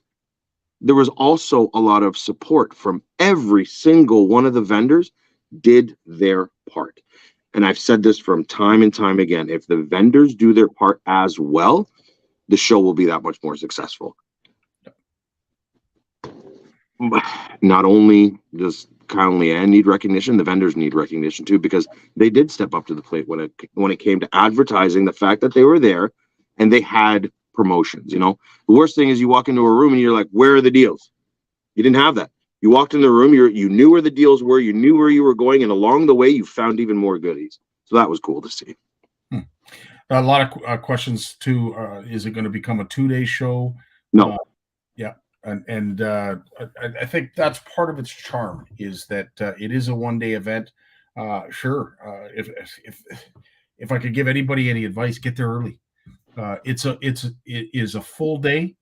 there was also a lot of support from every single one of the vendors did their part. And I've said this from time and time again, if the vendors do their part as well, the show will be that much more successful. Not only does Kyle and Leanne need recognition, the vendors need recognition too, because they did step up to the plate when it came to advertising the fact that they were there and they had promotions. The worst thing is you walk into a room and you're like, where are the deals? You didn't have that. You walked in the room, you knew where the deals were, you knew where you were going, and along the way you found even more goodies. So that was cool to see. A lot of questions too. Is it going to become a 2-day show? No. Yeah. And I think that's part of its charm, is that it is a 1-day event. Sure. If I could give anybody any advice, get there early. It is a full day,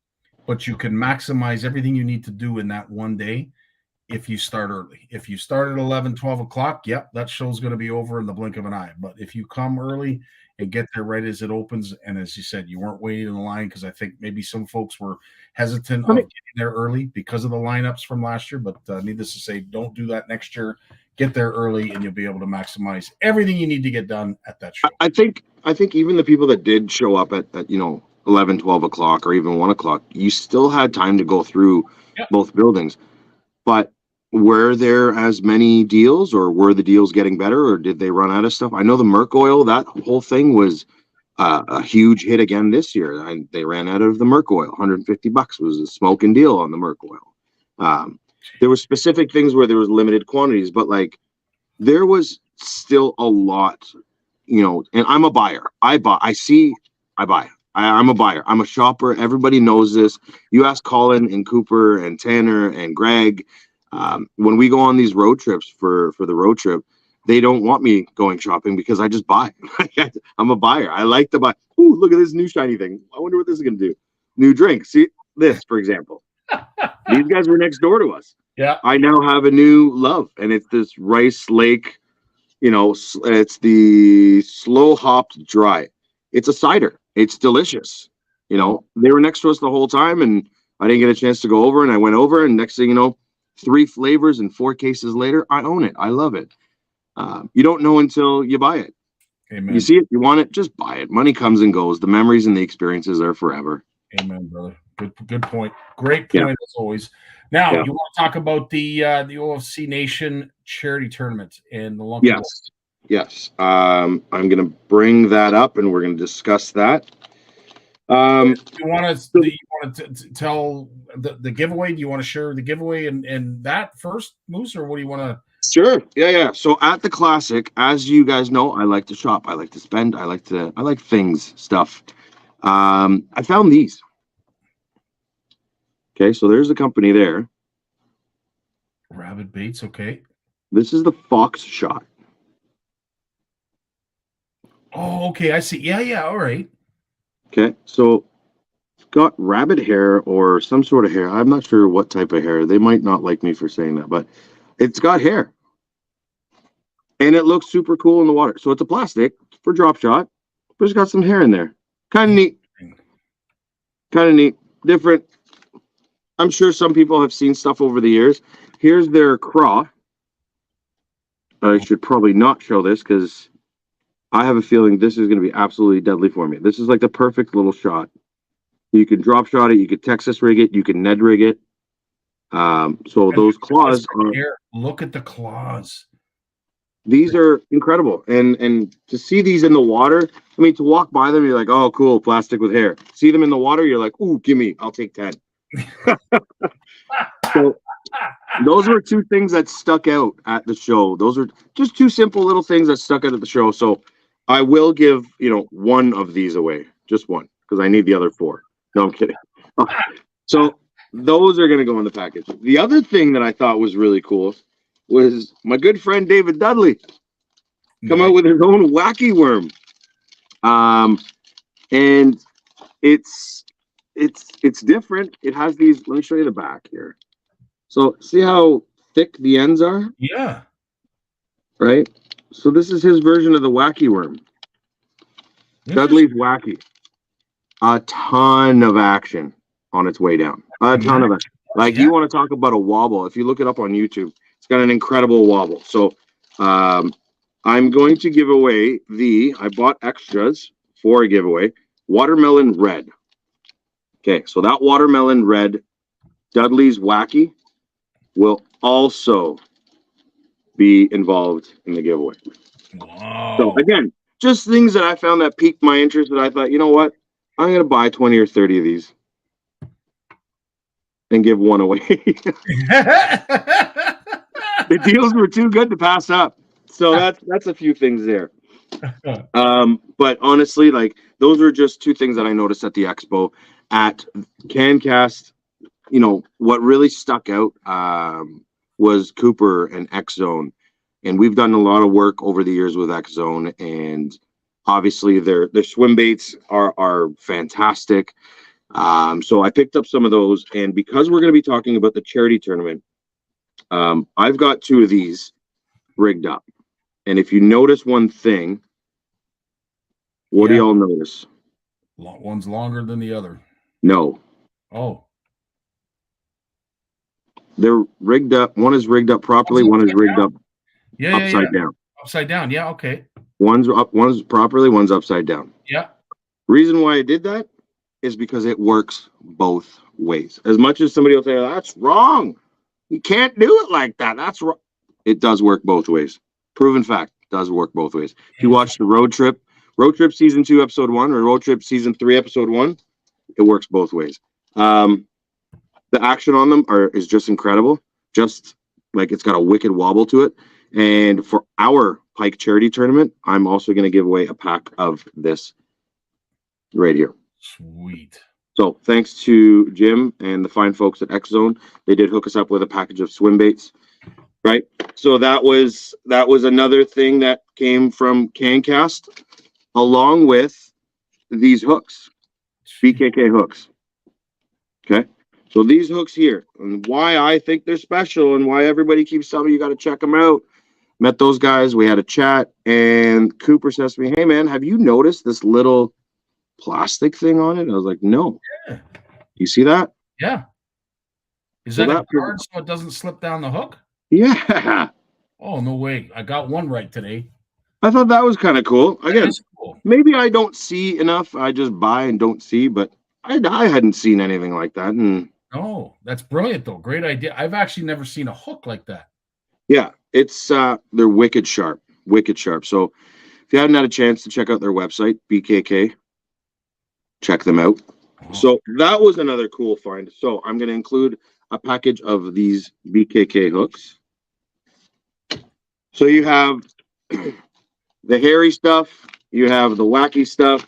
but you can maximize everything you need to do in that 1 day if you start early. If you start at 11, 12 o'clock, yep, that show's going to be over in the blink of an eye. But if you come early and get there right as it opens, and as you said, you weren't waiting in the line, because I think maybe some folks were hesitant of getting there early because of the lineups from last year. But needless to say, don't do that next year. Get there early, and you'll be able to maximize everything you need to get done at that show. I think even the people that did show up at 11, 12 o'clock or even 1 o'clock, you still had time to go through both buildings. But were there as many deals, or were the deals getting better, or did they run out of stuff? I know the Merc oil, that whole thing was a huge hit again this year. They ran out of the Merc oil. $150 was a smoking deal on the Merc oil. There were specific things where there was limited quantities, but there was still a lot, and I'm a buyer. I buy. I'm a buyer. I'm a shopper. Everybody knows this. You ask Colin and Cooper and Tanner and Greg, when we go on these road trips for the road trip, they don't want me going shopping because I just buy. I'm a buyer. I like to buy. Ooh, look at this new shiny thing. I wonder what this is going to do. New drink. See this, for example. These guys were next door to us. Yeah. I now have a new love, and it's this Rice Lake, it's the slow hopped dry. It's a cider. It's delicious. They were next to us the whole time, and I didn't get a chance to go over, and I went over, and next thing you know, 3 flavors and 4 cases later, I own it. I love it. You don't know until you buy it. Amen. You see it, you want it, just buy it. Money comes and goes. The memories and the experiences are forever. Amen, brother. Good point. Great point as always. Now, you want to talk about the OFC Nation charity tournament and the Lumpy Yes. I'm going to bring that up, and we're going to discuss that. You want to tell the giveaway? Do you want to share the giveaway and that first, Moose, or what do you want to? Sure. Yeah. So at the Classic, as you guys know, I like to shop. I like to spend. I like stuff. I found these. Okay, so there's the company there. Rabid Baits, okay. This is the Fox Shot. Oh, okay, I see. Yeah, all right. Okay, so it's got rabbit hair or some sort of hair. I'm not sure what type of hair. They might not like me for saying that, but it's got hair. And it looks super cool in the water. So it's a plastic for drop shot, but it's got some hair in there. Kind of neat. Different. I'm sure some people have seen stuff over the years. Here's their craw. I should probably not show this because I have a feeling this is going to be absolutely deadly for me. This is like the perfect little shot. You can drop shot it. You could Texas rig it. You can Ned rig it. So those claws are. Look at the claws. These are incredible. And to see these in the water, to walk by them, you're like, oh, cool, plastic with hair. See them in the water, you're like, ooh, gimme, I'll take 10. So those were two things that stuck out at the show. Those are just two simple little things that stuck out at the show. So I will give, one of these away, just one, because I need the other four. No, I'm kidding. So those are going to go in the package. The other thing that I thought was really cool was my good friend David Dudley come out with his own wacky worm. And it's different. It has these, let me show you the back here. So see how thick the ends are? Yeah. Right? So this is his version of the wacky worm. Dudley's wacky. A ton of action on its way down. A ton of it. Like, you want to talk about a wobble. If you look it up on YouTube, it's got an incredible wobble. So I'm going to give away I bought extras for a giveaway, watermelon red. Okay, so that watermelon red Dudley's wacky will also be involved in the giveaway. Wow. So again, just things that I found that piqued my interest that I thought, you know what? I'm going to buy 20 or 30 of these and give one away. The deals were too good to pass up. So that's a few things there. But honestly, like, those are just two things that I noticed at the expo. At CanCast, what really stuck out was Cooper and X Zone. And we've done a lot of work over the years with X Zone, and obviously their swim baits are fantastic. So I picked up some of those, and because we're going to be talking about the charity tournament, I've got two of these rigged up. And if you notice one thing, what do y'all notice? One's longer than the other. No. Oh. They're rigged up. One is rigged up properly. One is rigged up upside down. Upside down. Yeah. Okay. One's up. One's properly. One's upside down. Yeah. Reason why I did that is because it works both ways. As much as somebody will say, that's wrong, you can't do it like that, that's wrong, it does work both ways. Proven fact, does work both ways. If you watch the Road Trip season 2 episode 1 or Road Trip season 3 episode 1, it works both ways. The action on them is just incredible. Just like, it's got a wicked wobble to it. And for our Pike charity tournament, I'm also going to give away a pack of this right here. Sweet. So thanks to Jim and the fine folks at X Zone, they did hook us up with a package of swim baits, right? So that was another thing that came from CanCast, along with these hooks, BKK hooks. Okay, so these hooks here, and why I think they're special, and why everybody keeps telling me you got to check them out. Met those guys, we had a chat, and Cooper says to me, "Hey man, have you noticed this little plastic thing on it?" I was like, "No." Yeah. You see that? Yeah. Is that a guard so it doesn't slip down the hook? Yeah. Oh, no way. I got one right today. I thought that was kind of cool. Again, cool. Maybe I don't see enough. I just buy and don't see, but I hadn't seen anything like that. And no, that's brilliant though. Great idea. I've actually never seen a hook like that. Yeah, it's they're wicked sharp. So if you hadn't had a chance to check out their website, BKK, check them out. So that was another cool find. So I'm going to include a package of these BKK hooks. So you have the hairy stuff, you have the wacky stuff,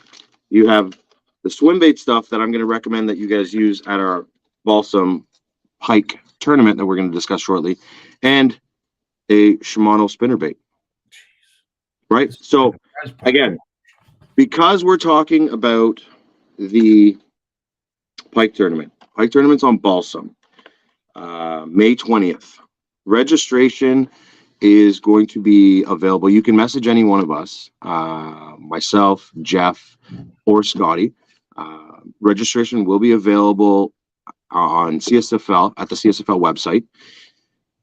you have the swim bait stuff that I'm going to recommend that you guys use at our Balsam Pike tournament that we're going to discuss shortly, and a Shimano spinnerbait. Right? So again, because we're talking about the Pike tournament. Pike tournament's on Balsam, May 20th. Registration is going to be available. You can message any one of us, myself, Jeff, or Scotty. Registration will be available on CSFL at the CSFL website.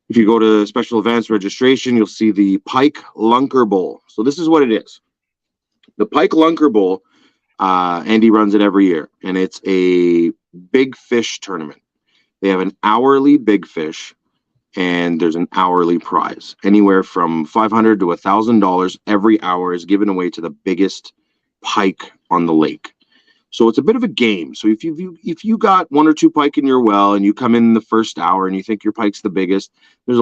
If you go to special events registration, you'll see the Pike Lunker Bowl. So this is what it is. The Pike Lunker Bowl, Andy runs it every year, and it's a big fish tournament. They have an hourly big fish, and there's an hourly prize. Anywhere from $500 to $1,000 every hour is given away to the biggest pike on the lake. So it's a bit of a game. So if you got 1 or 2 pike in your well and you come in the first hour and you think your pike's the biggest, there's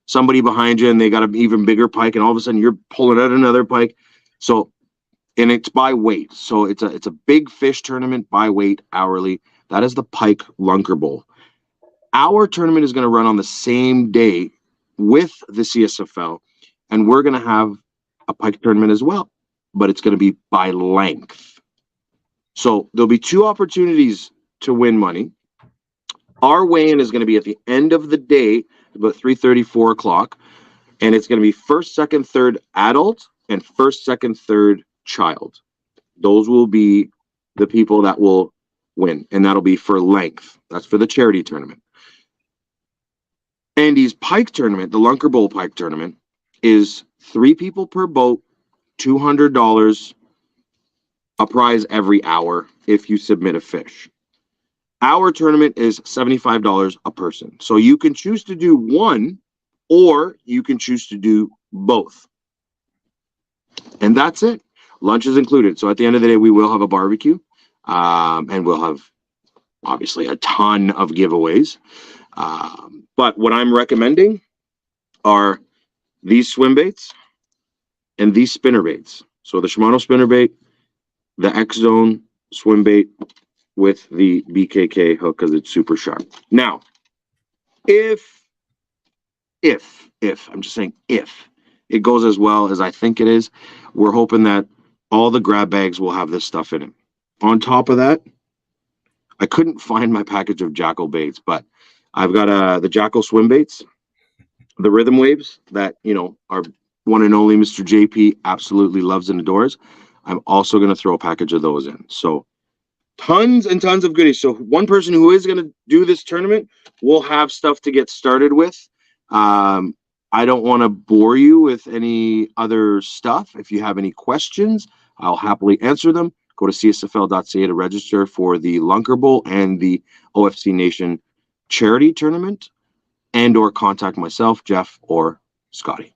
somebody behind you and they got an even bigger pike, and all of a sudden you're pulling out another pike. So, and it's by weight. So it's a big fish tournament by weight hourly. That is the Pike Lunker Bowl. Our tournament is going to run on the same day with the CSFL, and we're going to have a pike tournament as well, but it's going to be by length. So there'll be 2 opportunities to win money. Our weigh-in is going to be at the end of the day, about 3:30, 4 o'clock, and it's going to be first, second, third adult and first, second, third child. Those will be the people that will win, and that'll be for length. That's for the charity tournament. Andy's pike tournament, the Lunker Bowl pike tournament, is 3 people per boat, $200, a prize every hour if you submit a fish. Our tournament is $75 a person. So you can choose to do one, or you can choose to do both. And that's it. Lunch is included. So at the end of the day, we will have a barbecue, and we'll have obviously a ton of giveaways. But what I'm recommending are these swim baits and these spinner baits. So the Shimano spinner bait, the X-Zone swim bait with the BKK hook because it's super sharp. Now, if I'm just saying if it goes as well as I think it is, we're hoping that all the grab bags will have this stuff in it. On top of that, I couldn't find my package of Jackal baits, but I've got the Jackal swim baits, the rhythm waves that, our one and only Mr. JP absolutely loves and adores. I'm also going to throw a package of those in. So tons and tons of goodies. So one person who is going to do this tournament will have stuff to get started with. I don't want to bore you with any other stuff. If you have any questions, I'll happily answer them. Go to csfl.ca to register for the Lunker Bowl and the OFC Nation charity tournament, and or contact myself, Jeff, or Scotty.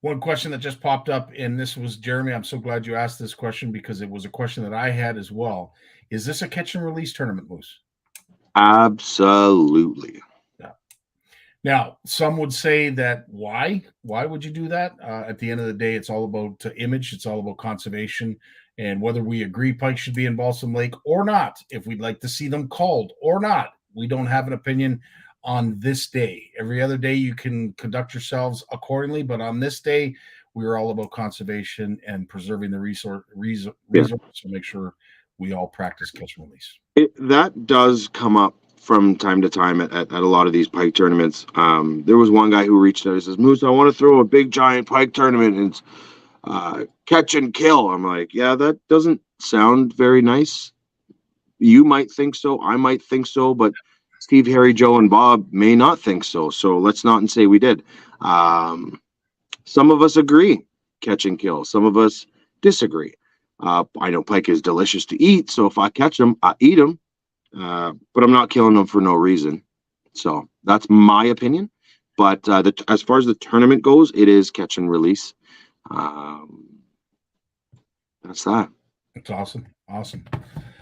One question that just popped up, and this was Jeremy. I'm so glad you asked this question because it was a question that I had as well. Is this a catch and release tournament, Moose? Absolutely. Yeah. Now, some would say that why? Why would you do that? At the end of the day, it's all about image. It's all about conservation, and whether we agree pike should be in Balsam Lake or not, if we'd like to see them called or not, we don't have an opinion on this day. Every other day you can conduct yourselves accordingly, but on this day we're all about conservation and preserving the resource to make sure we all practice catch and release. That does come up from time to time at a lot of these pike tournaments. There was one guy who reached out and says, Moose, I want to throw a big giant pike tournament, and it's catch and kill. I'm like, yeah, that doesn't sound very nice. You might think so, I might think so, but Steve, Harry, Joe, and Bob may not think so. So let's not say we did. Some of us agree, catch and kill. Some of us disagree. I know pike is delicious to eat, so if I catch them, I eat them. But I'm not killing them for no reason. So that's my opinion. But as far as the tournament goes, it is catch and release. That's that. That's awesome. Awesome.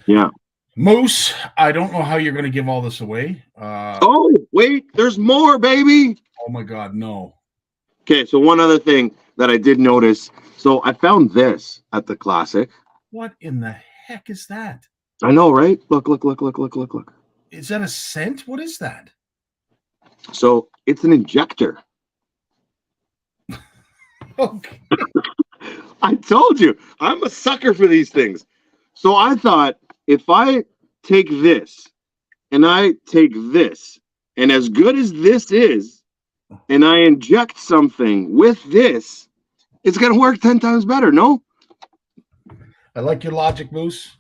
Yeah. Moose, I don't know how you're going to give all this away. Oh, wait, there's more, baby. Oh, my God, no. Okay, so one other thing that I did notice. So I found this at the Classic. What in the heck is that? I know, right? Look. Is that a scent? What is that? So it's an injector. Okay. I told you, I'm a sucker for these things. So I thought, if I take this and I take this, and as good as this is, and I inject something with this, it's going to work 10 times better, no? I like your logic, Moose.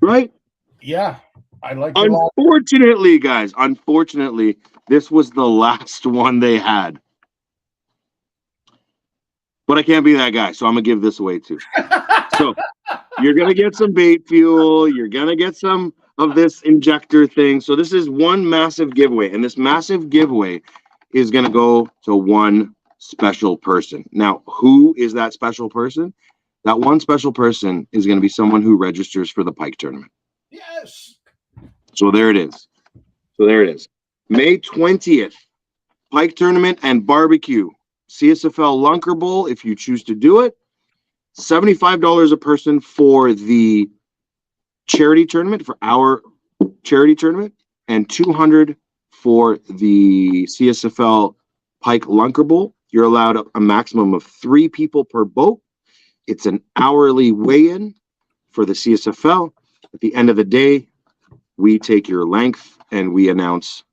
Right? Yeah, I like your logic. Unfortunately, guys, this was the last one they had. But I can't be that guy, so I'm going to give this away too. So you're going to get some bait fuel. You're going to get some of this injector thing. So this is one massive giveaway. And this massive giveaway is going to go to one special person. Now, who is that special person? That one special person is going to be someone who registers for the pike tournament. Yes. So there it is. May 20th, pike tournament and barbecue. CSFL Lunker Bowl, if you choose to do it. $75 a person for the charity tournament, for our charity tournament, and $200 for the CSFL Pike Lunker Bowl. You're allowed a maximum of 3 people per boat. It's an hourly weigh-in for the CSFL. At the end of the day, we take your length and we announce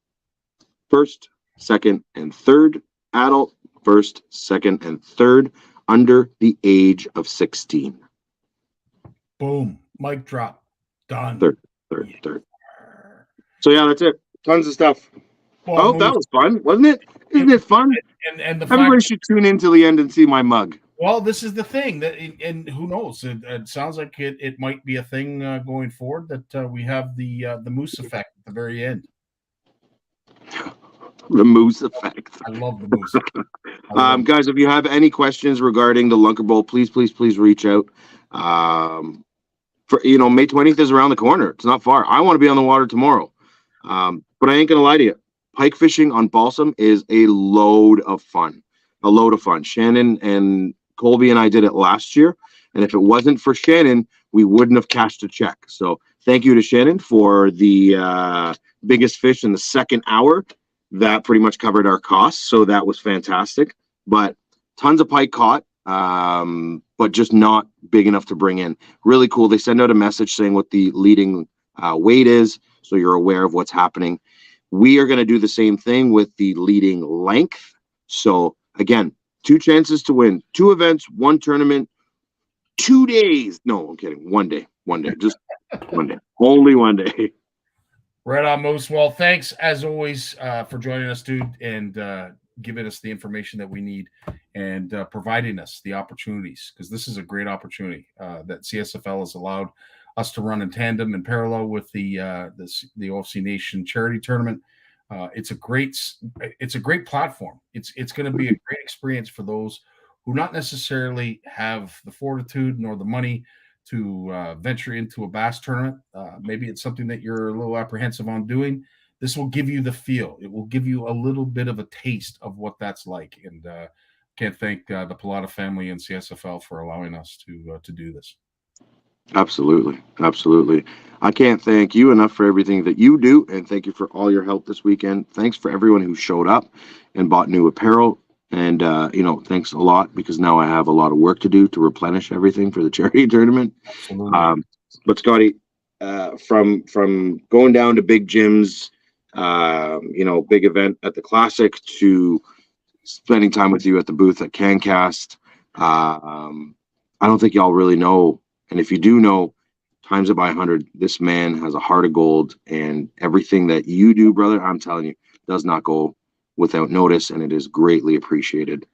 first, second, and third adult, first, second, and third under the age of 16. Boom. Mic drop. Done. Third. So yeah, that's it. Tons of stuff. Well, That was fun, wasn't it? Isn't it fun? And the Everybody should tune in till the end and see my mug. Well, this is the thing that, and who knows? It sounds like it might be a thing going forward that we have the moose effect at the very end. The moose effect. I love the moose. Guys, if you have any questions regarding the Lunker Bowl, please reach out. For May 20th is around the corner. It's not far. I want to be on the water tomorrow. But I ain't gonna lie to you. Pike fishing on Balsam is a load of fun. Shannon and Colby and I did it last year. And if it wasn't for Shannon, we wouldn't have cashed a check. So thank you to Shannon for the biggest fish in the second hour. That pretty much covered our costs. So that was fantastic. But tons of pike caught, but just not big enough to bring in. Really cool. They send out a message saying what the leading weight is, so you're aware of what's happening. We are going to do the same thing with the leading length. So again, 2 chances to win, 2 events, 1 tournament, 2 days. No, I'm kidding. 1 day, just 1 day, only 1 day. Right on, Moose. Well, thanks as always for joining us, dude, and giving us the information that we need and providing us the opportunities, because this is a great opportunity that CSFL has allowed us to run in tandem and parallel with the OFC Nation charity tournament. It's a great platform. It's going to be a great experience for those who not necessarily have the fortitude nor the money to venture into a bass tournament. Maybe it's something that you're a little apprehensive on doing. This will give you the feel. It will give you a little bit of a taste of what that's like. And can't thank the Pilata family and CSFL for allowing us to do this. Absolutely. I can't thank you enough for everything that you do, and thank you for all your help this weekend. Thanks for everyone who showed up and bought new apparel. And, thanks a lot, because now I have a lot of work to do to replenish everything for the charity tournament. But Scotty, from going down to big gyms, big event at the Classic, to spending time with you at the booth at CanCast, I don't think y'all really know. And if you do know, times it by 100. This man has a heart of gold, and everything that you do, brother, I'm telling you, does not go without notice, and it is greatly appreciated.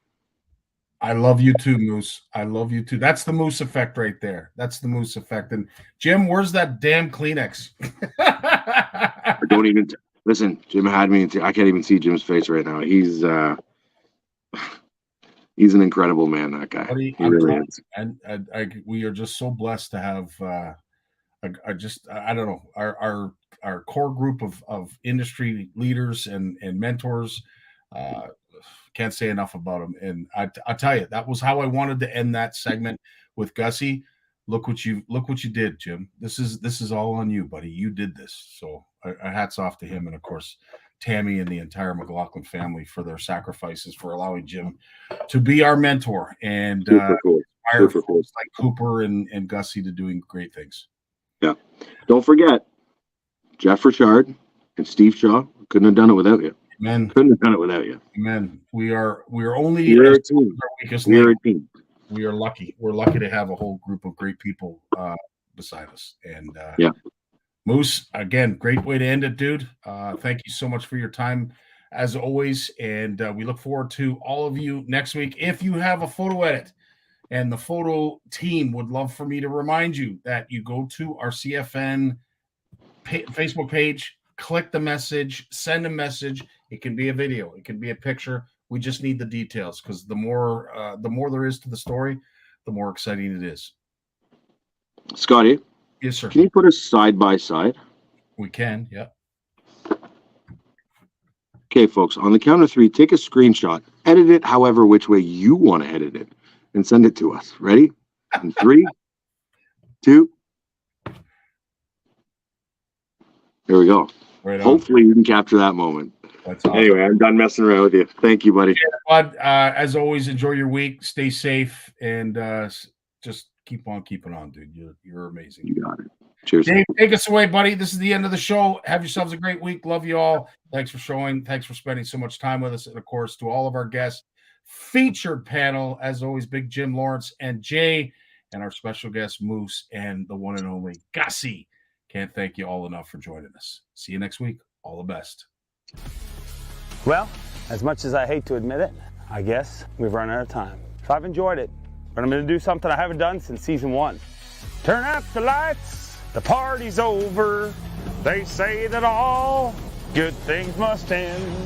I love you too, Moose. I love you too. That's the Moose effect right there. That's the Moose effect. And Jim, where's that damn Kleenex? Don't even listen. Jim had me. I can't even see Jim's face right now. He's an incredible man. That guy. Buddy, he really is. And we are just so blessed to have. I don't know, our core group of industry leaders and mentors. Can't say enough about them. And I tell you, that was how I wanted to end that segment with Gussie. Look what you did, Jim. This is all on you, buddy. You did this. So hats off to him, and of course Tammy and the entire McLaughlin family for their sacrifices for allowing Jim to be our mentor and Super cool. Like Cooper and Gussie to doing great things. Yeah. Don't forget, Jeff Richard and Steve Shaw couldn't have done it without you. Amen. Couldn't have done it without you. Amen. We are only We're a team. We're a team. We are lucky. We're lucky to have a whole group of great people beside us. And yeah. Moose, again, great way to end it, dude. Thank you so much for your time, as always. And we look forward to all of you next week. If you have a photo edit, and the photo team would love for me to remind you that you go to our CFN Facebook page, click the message, send a message. It can be a video. It can be a picture. We just need the details, because the more there is to the story, the more exciting it is. Scotty, Yes, sir. can you put us side by side? We can. Yeah. Okay, folks, on the count of 3, take a screenshot, edit it however which way you want to edit it, and send it to us. Ready? In 3, 2. Here we go. Right on. Hopefully you can capture that moment. That's awesome. Anyway, I'm done messing around with you. Thank you, buddy. Bud, as always, enjoy your week. Stay safe, and just keep on keeping on, dude. You're amazing. You got it. Cheers. Dave, take us away, buddy. This is the end of the show. Have yourselves a great week. Love you all. Thanks for showing. Thanks for spending so much time with us. And, of course, to all of our guests, featured panel, as always, Big Jim Lawrence and Jay, and our special guest, Moose, and the one and only Gussie. Can't thank you all enough for joining us. See you next week. All the best. Well, as much as I hate to admit it, I guess we've run out of time. So I've enjoyed it, but I'm going to do something I haven't done since season 1. Turn out the lights. The party's over. They say that all good things must end.